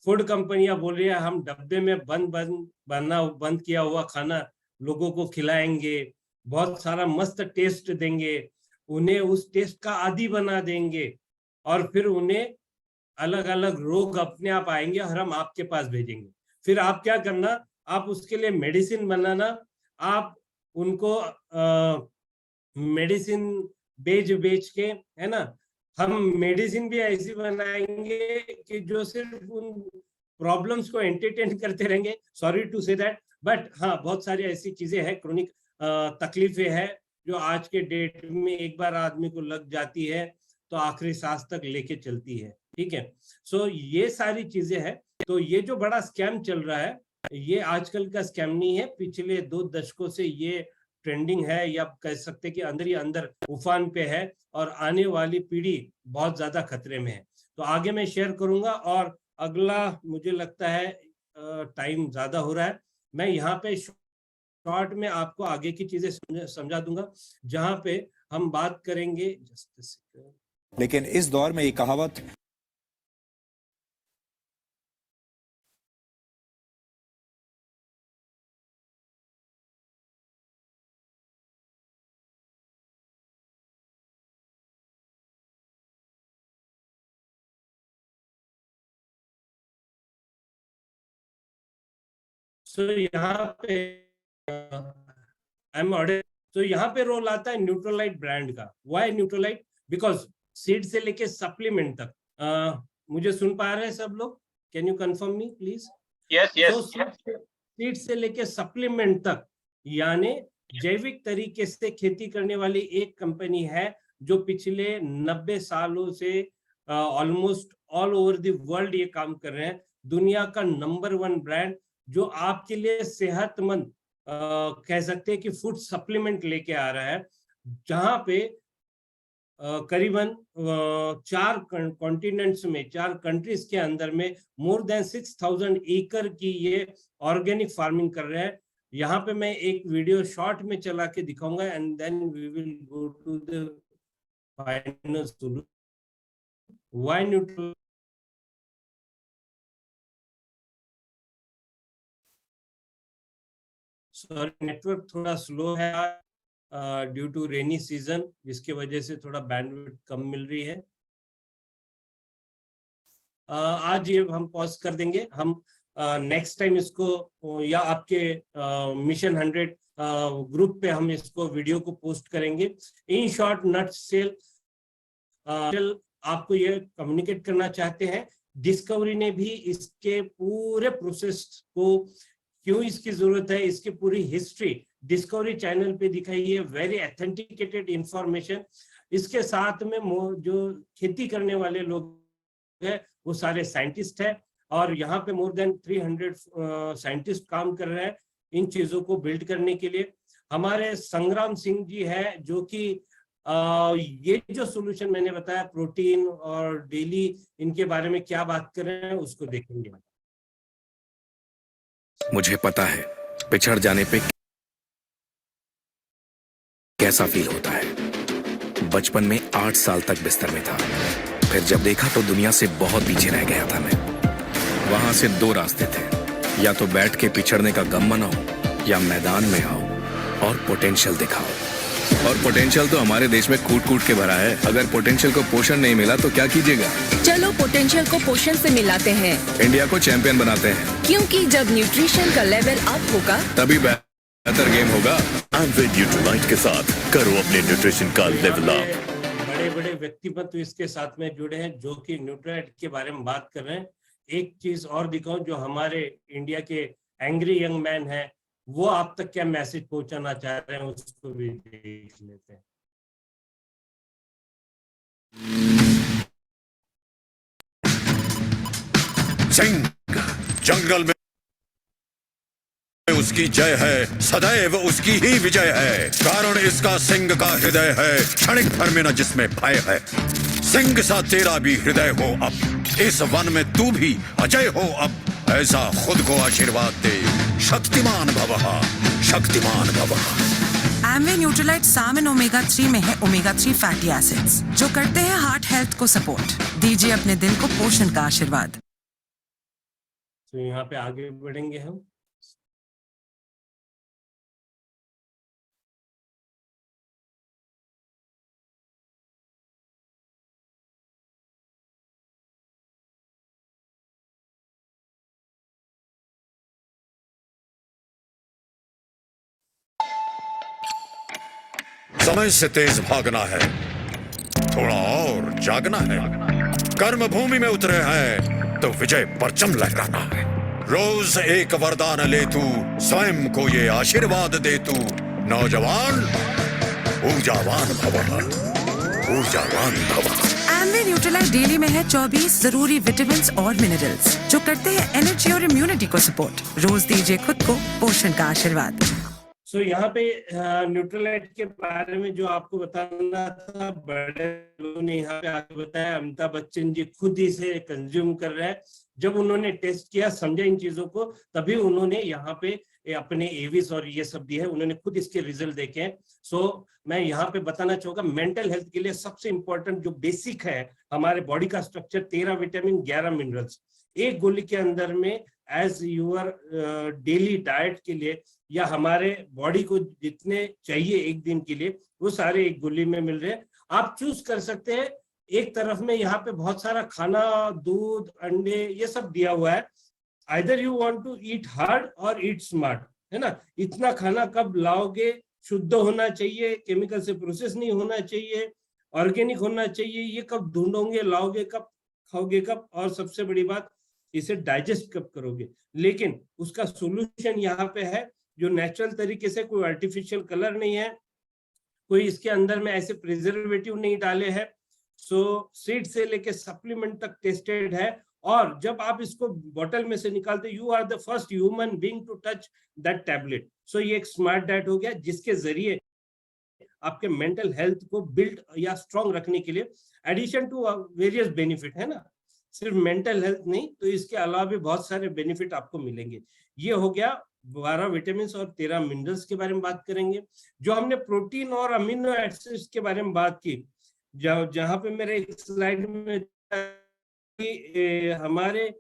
फूड कंपनियां बोल रही है हम डब्बे में बंद किया हुआ खाना लोगों को खिलाएंगे, बहुत सारा मस्त टेस्ट देंगे, उन्हें उस टेस्ट का आदी बना देंगे और फिर उन्हें अलग अलग रोग अपने आप आएंगे और हम आपके पास भेजेंगे। फिर आप क्या करना, आप उसके लिए मेडिसिन बनाना, आप उनको मेडिसिन बेच के, है ना, हम मेडिसिन भी ऐसी बनाएंगे कि जो सिर्फ उन प्रॉब्लम्स को एंटरटेन करते रहेंगे। Sorry to say that, but हाँ, बहुत सारी ऐसी चीजें हैं, क्रोनिक तकलीफें हैं जो आज के डेट में एक बार आदमी को लग जाती है तो आखिरी सांस तक लेके चलती है। ठीक है, सो ये सारी चीजें हैं। तो ये जो बड़ा स्कैम चल रहा है, ये आजकल का स्कैम नहीं है, पिछले 2 दशकों से ये ट्रेंडिंग है, या कह सकते कि अंदर ही अंदर उफान पे है और आने वाली पीढ़ी बहुत ज्यादा खतरे में है। तो आगे मैं शेयर करूंगा और अगला मुझे लगता है टाइम ज्यादा हो रहा है, मैं यहाँ पे शॉर्ट में आपको आगे की चीजें समझा दूंगा, जहां पे हम बात करेंगे। लेकिन इस दौर में ये कहावत यहाँ पे रोल आता है न्यूट्रोलाइट ब्रांड का। Why Nutrilite? बिकॉज सीड से लेके सप्लीमेंट तक मुझे सुन पा रहे हैं सब लोग? Can you confirm me please? Yes. Seed से लेके सप्लीमेंट तक, यानी जैविक तरीके से खेती करने वाली एक कंपनी है जो पिछले 90 सालों से almost all over the world ये काम कर रहे हैं। दुनिया का नंबर 1 ब्रांड जो आपके लिए सेहतमंद कह सकते हैं कि फूड सप्लीमेंट लेके आ रहा है, जहां पे करीबन 4 कॉन्टिनेंट्स में, 4 कंट्रीज के अंदर में मोर देन 6000 एकड़ की ये ऑर्गेनिक फार्मिंग कर रहे हैं। यहाँ पे मैं एक वीडियो शॉर्ट में चला के दिखाऊंगा and then we will go to the final solution. Why neutral sorry network थोड़ा स्लो है ड्यू टू रेनी सीजन, जिसकी वजह से थोड़ा बैंडविड्थ कम मिल रही है। आज ये हम पॉज कर देंगे, हम नेक्स्ट टाइम इसको या आपके मिशन 100 ग्रुप पे हम इसको वीडियो को पोस्ट करेंगे। इन शॉर्ट नट सेल आपको ये कम्युनिकेट करना चाहते हैं, डिस्कवरी ने भी इसके पूरे प्रोसेस को, क्यों इसकी जरूरत है, इसकी पूरी हिस्ट्री डिस्कवरी चैनल पे दिखाई है। Very authenticated information. इसके साथ में जो खेती करने वाले लोग हैं वो सारे साइंटिस्ट हैं और यहाँ पे मोर देन 300 साइंटिस्ट काम कर रहे हैं इन चीजों को बिल्ड करने के लिए। हमारे संग्राम सिंह जी है जो कि ये जो सॉल्यूशन मैंने बताया प्रोटीन और डेली इनके बारे में क्या बात कर रहे हैं उसको देखेंगे। मुझे पता है पिछड़ जाने पे कैसा फील होता है। बचपन में 8 साल तक बिस्तर में था, फिर जब देखा तो दुनिया से बहुत पीछे रह गया था मैं। वहां से 2 रास्ते थे, या तो बैठ के पिछड़ने का गम मनाओ या मैदान में आओ और पोटेंशियल दिखाओ। और पोटेंशियल तो हमारे देश में कूट कूट के भरा है। अगर पोटेंशियल को पोषण नहीं मिला तो क्या कीजिएगा? चलो पोटेंशियल को पोषण से मिलाते हैं, इंडिया को चैंपियन बनाते हैं। क्योंकि जब न्यूट्रिशन का लेवल अप होगा तभी बेहतर गेम होगा। एमवे न्यूट्रीलाइट के साथ करो अपने न्यूट्रिशन का लेवल अप। बड़े बड़े व्यक्तित्व इसके साथ में जुड़े हैं जो कि न्यूट्रीलाइट के बारे में बात कर रहे हैं। एक चीज और दिखाऊं, जो हमारे इंडिया के एंग्री यंग मैन है वो आप तक क्या मैसेज पहुंचाना चाह रहे हैं उसको भी देख लेते हैं। सिंह जंगल में उसकी जय है, सदैव उसकी ही विजय है। कारण इसका सिंह का हृदय है, क्षणिक भर में न जिसमें भय है। सिंह सा तेरा भी हृदय हो अब, इस वन में तू भी अजय हो अब। ऐसा खुद को आशीर्वाद दे, शक्तिमान भवः, शक्तिमान भवः। एमवे न्यूट्रीलाइट सामन ओमेगा 3 में है ओमेगा 3 फैटी एसिड्स जो करते हैं हार्ट हेल्थ को सपोर्ट। दीजिए अपने दिल को पोषण का आशीर्वाद। तो यहाँ पे आगे बढ़ेंगे हम। समय से तेज भागना है, थोड़ा और जागना है। कर्म भूमि में उतरे हैं तो विजय परचम लहराना है। रोज एक वरदान ले तू, स्वयं को ये आशीर्वाद दे तू। नौजवान ऊर्जावान भव, ऊर्जावान भव। एमवे न्यूट्रीलाइट डेली में है 24 जरूरी विटामिन्स और मिनरल्स जो करते हैं एनर्जी और इम्यूनिटी को सपोर्ट। रोज दीजिए खुद को पोषण का आशीर्वाद। सो यहाँ पे न्यूट्रीलाइट के बारे में जो आपको बताना था, बड़े लोगों ने यहाँ पे आगे बताया। अमिताभ बच्चन जी खुद इसे कंज्यूम कर रहे हैं। जब उन्होंने टेस्ट किया, समझा इन चीजों को, तभी उन्होंने यहाँ पे अपने एविस और ये सब दिए हैं, उन्होंने खुद इसके रिजल्ट देखे हैं। सो मैं यहाँ पे बताना चाहूंगा, मेंटल हेल्थ के लिए सबसे इंपॉर्टेंट जो बेसिक है हमारे बॉडी का स्ट्रक्चर, 13 विटामिन 11 मिनरल्स एक गोली के अंदर में एज यूर डेली डाइट के लिए, या हमारे बॉडी को जितने चाहिए एक दिन के लिए, वो सारे एक गोली में मिल रहे हैं। आप चूज कर सकते हैं। एक तरफ में यहाँ पे बहुत सारा खाना, दूध, अंडे, ये सब दिया हुआ है। Either you want to eat hard और ईट स्मार्ट, है ना। इतना खाना कब लाओगे, शुद्ध होना चाहिए, केमिकल से प्रोसेस नहीं होना चाहिए, ऑर्गेनिक होना चाहिए, ये कब ढूंढोगे, लाओगे कब, खाओगे कब, और सबसे बड़ी बात इसे डाइजेस्ट कब करोगे। लेकिन उसका सोल्यूशन यहाँ पे है जो नेचुरल तरीके से, कोई आर्टिफिशियल कलर नहीं है, कोई इसके अंदर में ऐसे प्रिजर्वेटिव नहीं डाले हैं। सो सीड से लेके सप्लीमेंट तक टेस्टेड है। और जब आप इसको बोतल में से निकालते, you are the first human being to touch that tablet. So ये एक स्मार्ट डाइट हो गया जिसके जरिए आपके मेंटल हेल्थ को बिल्ड या स्ट्रॉन्ग रखने के लिए, एडिशन टू वेरियस बेनिफिट, है ना। सिर्फ मेंटल हेल्थ नहीं, तो इसके अलावा भी बहुत सारे बेनिफिट आपको मिलेंगे। ये हो गया 12 विटामिन और 13 मिनरल्स के बारे में बात करेंगे। जो हमने प्रोटीन और अमीनो एसिड्स के बारे में बात की, जहां पे मेरे एक स्लाइड में हमारे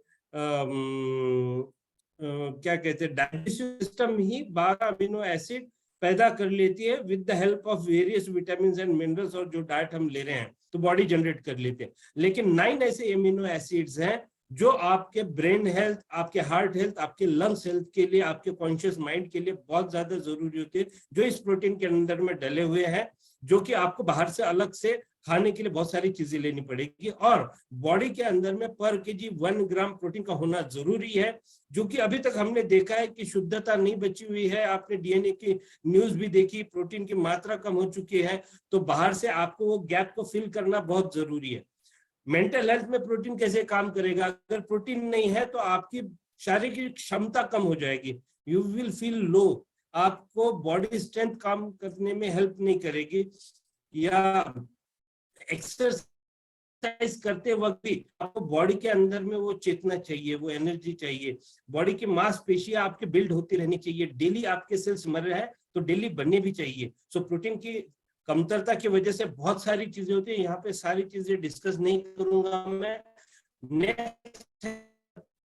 क्या कहते हैं, डाइजेस्टिव सिस्टम ही 12 अमीनो एसिड पैदा कर लेती है with the help of various vitamin and minerals, और जो डाइट हम ले रहे हैं तो बॉडी जनरेट कर लेते हैं। लेकिन 9 ऐसे अमीनो एसिड्स हैं जो आपके ब्रेन हेल्थ, आपके हार्ट हेल्थ, आपके लंग्स हेल्थ के लिए, आपके कॉन्शियस माइंड के लिए बहुत ज्यादा जरूरी होते हैं, जो इस प्रोटीन के अंदर में डले हुए हैं, जो कि आपको बाहर से अलग से खाने के लिए बहुत सारी चीजें लेनी पड़ेगी। और बॉडी के अंदर में पर केजी 1 ग्राम प्रोटीन का होना जरूरी है, जो कि अभी तक हमने देखा है कि शुद्धता नहीं बची हुई है। आपने डीएनए की न्यूज भी देखी, प्रोटीन की मात्रा कम हो चुकी है, तो बाहर से आपको वो गैप को फिल करना बहुत जरूरी है। मेंटल हेल्थ में प्रोटीन कैसे काम करेगा? अगर प्रोटीन नहीं है तो आपकी शारीरिक क्षमता कम हो जाएगी, यू विल फील लो, आपको बॉडी स्ट्रेंथ काम करने में हेल्प नहीं करेगी, या एक्सरसाइज करते वक्त भी आपको बॉडी के अंदर में वो चेतना चाहिए, वो एनर्जी चाहिए, बॉडी की मांसपेशियां आपके बिल्ड होती रहनी चाहिए, डेली आपके सेल्स मर रहे हैं तो डेली बनने भी चाहिए। सो प्रोटीन की कमतरता की वजह से बहुत सारी चीजें होती है, यहाँ पे सारी चीजें डिस्कस नहीं करूंगा मैं। नेक्स्ट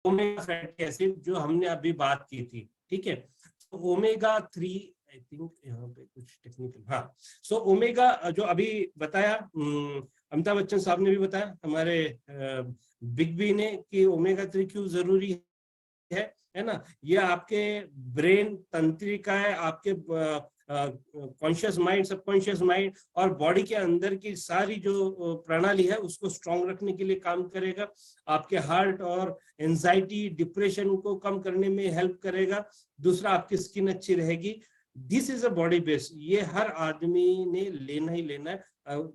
ओमेगा फैटी एसिड, जो हमने अभी बात की थी, ठीक है। ओमेगा 3, आई थिंक यहाँ पे कुछ टेक्निकल, हाँ, सो ओमेगा जो अभी बताया अमिताभ बच्चन साहब ने भी बताया, हमारे बिग बी ने, कि ओमेगा 3 क्यों जरूरी है ना। ये आपके ब्रेन तंत्रिका है, आपके कॉन्शियस माइंड, सबकॉन्शियस माइंड और बॉडी के अंदर की सारी जो प्रणाली है उसको स्ट्रॉन्ग रखने के लिए काम करेगा। आपके हार्ट और एंजाइटी, डिप्रेशन को कम करने में हेल्प करेगा। दूसरा, आपकी स्किन अच्छी रहेगी। This is a body base, ये हर आदमी ने लेना ही लेना है।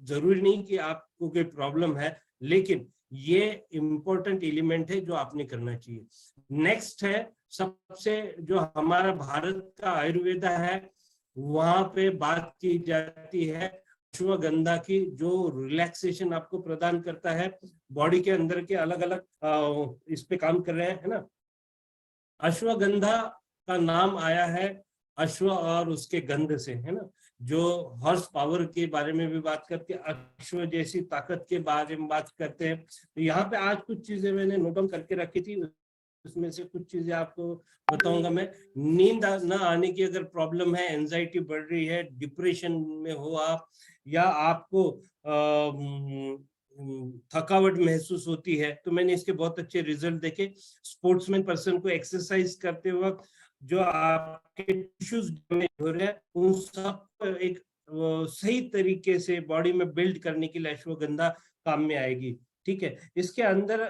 जरूरी नहीं कि आपको कोई प्रॉब्लम है, लेकिन ये इम्पोर्टेंट एलिमेंट है जो आपने करना चाहिए। नेक्स्ट है सबसे, जो हमारा भारत का आयुर्वेदा है, वहां पे बात की जाती है अश्वगंधा की, जो रिलैक्सेशन आपको प्रदान करता है। बॉडी के अंदर के अलग अलग इस पे काम कर रहे हैं, है ना। अश्वगंधा का नाम आया है अश्व और उसके गंध से, है ना, जो हॉर्स पावर के बारे में भी बात करके अश्व जैसी ताकत के बारे में बात करते हैं। तो यहाँ पे आज कुछ चीजें मैंने नोट डाउन करके रखी थी, उसमें से कुछ चीजें आपको बताऊंगा मैं। नींद न आने की अगर प्रॉब्लम है, एंजाइटी बढ़ रही है, डिप्रेशन में हो आप, या आपको थकावट महसूस होती है, तो मैंने इसके बहुत अच्छे रिजल्ट देखे। स्पोर्ट्समैन पर्सन को एक्सरसाइज करते वक्त जो आपके टिश्यूज डैमेज हो रहे हैं, उन सब एक सही तरीके से बॉडी में बिल्ड करने के लिए अश्वगंधा काम में आएगी, ठीक है। इसके अंदर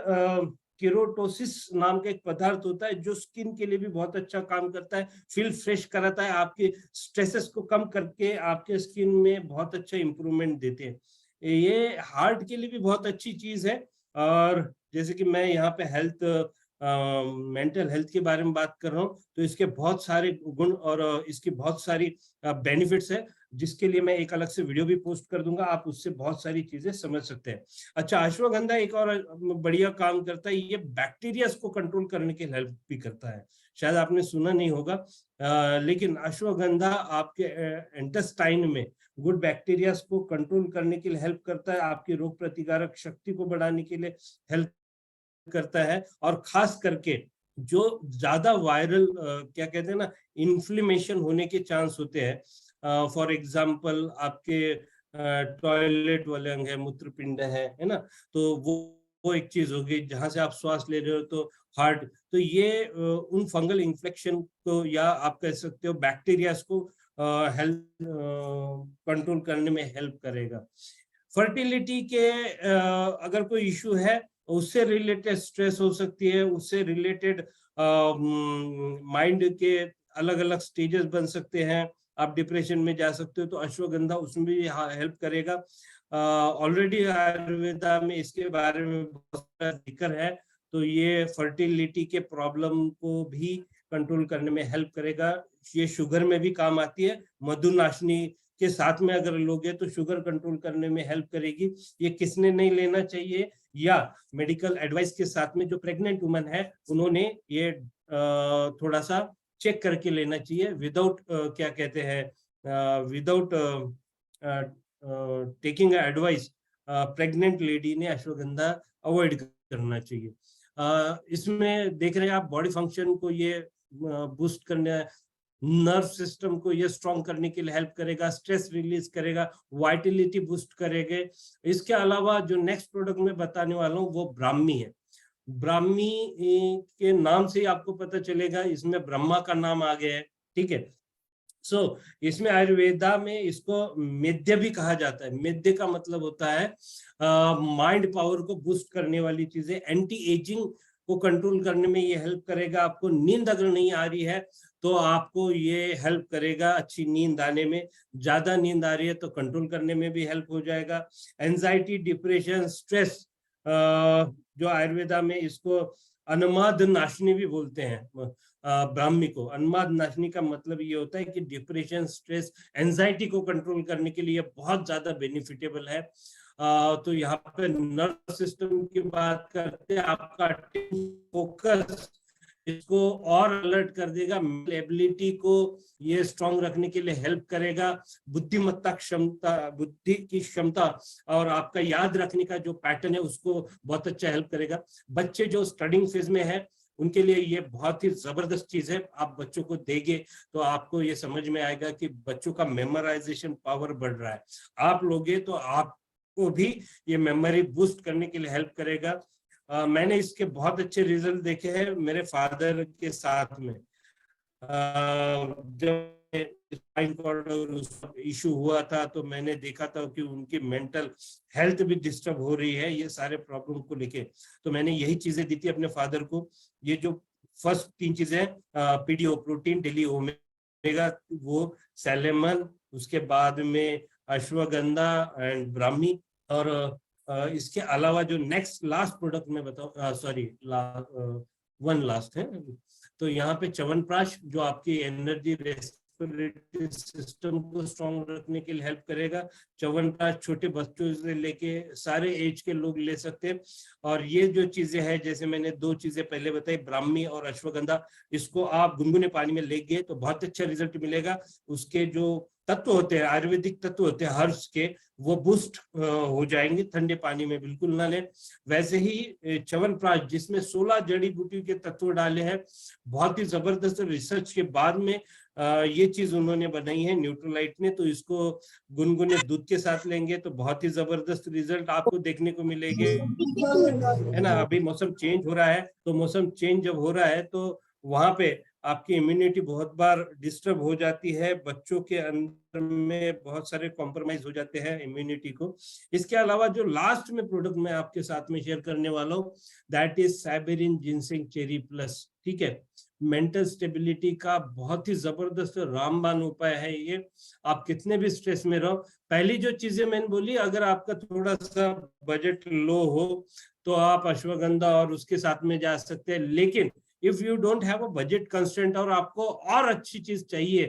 केरोटोसिस नाम का एक पदार्थ होता है जो स्किन के लिए भी बहुत अच्छा काम करता है, फील फ्रेश कराता है, आपके स्ट्रेसेस को कम करके आपके स्किन में बहुत अच्छा इंप्रूवमेंट देते हैं। ये हार्ट के लिए भी बहुत अच्छी चीज है। और जैसे कि मैं यहाँ पे हेल्थ, मेंटल हेल्थ के बारे में बात कर रहा हूँ, तो इसके बहुत सारे गुण और इसकी बहुत सारी बेनिफिट्स है, जिसके लिए मैं एक अलग से वीडियो भी पोस्ट कर दूंगा, आप उससे बहुत सारी चीजें समझ सकते हैं। अच्छा, अश्वगंधा एक और बढ़िया काम करता है, ये बैक्टीरिया को कंट्रोल करने के हेल्प भी करता है। शायद आपने सुना नहीं होगा, लेकिन अश्वगंधा आपके इंटेस्टाइन में गुड बैक्टीरिया को कंट्रोल करने के लिए हेल्प करता है, आपकी रोग प्रतिकारक शक्ति को बढ़ाने के लिए हेल्प करता है। और खास करके जो ज्यादा वायरल क्या कहते हैं ना, इन्फ्लेमेशन होने के चांस होते हैं, फॉर एग्जाम्पल आपके टॉयलेट वाले अंग है, मूत्रपिंड है ना, तो वो एक चीज होगी। जहां से आप श्वास ले रहे हो तो हार्ट, तो ये उन फंगल इन्फेक्शन को, या आप कह सकते हो बैक्टीरिया को हेल्थ कंट्रोल करने में हेल्प करेगा। फर्टिलिटी के अगर कोई इशू है, उससे रिलेटेड स्ट्रेस हो सकती है, उससे रिलेटेड माइंड के अलग अलग स्टेजेस बन सकते हैं, आप डिप्रेशन में जा सकते हो, तो अश्वगंधा उसमें भी हेल्प करेगा। ऑलरेडी आयुर्वेदा में इसके बारे में बहुत सारा जिक्र है, तो ये फर्टिलिटी के प्रॉब्लम को भी कंट्रोल करने में हेल्प करेगा। ये शुगर में भी काम आती है, मधुनाशनी के साथ में अगर लोगे तो शुगर कंट्रोल करने में हेल्प करेगी। ये किसने नहीं लेना चाहिए, या मेडिकल एडवाइस के साथ में जो प्रेग्नेंट वुमन है उन्होंने ये थोड़ा सा चेक करके लेना चाहिए, विदाउट क्या कहते हैं, without taking advice pregnant lady ने अश्वगंधा अवॉइड करना चाहिए। इसमें देख रहे हैं आप बॉडी फंक्शन को ये बूस्ट करने, नर्व सिस्टम को ये स्ट्रॉन्ग करने के लिए हेल्प करेगा, स्ट्रेस रिलीज करेगा, वाइटलिटी बूस्ट करेगा। इसके अलावा जो नेक्स्ट प्रोडक्ट मैं बताने वाला हूँ वो ब्राह्मी है। ब्राह्मी के नाम से ही आपको पता चलेगा इसमें ब्रह्मा का नाम आ गया है, ठीक है। इसमें आयुर्वेदा में इसको मेद्य भी कहा जाता है। मेद्य का मतलब होता है माइंड पावर को बूस्ट करने वाली चीजें, एंटी एजिंग को कंट्रोल करने में ये हेल्प करेगा। आपको नींद अगर नहीं आ रही है तो आपको ये हेल्प करेगा अच्छी नींद आने में, ज्यादा नींद आ रही है तो कंट्रोल करने में भी हेल्प हो जाएगा। एंजाइटी, डिप्रेशन, स्ट्रेस, जो आयुर्वेदा में इसको अनुमाद नाशनी भी बोलते हैं, ब्राह्मी को। अनुमाद नाशनी का मतलब ये होता है कि डिप्रेशन, स्ट्रेस, एंजाइटी को कंट्रोल करने के लिए बहुत ज्यादा बेनिफिटेबल है। तो यहाँ पे नर्व सिस्टम की बात करते हैं, आपका फोकस इसको और अलर्ट कर देगा, एबिलिटी को ये स्ट्रॉन्ग रखने के लिए हेल्प करेगा, बुद्धिमत्ता क्षमता, बुद्धि की क्षमता और आपका याद रखने का जो पैटर्न है उसको बहुत अच्छा हेल्प करेगा। बच्चे जो स्टडिंग फेज में है उनके लिए ये बहुत ही जबरदस्त चीज है। आप बच्चों को देंगे तो आपको ये समझ में आएगा कि बच्चों का मेमोराइजेशन पावर बढ़ रहा है। आप लोगे तो आपको भी ये मेमोरी बूस्ट करने के लिए हेल्प करेगा। मैंने इसके बहुत अच्छे रिजल्ट देखे हैं मेरे फादर के साथ में। जब स्पाइन कॉर्ड इशू हुआ था तो मैंने देखा था कि उनकी मेंटल हेल्थ भी डिस्टर्ब हो रही है ये सारे प्रॉब्लम को लेके। तो मैंने यही चीजें दी थी अपने फादर को। ये जो फर्स्ट 3 चीजें, पीडीओ प्रोटीन, डेली ओमेगा, वो सैलेमन, उसके बाद में अश्वगंधा एंड ब्राह्मी, और इसके अलावा जो नेक्स्ट लास्ट प्रोडक्ट में बताऊं, सॉरी वन लास्ट है, तो यहाँ पे च्यवनप्राश जो आपकी एनर्जी, रेस्पिरेटरी सिस्टम को स्ट्रॉन्ग रखने के लिए हेल्प करेगा। च्यवनप्राश छोटे बच्चों से लेके सारे एज के लोग ले सकते हैं। और ये जो चीजें हैं, जैसे मैंने 2 चीजें पहले बताई, ब्राह्मी और अश्वगंधा, इसको आप गुनगुने पानी में लेंगे तो बहुत अच्छा रिजल्ट मिलेगा। उसके जो तत्व होते हैं, आयुर्वेदिक तत्व होते हैं हर्ब्स के, वो बूस्ट हो जाएंगे। ठंडे पानी में बिल्कुल ना लें। वैसे ही च्यवनप्राश जिसमें 16 जड़ी बूटी के तत्व डाले हैं, बहुत ही जबरदस्त रिसर्च के बाद में ये चीज उन्होंने बनाई है न्यूट्रोलाइट ने। तो इसको गुनगुने दूध के साथ लेंगे तो बहुत ही जबरदस्त रिजल्ट आपको देखने को मिलेंगे, है ना। अभी मौसम चेंज हो रहा है, तो मौसम चेंज जब हो रहा है तो वहां पे आपकी इम्यूनिटी बहुत बार डिस्टर्ब हो जाती है, बच्चों के अंदर में बहुत सारे कॉम्प्रोमाइज हो जाते हैं इम्यूनिटी को। इसके अलावा जो लास्ट में प्रोडक्ट मैं आपके साथ में शेयर करने वाला हूँ, that is Siberian ginseng cherry plus, ठीक है। मेंटल स्टेबिलिटी का बहुत ही जबरदस्त रामबाण उपाय है ये। आप कितने भी स्ट्रेस में रहो, पहली जो चीजें मैंने बोली, अगर आपका थोड़ा सा बजट लो हो तो आप अश्वगंधा और उसके साथ में जा सकते हैं। लेकिन if you don't have a budget constraint और आपको और अच्छी चीज चाहिए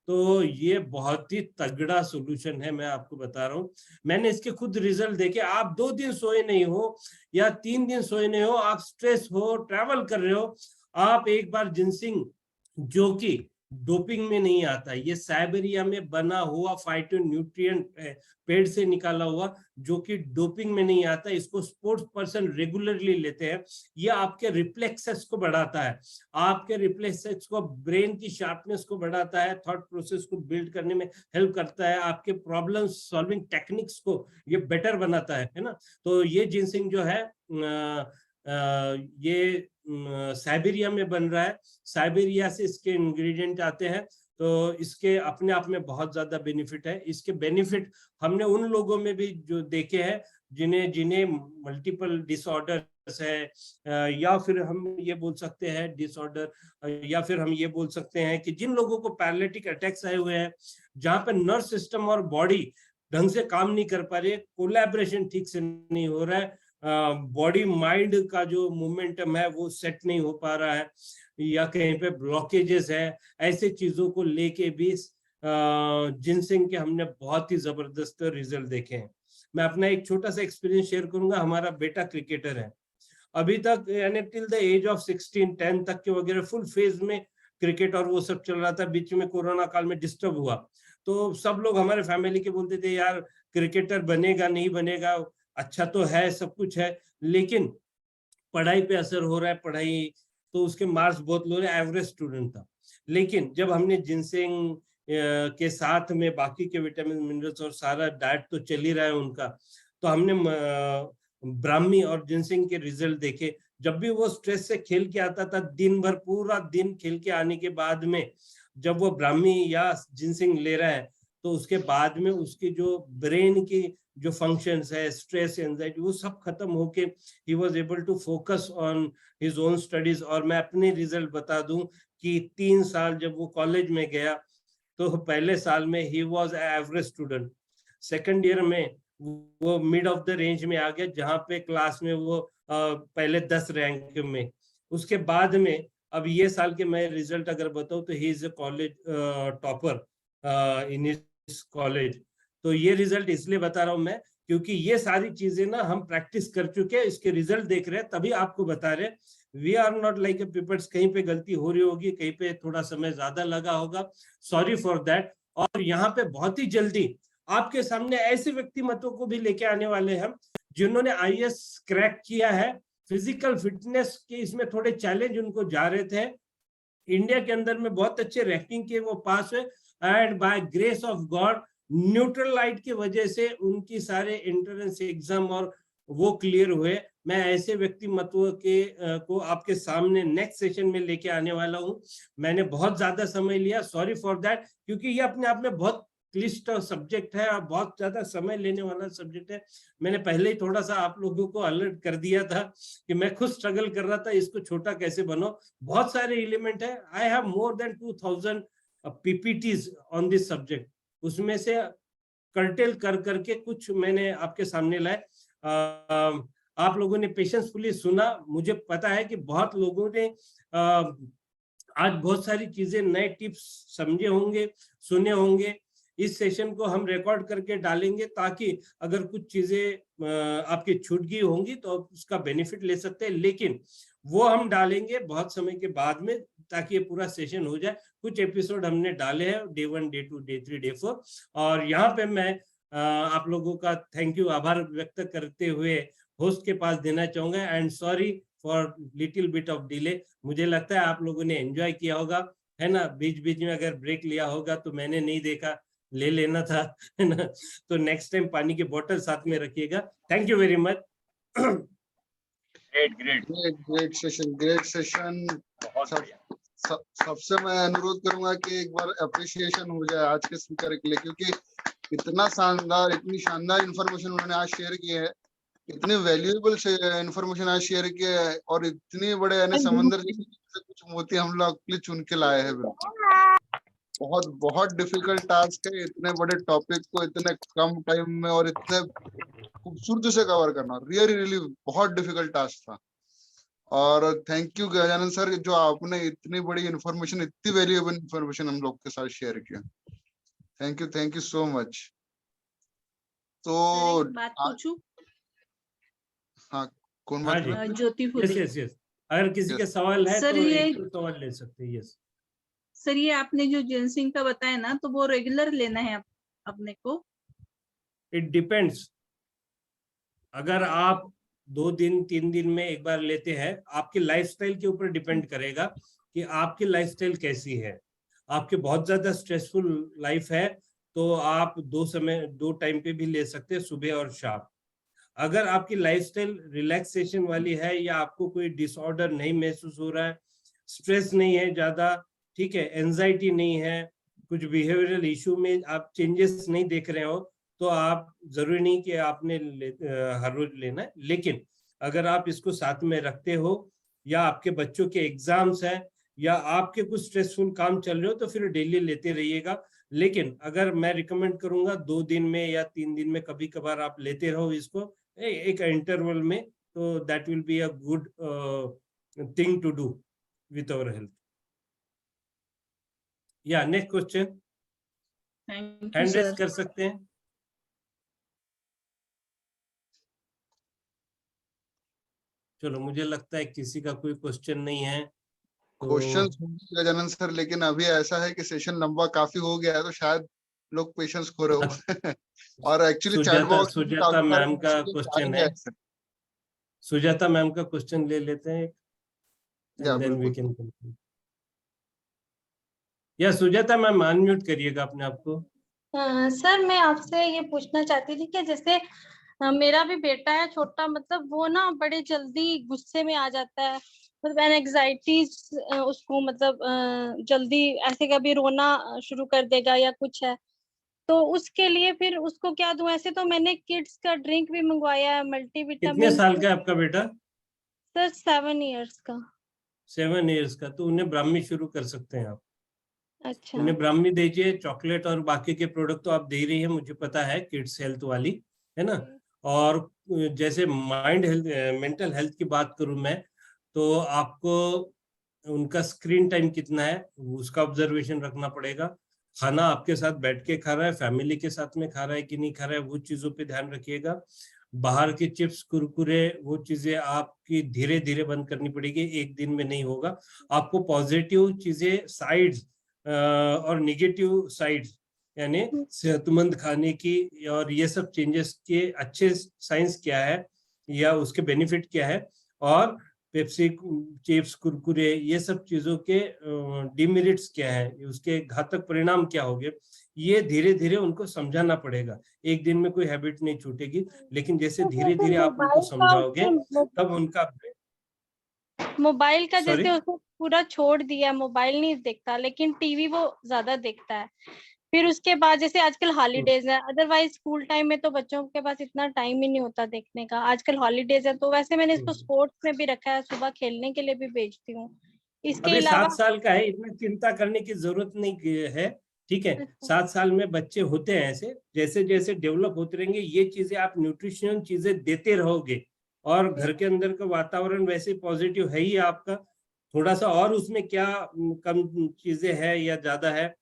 तो ये बहुत ही तगड़ा सॉल्यूशन है, मैं आपको बता रहा हूँ। मैंने इसके खुद रिजल्ट देखे। आप 2 दिन सोए नहीं हो या 3 दिन सोए नहीं हो, आप स्ट्रेस हो, ट्रैवल कर रहे हो, आप एक बार जिनसिंग, जो कि डोपिंग में नहीं आता, ये साइबेरिया में बना हुआ फाइटोन्यूट्रिएंट है, पेड़ से निकाला हुआ, जो कि डोपिंग में नहीं आता, इसको स्पोर्ट्स पर्सन रेगुलरली लेते हैं। ये आपके रिफ्लेक्सेस को बढ़ाता है, आपके रिफ्लेक्सेस को, ब्रेन की शार्पनेस को बढ़ाता है, थॉट प्रोसेस को बिल्ड करने में हेल्प करता है, आपके प्रॉब्लम सॉल्विंग टेक्निक्स को ये बेटर बनाता है ना। तो ये जिनसिंग जो है ये साइबेरिया में बन रहा है। साइबेरिया से इसके इंग्रेडिएंट आते हैं, तो इसके अपने आप में बहुत ज्यादा बेनिफिट है। इसके बेनिफिट हमने उन लोगों में भी जो देखे हैं जिन्हें मल्टीपल डिसऑर्डर्स है, या फिर हम ये बोल सकते हैं डिसऑर्डर, या फिर हम ये बोल सकते हैं कि जिन लोगों को पैरालिटिक अटैक्स आए हुए हैं, जहाँ पे नर्व सिस्टम और बॉडी ढंग से काम नहीं कर पा रही है, कोलैबोरेशन ठीक से नहीं हो रहा है, बॉडी माइंड का जो मोमेंटम है वो सेट नहीं हो पा रहा है, या कहीं पे ब्लॉकेजेस है, ऐसे चीजों को लेके भी जिनसिंग के हमने बहुत ही जबरदस्त रिजल्ट देखे हैं। मैं अपना एक छोटा सा एक्सपीरियंस शेयर करूंगा। हमारा बेटा क्रिकेटर है, अभी तक यानी टिल द एज ऑफ 16, 10 तक के वगैरह फुल फेज में क्रिकेट और वो सब चल रहा था। बीच में कोरोना काल में डिस्टर्ब हुआ, तो सब लोग हमारे फैमिली के बोलते थे यार क्रिकेटर बनेगा नहीं बनेगा, अच्छा तो है सब कुछ है, लेकिन पढ़ाई पे असर हो रहा है, पढ़ाई तो उसके मार्क्स बहुत लो रहे, एवरेज स्टूडेंट था। लेकिन जब हमने जिनसिंग के साथ में बाकी के विटामिन मिनरल्स और सारा डाइट तो चल ही रहा है उनका, तो हमने ब्राह्मी और जिनसिंग के रिजल्ट देखे। जब भी वो स्ट्रेस से खेल के आता था, दिन भर पूरा दिन खेल के आने के बाद में जब वो ब्राह्मी या जिनसिंग ले रहा है, तो उसके बाद में उसकी जो ब्रेन की जो फंक्शंस है, स्ट्रेस, एंजाइटी, वो सब खत्म होके ही was able to focus on his own studies. और मैं अपने रिजल्ट बता दूं कि 3 साल जब वो कॉलेज में गया, तो पहले साल में he was average student, second year में वो मिड ऑफ द रेंज में आ गया, जहाँ पे क्लास में वो पहले 10 रैंक में। उसके बाद में अब ये साल के मैं रिजल्ट अगर बताऊं तो he is a college topper in his college. तो ये रिजल्ट इसलिए बता रहा हूं मैं क्योंकि ये सारी चीजें ना हम प्रैक्टिस कर चुके हैं, इसके रिजल्ट देख रहे हैं, तभी आपको बता रहे हैं। We are not like a peoples, कहीं पे गलती हो रही होगी, कहीं पे थोड़ा समय ज्यादा लगा होगा, सॉरी फॉर दैट। और यहाँ पे बहुत ही जल्दी आपके सामने ऐसे व्यक्तिमत्वों को भी लेके आने वाले हैं जिन्होंने IAS क्रैक किया है। फिजिकल फिटनेस के इसमें थोड़े चैलेंज उनको जा रहे थे, इंडिया के अंदर में बहुत अच्छे रैंकिंग के वो पास हुए, and by grace of God Nutrilite की वजह से उनकी सारे एंट्रेंस एग्जाम और वो क्लियर हुए। मैं ऐसे व्यक्तिमत्व के को आपके सामने नेक्स्ट सेशन में लेके आने वाला हूँ। मैंने बहुत ज्यादा समय लिया, सॉरी फॉर दैट, क्योंकि ये अपने आप में बहुत क्लिष्ट सब्जेक्ट है और बहुत ज्यादा समय लेने वाला सब्जेक्ट है। मैंने पहले ही थोड़ा सा आप लोगों को अलर्ट कर दिया था कि मैं खुद स्ट्रगल कर रहा था, इसको छोटा कैसे बनो, बहुत सारे एलिमेंट है। I have more than 2000 PPTs on this subject, उसमें से कर्टेल कर करके कुछ मैंने आपके सामने लाए। आप लोगों ने पेशेंसफुली सुना, मुझे पता है कि बहुत लोगों ने आज बहुत सारी चीजें, नए टिप्स समझे होंगे, सुने होंगे। इस सेशन को हम रिकॉर्ड करके डालेंगे ताकि अगर कुछ चीजें आपकी छूट गई होंगी तो आप उसका बेनिफिट ले सकते हैं, लेकिन वो हम डालेंगे बहुत समय के बाद में ताकि ये पूरा सेशन हो जाए। कुछ एपिसोड हमने डाले हैं, Day 1, Day 2, Day 3, Day 4, और यहाँ पे मैं आप लोगों का थैंक यू, आभार व्यक्त करते हुए होस्ट के पास देना चाहूंगा। And sorry for little bit of delay. मुझे लगता है आप लोगों ने एंजॉय किया होगा, है ना। बीच बीच में अगर ब्रेक लिया होगा तो मैंने नहीं देखा, ले लेना था, है ना। तो नेक्स्ट टाइम पानी की बोतल साथ में रखिएगा। Thank you very much. Great session. सबसे मैं अनुरोध करूंगा कि एक बार अप्रिसिएशन हो जाए आज के स्पीकर के लिए, क्योंकि इतना शानदार, इतनी शानदार इंफॉर्मेशन उन्होंने आज शेयर की है, इतने वैल्यूएबल से इंफॉर्मेशन आज शेयर किया है, और इतने बड़े यानी समंदर से कुछ मोती हम लोग चुन के लाए हैं। बहुत बहुत डिफिकल्ट टास्क है इतने बड़े टॉपिक को इतने कम टाइम में और इतने खूबसूरती से कवर करना, रियली बहुत डिफिकल्ट टास्क था। और थैंक यू गजानन सर, जो आपने इतनी बड़ी इंफॉर्मेशन, इतनी वैल्यूएबल इंफॉर्मेशन हम लोग के साथ शेयर किया। Thank you so much. तो बात पूछूं? हाँ, कौन बात? ज्योति फुले। यस, अगर किसी के सवाल है सर, तो ये एक सवाल ले सकते हैं। यस सर, ये आपने जो जिनसिंग का बताया ना, तो वो रेगुलर लेना है अपने को? It depends. अगर आप 2 दिन 3 दिन में एक बार लेते हैं, आपके लाइफस्टाइल के ऊपर डिपेंड करेगा कि आपकी लाइफस्टाइल कैसी है। आपके बहुत ज्यादा स्ट्रेसफुल लाइफ है तो आप 2 टाइम पे भी ले सकते हैं, सुबह और शाम। अगर आपकी लाइफस्टाइल रिलैक्सेशन वाली है या आपको कोई डिसऑर्डर नहीं महसूस हो रहा है, स्ट्रेस नहीं है ज्यादा, ठीक है, एंजाइटी नहीं है, कुछ बिहेवियरल इशू में आप चेंजेस नहीं देख रहे हो, तो आप जरूरी नहीं कि आपने हर रोज लेना है। लेकिन अगर आप इसको साथ में रखते हो, या आपके बच्चों के एग्जाम्स हैं, या आपके कुछ स्ट्रेसफुल काम चल रहे हो, तो फिर डेली लेते रहिएगा। लेकिन अगर मैं रिकमेंड करूंगा 2 दिन में या 3 दिन में कभी कभार आप लेते रहो इसको एक इंटरवल में, तो that will be a good thing to do with our health. या next question. Thank you hand raise sir. कर सकते हैं। चलो, मुझे लगता है किसी का कोई क्वेश्चन नहीं है तो क्वेश्चन गजानन सर, लेकिन अभी ऐसा है कि सेशन लंबा काफी हो गया है तो शायद लोग पेशेंस खो रहे हो। और एक्चुअली चैट बॉक्स में सुजाता काफी सारे मैम का messages आ क्वेश्चन ही है। गए हैं। सुजाता मैम का क्वेश्चन ले लेते हैं या एंड देन वी बिल्कुल। Can conclude. या सुजाता मैम अनम्यूट करिएगा अपने आप को। सर मैं आपसे ये पूछना चाहती थी कि जैसे मेरा भी बेटा है छोटा, मतलब वो ना बड़े जल्दी गुस्से में आ जाता है, मतलब एंग्जाइटी उसको, मतलब जल्दी ऐसे कभी रोना शुरू कर देगा या कुछ है, तो उसके लिए फिर उसको क्या दूं? ऐसे तो मैंने किड्स का ड्रिंक भी मंगवाया है, कितने मल्टीविटामिन। साल का है आपका बेटा? सर 7 इयर्स का। 7 इयर्स का, तो उन्हें ब्राह्मी शुरू कर सकते हैं आप। अच्छा। उन्हें ब्राह्मी दीजिए, चॉकलेट और बाकी के प्रोडक्ट तो आप दे रही है, मुझे पता है, किड्स हेल्थ वाली, है ना। और जैसे माइंड हेल्थ, मेंटल हेल्थ की बात करूं मैं, तो आपको उनका स्क्रीन टाइम कितना है उसका ऑब्जर्वेशन रखना पड़ेगा। खाना आपके साथ बैठ के खा रहा है, फैमिली के साथ में खा रहा है कि नहीं खा रहा है, वो चीजों पे ध्यान रखिएगा। बाहर के चिप्स कुरकुरे वो चीजें आपकी धीरे धीरे बंद करनी पड़ेगी, एक दिन में नहीं होगा। आपको पॉजिटिव चीजें साइड्स और निगेटिव साइड्स, यानी सेहतमंद खाने की और ये सब चेंजेस के अच्छे साइंस क्या है या उसके बेनिफिट क्या है, और पेप्सी, चिप्स, कुरकुरे, ये सब चीजों के डिमेरिट्स क्या है, उसके घातक परिणाम क्या होंगे, ये धीरे धीरे उनको समझाना पड़ेगा। एक दिन में कोई हैबिट नहीं छूटेगी, लेकिन जैसे धीरे धीरे आप उनको समझाओगे तब उनका मोबाइल का Sorry? जैसे उसने पूरा छोड़ दिया, मोबाइल नहीं देखता, लेकिन टीवी वो ज्यादा देखता है। फिर उसके बाद जैसे आजकल हॉलीडेज है, अदरवाइज स्कूल टाइम में तो बच्चों के पास इतना टाइम ही नहीं होता देखने का, आजकल हॉलीडेज है तो वैसे मैंने इसको स्पोर्ट्स में भी रखा है, सुबह खेलने के लिए भी भेजती हूँ। इसके अभी अलावा 7 साल का है, इतना चिंता करने की जरूरत नहीं है, ठीक है। 7 साल में बच्चे होते हैं ऐसे, जैसे जैसे डेवलप होते रहेंगे ये चीजें, आप न्यूट्रिशन चीजें देते रहोगे और घर के अंदर का वातावरण वैसे पॉजिटिव है ही आपका। थोड़ा सा और उसमें क्या कम चीजें है या ज्यादा है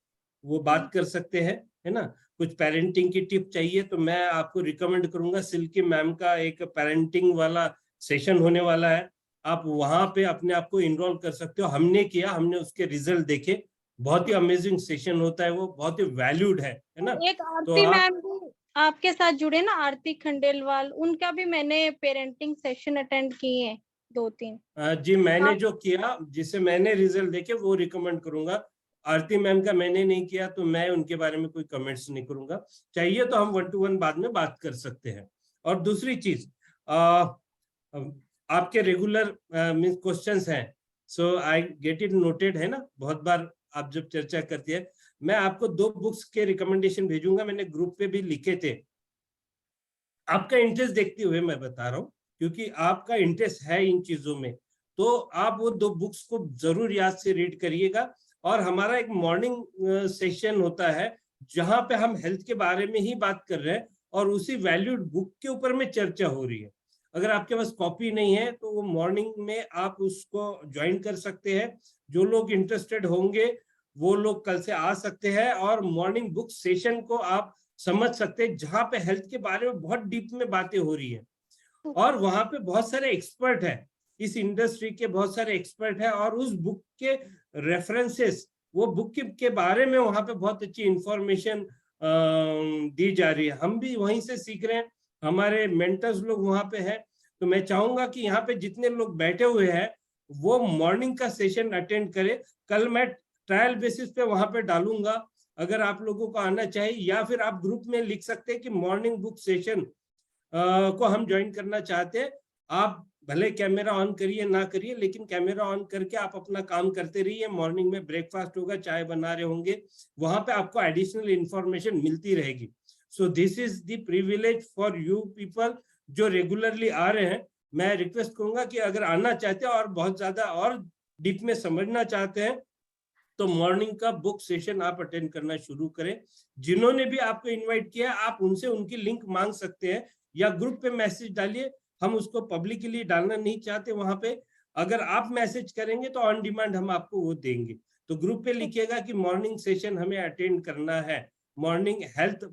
वो बात कर सकते हैं, है ना। कुछ पेरेंटिंग की टिप चाहिए तो मैं आपको रिकमेंड करूंगा, सिल्की मैम का एक पेरेंटिंग वाला सेशन होने वाला है, आप वहां पे अपने आप को इनरोल कर सकते हो। हमने किया, हमने उसके रिजल्ट देखे, बहुत ही अमेजिंग सेशन होता है, वो बहुत ही वैल्यूड है ना। एक तो आरती आप मैम भी आपके साथ जुड़े ना, आरती खंडेलवाल, उनका भी मैंने पेरेंटिंग सेशन अटेंड किए हैं 2-3। जी, मैंने जो किया, जिसे मैंने रिजल्ट देखे वो रिकमेंड करूंगा। आरती मैम का मैंने नहीं किया तो मैं उनके बारे में कोई कमेंट्स नहीं करूंगा। चाहिए तो हम 1 to 1 बाद में बात कर सकते हैं। और दूसरी चीज, आपके रेगुलर मींस क्वेश्चंस हैं, सो आई गेट इट नोटेड, है ना। बहुत बार आप जब चर्चा करती है, मैं आपको 2 बुक्स के रिकमेंडेशन भेजूंगा, मैंने ग्रुप पे भी लिखे थे। आपका इंटरेस्ट देखते हुए मैं बता रहा हूँ, क्योंकि आपका इंटरेस्ट है इन चीजों में, तो आप वो 2 बुक्स को जरूर याद से रीड करिएगा। और हमारा एक मॉर्निंग सेशन होता है जहां पे हम हेल्थ के बारे में ही बात कर रहे हैं और उसी वैल्यूड बुक के ऊपर में चर्चा हो रही है। अगर आपके पास कॉपी नहीं है तो वो मॉर्निंग में आप उसको ज्वाइन कर सकते हैं। जो लोग इंटरेस्टेड होंगे वो लोग कल से आ सकते हैं और मॉर्निंग बुक सेशन को आप समझ सकते हैं, जहां पे हेल्थ के बारे में बहुत डीप में बातें हो रही है। और वहां पे बहुत सारे एक्सपर्ट है, इस इंडस्ट्री के बहुत सारे एक्सपर्ट है, और उस बुक के रेफरेंसेस, वो बुक के बारे में वहां पे बहुत अच्छी इंफॉर्मेशन दी जा रही है। हम भी वहीं से सीख रहे हैं, हमारे मेंटर्स लोग वहां पे हैं। तो मैं चाहूंगा कि यहाँ पे जितने लोग बैठे हुए हैं वो मॉर्निंग का सेशन अटेंड करें। कल मैं ट्रायल बेसिस पे वहां पे डालूंगा, अगर आप लोगों को आना चाहिए, या फिर आप ग्रुप में लिख सकते हैं कि मॉर्निंग बुक सेशन को हम ज्वाइन करना चाहते हैं। आप भले कैमरा ऑन करिए ना करिए, लेकिन कैमरा ऑन करके आप अपना काम करते रहिए। मॉर्निंग में ब्रेकफास्ट होगा, चाय बना रहे होंगे, वहां पे आपको एडिशनल इंफॉर्मेशन मिलती रहेगी। So this is the privilege for you people जो रेगुलरली आ रहे हैं। मैं रिक्वेस्ट करूंगा कि अगर आना चाहते हैं और बहुत ज्यादा और डीप में समझना चाहते हैं तो मॉर्निंग का बुक सेशन आप अटेंड करना शुरू करें। जिन्होंने भी आपको इनवाइट किया आप उनसे उनकी लिंक मांग सकते हैं या ग्रुप पे मैसेज डालिए। हम उसको पब्लिकली डालना नहीं चाहते वहां पे। अगर आप मैसेज करेंगे तो ऑन डिमांड हम आपको वो देंगे। तो ग्रुप पे लिखिएगा कि मॉर्निंग सेशन हमें अटेंड करना है, मॉर्निंग हेल्थ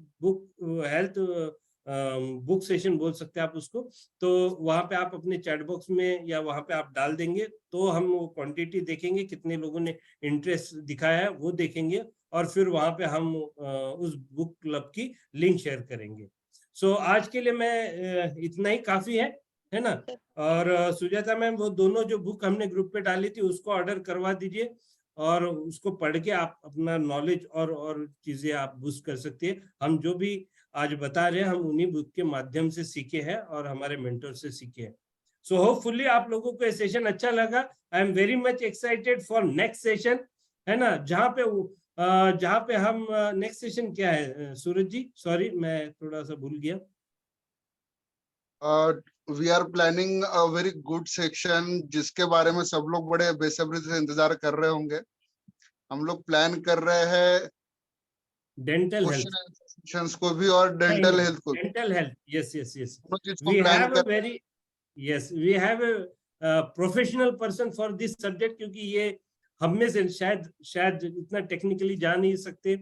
बुक सेशन बोल सकते हैं आप उसको। तो वहां पे आप अपने चैट बॉक्स में या वहां पे आप डाल देंगे तो हम वो क्वांटिटी देखेंगे, कितने लोगों ने इंटरेस्ट दिखाया है वो देखेंगे, और फिर वहां पे हम उस बुक क्लब की लिंक शेयर करेंगे। सो आज के लिए मैं इतना ही काफी है ना। और सुजाता मैम, वो दोनों जो बुक हमने ग्रुप पे डाली थी उसको ऑर्डर करवा दीजिए, और उसको पढ़ के आप अपना नॉलेज और चीजें आप बूस्ट कर सकती है। हम जो भी आज बता रहे हैं हम उन्हीं बुक के माध्यम से सीखे हैं और हमारे मेंटर से सीखे हैं। सो होपफुली आप लोगों को ये सेशन अच्छा लगा। I am very much excited for next session, है ना, जहाँ पे हम नेक्स्ट सेशन क्या है सूरज जी? सॉरी मैं थोड़ा सा भूल गया। We are planning a very good section जिसके बारे में सब लोग बड़े बेसब्री से इंतजार कर रहे होंगे। हम लोग प्लान कर रहे हैं डेंटल हेल्थ सेशंस को भी और डेंटल हेल्थ को भी। डेंटल हेल्थ, यस जिसको वी प्लान हैव कर a very we have a professional person for this subject, क्योंकि ये हम में से शायद इतना टेक्निकली जा नहीं सकते,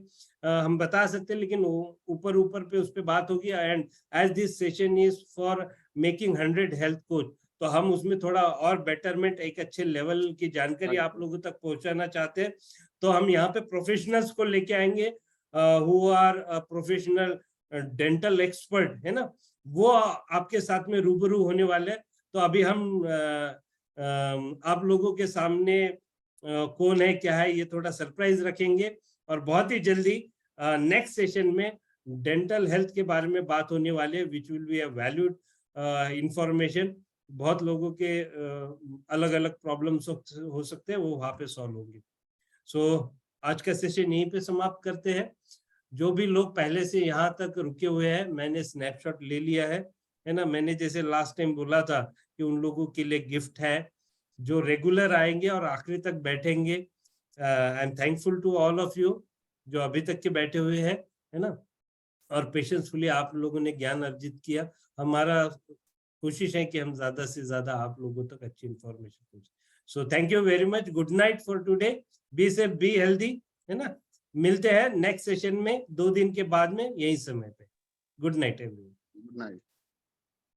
हम बता सकते, लेकिन ऊपर पे उस पे बात होगी। And as this session is for making 100 health coach, तो हम उसमें थोड़ा और बेटरमेंट, एक अच्छे लेवल की जानकारी आप लोगों तक पहुंचाना चाहते हैं। तो हम यहाँ पे प्रोफेशनल्स को लेके आएंगे who are professional dental expert, है ना, वो आपके साथ में रूबरू होने वाले हैं। तो अभी हम आप लोगों के सामने कौन है क्या है ये थोड़ा सरप्राइज रखेंगे, और बहुत ही जल्दी नेक्स्ट सेशन में डेंटल हेल्थ के बारे में बात होने वाली है, which will be a valued information. बहुत लोगों के अलग अलग प्रॉब्लम्स हो सकते हैं, वो वहां पे सॉल्व होंगे। सो आज का सेशन यहीं पे समाप्त करते हैं। जो भी लोग पहले से यहाँ तक रुके हुए हैं, मैंने स्नैपशॉट ले लिया है ना। मैंने जैसे लास्ट टाइम बोला था कि उन लोगों के लिए गिफ्ट है जो रेगुलर आएंगे और आखिरी तक बैठेंगे। I am thankful to all of you जो अभी तक के बैठे हुए हैं, है ना, और पेशेंसफुली आप लोगों ने ज्ञान अर्जित किया। हमारा कोशिश है कि हम ज्यादा से ज्यादा आप लोगों तक अच्छी इंफॉर्मेशन पहुंचे। So thank you very much, good night for today, be safe, be healthy, है ना। मिलते हैं नेक्स्ट सेशन में 2 दिन के बाद में यही समय पे। Good night everyone. Good night.